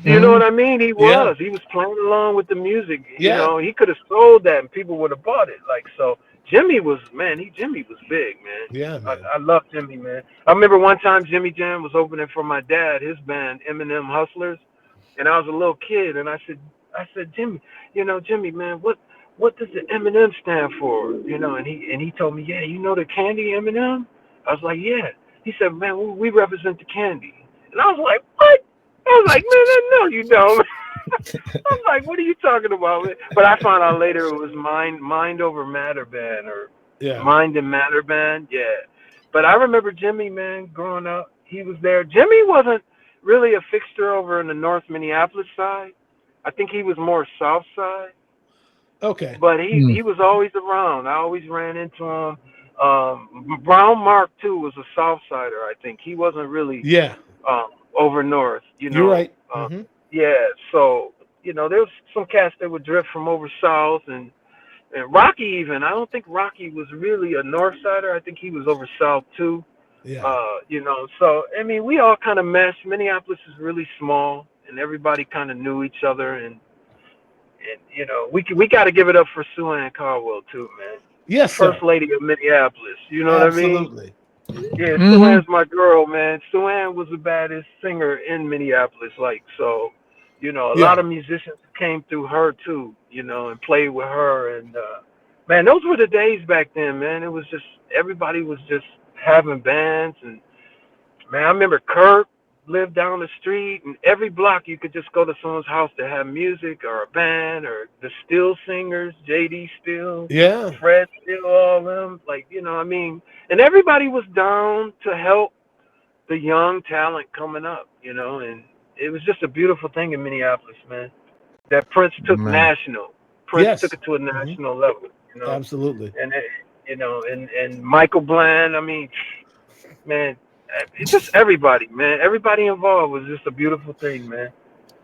You know what I mean? He was playing along with the music. You know, he could have sold that and people would have bought it. Like, so Jimmy was big, man. Yeah, man. I love Jimmy, man. I remember one time Jimmy Jam was opening for my dad, his band, Eminem Hustlers. And I was a little kid, and I said, Jimmy, man, what does the M&M stand for? You know, and he told me, yeah, you know the candy M&M? I was like, yeah. He said, man, we represent the candy. And I was like, what? I was like, man, no, you don't. I was like, what are you talking about? But I found out later it was Mind Over Matter Band or Mind and Matter Band. Yeah. But I remember Jimmy, man, growing up, he was there. Jimmy wasn't really a fixture over in the North Minneapolis side. I think he was more South side. Okay. But he was always around. I always ran into him. Brown Mark too was a South Sider, I think. He wasn't really over north, you know. You're right. Yeah, so you know, there was some cats that would drift from over south and Rocky even. I don't think Rocky was really a North Sider. I think he was over south too. Yeah. You know, so I mean, we all kind of meshed. Minneapolis is really small, and everybody kind of knew each other, and you know, we got to give it up for Sue Ann Caldwell too, man. Yes, First Lady of Minneapolis. You know Absolutely. what I mean? Yeah, Sue Ann's my girl, man. Sue Ann was the baddest singer in Minneapolis, like, so, you know, a lot of musicians came through her too, you know, and played with her, and man, those were the days back then, man. It was just, everybody was just having bands, and man, I remember Kurt lived down the street, and every block you could just go to someone's house to have music or a band, or the Still singers, JD Still, Fred Still, all of them, like, you know, I mean, and everybody was down to help the young talent coming up, you know, and it was just a beautiful thing in Minneapolis, man, that Prince took national. Prince took it to a national level, you know. Absolutely. And it, you know, and Michael Bland, I mean, man, it's just everybody, man. Everybody involved was just a beautiful thing, man.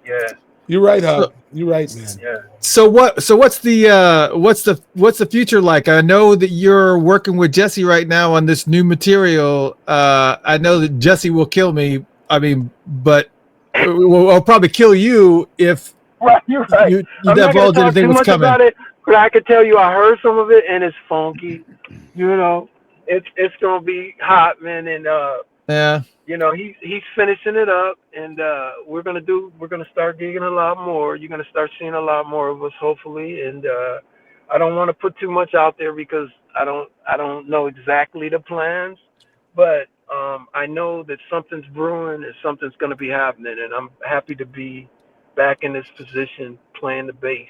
Yeah. You're right, Hub. You're right, man. Yeah. So what's the future like? I know that you're working with Jesse right now on this new material. I know that Jesse will kill me. I mean, but will probably kill you if you're right. you divulge anything what's coming. About it, but I could tell you I heard some of it and it's funky. You know, it's gonna be hot, man, and you know, he's finishing it up, and we're gonna start gigging a lot more. You're gonna start seeing a lot more of us, hopefully. And I don't want to put too much out there because I don't know exactly the plans, but I know that something's brewing and something's gonna be happening, and I'm happy to be back in this position playing the bass,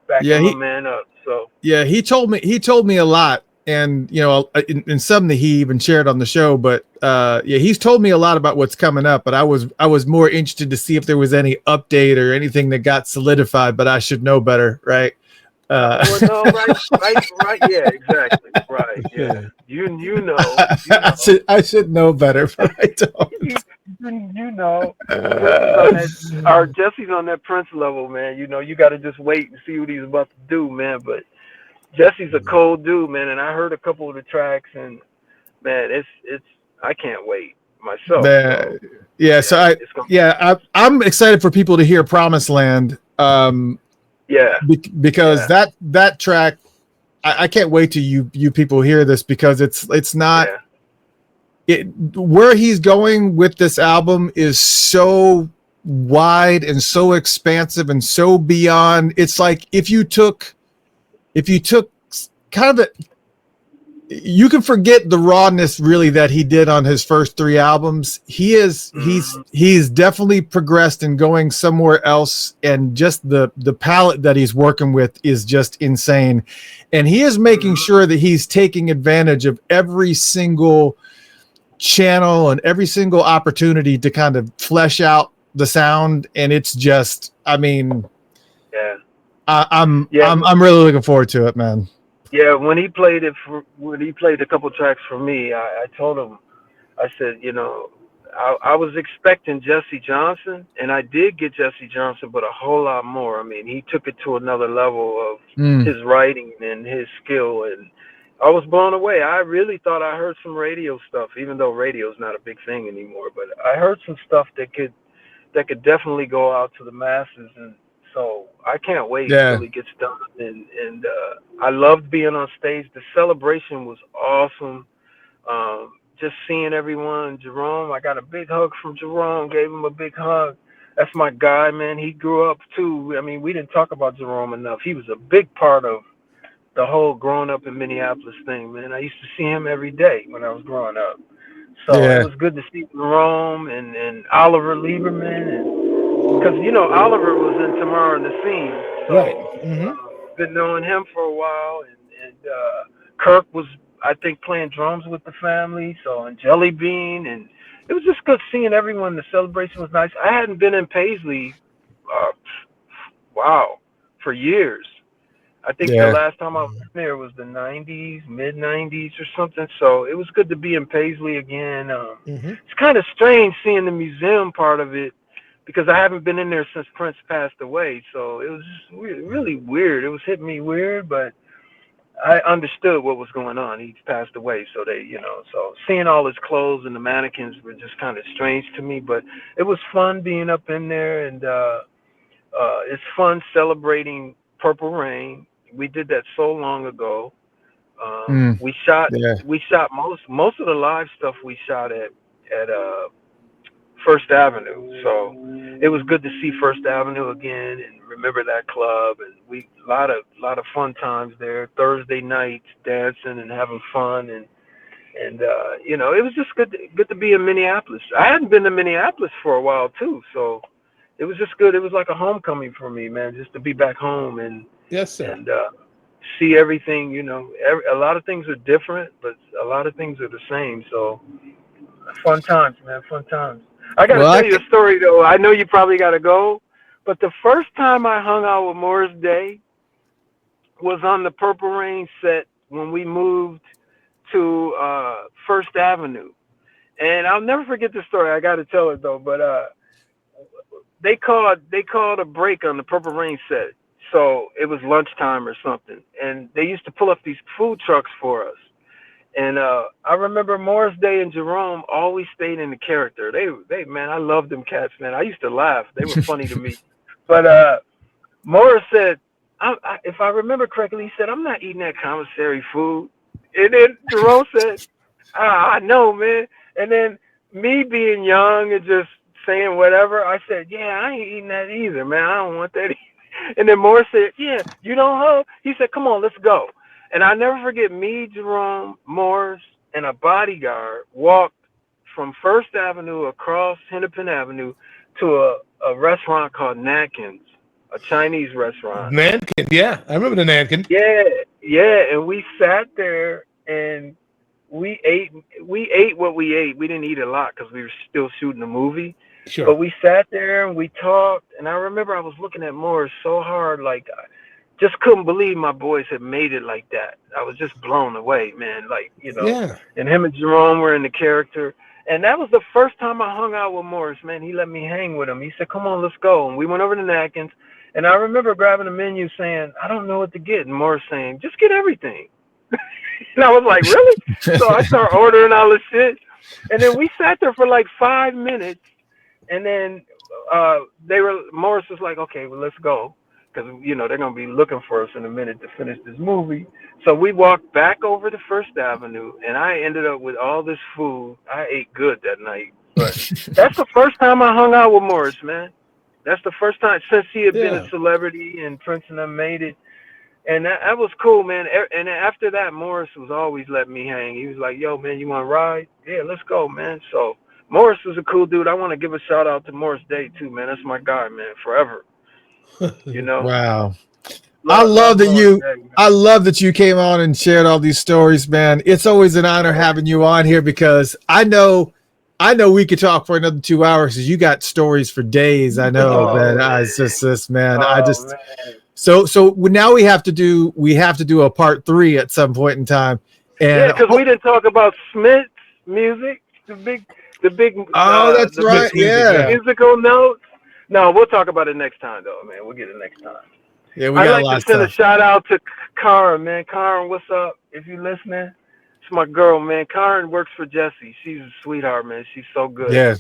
backing my man up. So he told me a lot. And, you know, in some that he even shared on the show, but he's told me a lot about what's coming up, but I was more interested to see if there was any update or anything that got solidified, but I should know better. Right. Well, no, right. Yeah, exactly. Right. Yeah. You know. I should know better, but I don't. You know, Jesse's on that Prince level, man. You know, you got to just wait and see what he's about to do, man. But Jesse's a cold dude, man, and I heard a couple of the tracks, and man, it's I can't wait myself. So Yeah, so it's gonna I'm excited for people to hear Promised Land. Because that track, I can't wait till you people hear this, because it's not where he's going with this album is so wide and so expansive and so beyond. It's like if you took kind of you can forget the rawness really that he did on his first 3 albums. He's definitely progressed and going somewhere else, and just the palette that he's working with is just insane. And he is making sure that he's taking advantage of every single channel and every single opportunity to kind of flesh out the sound. And it's just, I mean, I'm really looking forward to it, man. Yeah, when he played a couple tracks for me, I told him, I said, you know, I was expecting Jesse Johnson, and I did get Jesse Johnson, but a whole lot more. I mean, he took it to another level of his writing and his skill, and I was blown away. I really thought I heard some radio stuff, even though radio's not a big thing anymore. But I heard some stuff that could definitely go out to the masses, and so I can't wait till he gets done. And I loved being on stage. The celebration was awesome. Just seeing everyone. Jerome, I got a big hug from Jerome. Gave him a big hug. That's my guy, man. He grew up too. I mean, we didn't talk about Jerome enough. He was a big part of the whole growing up in Minneapolis thing, man. I used to see him every day when I was growing up. So it was good to see Jerome and Oliver Lieberman, and because you know Oliver was in Tomorrow in the Scene, so been knowing him for a while, and Kirk was, I think, playing drums with the family, so, and Jelly Bean, and it was just good seeing everyone. The celebration was nice. I hadn't been in Paisley, for years. I think the last time I was there was the 90s, mid-90s or something. So it was good to be in Paisley again. It's kind of strange seeing the museum part of it, because I haven't been in there since Prince passed away. So it was just really weird. It was hitting me weird, but I understood what was going on. He's passed away. So so seeing all his clothes and the mannequins were just kind of strange to me. But it was fun being up in there, and it's fun celebrating Purple Rain. We did that so long ago. We shot most of the live stuff we shot at First Avenue. So it was good to see First Avenue again and remember that club. And we a lot of fun times there. Thursday nights dancing and having fun, and it was just good to be in Minneapolis. I hadn't been to Minneapolis for a while too, so it was just good. It was like a homecoming for me, man, just to be back home and and see everything. A lot of things are different, but a lot of things are the same. So fun times, man, fun times. I got to tell you a story, though. I know you probably got to go, but the first time I hung out with Morris Day was on the Purple Rain set when we moved to First Avenue. And I'll never forget the story. I got to tell it, though. But they called a break on the Purple Rain set. So it was lunchtime or something. And they used to pull up these food trucks for us. And I remember Morris Day and Jerome always stayed in the character. They man, I loved them cats, man. I used to laugh. They were funny to me. But Morris said, if I remember correctly, he said, "I'm not eating that commissary food." And then Jerome said, "I know, man." And then me being young and just saying whatever, I said, "Yeah, I ain't eating that either, man. I don't want that either." And then Morris said, "Yeah, you don't hoe?" He said, "Come on, let's go." And I never forget, me, Jerome, Morris, and a bodyguard walked from First Avenue across Hennepin Avenue to a restaurant called Nankin's, a Chinese restaurant. Nankin, yeah. I remember the Nankin. Yeah. And we sat there and we ate what we ate. We didn't eat a lot because we were still shooting a movie. Sure. But we sat there and we talked. And I remember I was looking at Morris so hard, like, just couldn't believe my boys had made it like that. I was just blown away, man. Like, and him and Jerome were in the character. And that was the first time I hung out with Morris, man. He let me hang with him. He said, "Come on, let's go." And we went over to Natkins. And I remember grabbing the menu saying, I don't know what to get. And Morris saying, just get everything. And I was like, really? So I started ordering all this shit. And then we sat there for like 5 minutes. And then Morris was like, okay, well, let's go. Because, you know, they're going to be looking for us in a minute to finish this movie. So we walked back over to First Avenue, and I ended up with all this food. I ate good that night. But that's the first time I hung out with Morris, man. That's the first time since he had been a celebrity and Prince and them made it. And that was cool, man. And after that, Morris was always letting me hang. He was like, yo, man, you want to ride? Yeah, let's go, man. So Morris was a cool dude. I want to give a shout out to Morris Day, too, man. That's my guy, man, forever. You know? Wow. I love that you came on and shared all these stories, man. It's always an honor having you on here because I know we could talk for another 2 hours because you got stories for days. I know, it's just this, man. Man. So now we have to do a part 3 at some point in time. And because we didn't talk about Smith's music, the big. That's right. Musical notes. No, we'll talk about it next time, though, man. We'll get it next time. Yeah, we got I'd like to send a shout out to Karen, man. Karen, what's up? If you listening, it's my girl, man. Karen works for Jesse. She's a sweetheart, man. She's so good. Yeah.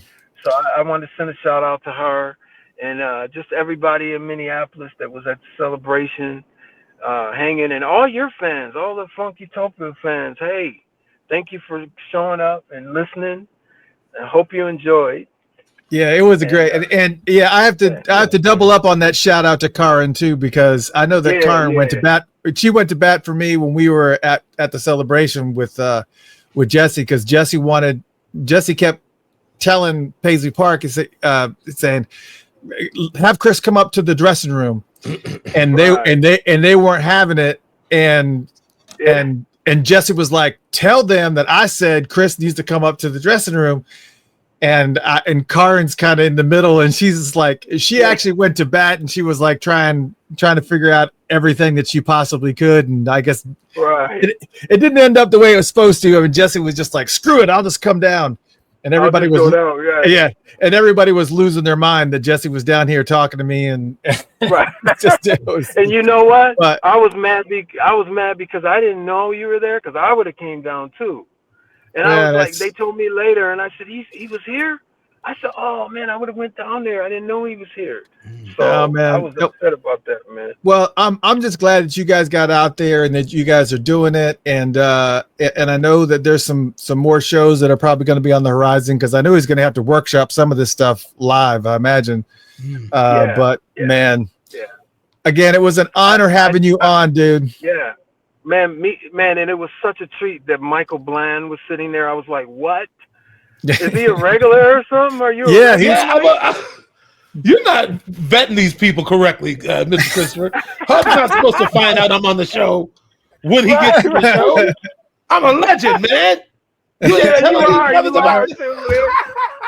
So I wanted to send a shout out to her and just everybody in Minneapolis that was at the celebration, hanging, and all your fans, all the Funky Topia fans. Hey, thank you for showing up and listening. I hope you enjoyed. Yeah, it was great, and yeah, I have to double up on that shout out to Karen too because I know that Karen went to bat. She went to bat for me when we were at the celebration with Jesse because Jesse kept telling Paisley Park saying, have Chris come up to the dressing room, and they weren't having it, and Jesse was like, tell them that I said Chris needs to come up to the dressing room. And Karen's kind of in the middle, and she's just like, she actually went to bat, and she was like trying to figure out everything that she possibly could, and I guess it didn't end up the way it was supposed to. I mean, Jesse was just like, screw it, I'll just come down, and everybody and everybody was losing their mind that Jesse was down here talking to me, and and you know what? But I was mad because I didn't know you were there because I would have came down too. And I was like, they told me later, and I said, he was here? I said, oh, man, I would have went down there. I didn't know he was here. So I was upset about that, man. Well, I'm just glad that you guys got out there and that you guys are doing it. And I know that there's some more shows that are probably going to be on the horizon because I know he's going to have to workshop some of this stuff live, I imagine. Man, again, it was an honor having you on, dude. Yeah. Man, and it was such a treat that Michael Bland was sitting there. I was like, what? Is he a regular or something? Are you? You're not vetting these people correctly, Mr. Christopher. Hub's not supposed to find out I'm on the show when he gets to the show. I'm a legend, man. You are.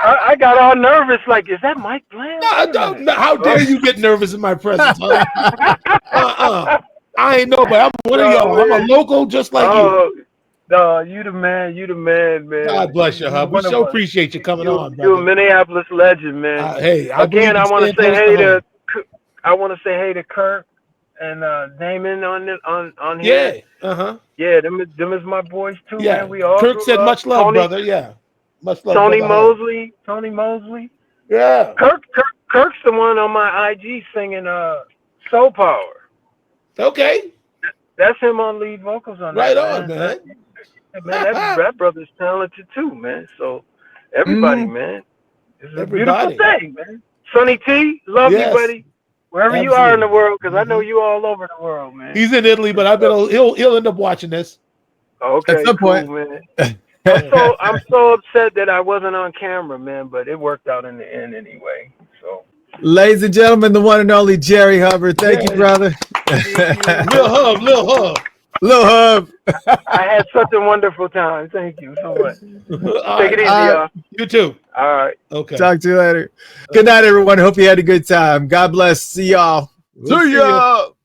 I got all nervous. Like, is that Mike Bland? No, how dare you get nervous in my presence? Huh? I ain't know, but I'm one of y'all. I'm a local just like you. No, you the man. You the man, man. God bless you, Hub. We so appreciate you coming on, brother. You're a Minneapolis legend, man. Hey, I want to say hey to Kirk and Damon on here. Yeah. Yeah, them is my boys too, man. We all Kirk said much love, brother. Yeah. Much love. Tony Mosley. Yeah. Kirk's the one on my IG singing Soul Power. Okay. That's him on lead vocals on right that. On, man. That brother's talented too, man. So everybody, man. It's a beautiful thing, man. Sonny T, love you, buddy. Wherever you are in the world, because I know you all over the world, man. He's in Italy, but I bet he'll end up watching this. Okay, at some point, man. I'm so upset that I wasn't on camera, man, but it worked out in the end anyway. So. Ladies and gentlemen, the one and only Jerry Hubbard. Thank you, brother. Lil Hub. I had such a wonderful time. Thank you so much. Take it easy, y'all. You too. All right. Okay. Talk to you later. Good night, everyone. Hope you had a good time. God bless. See y'all. See y'all.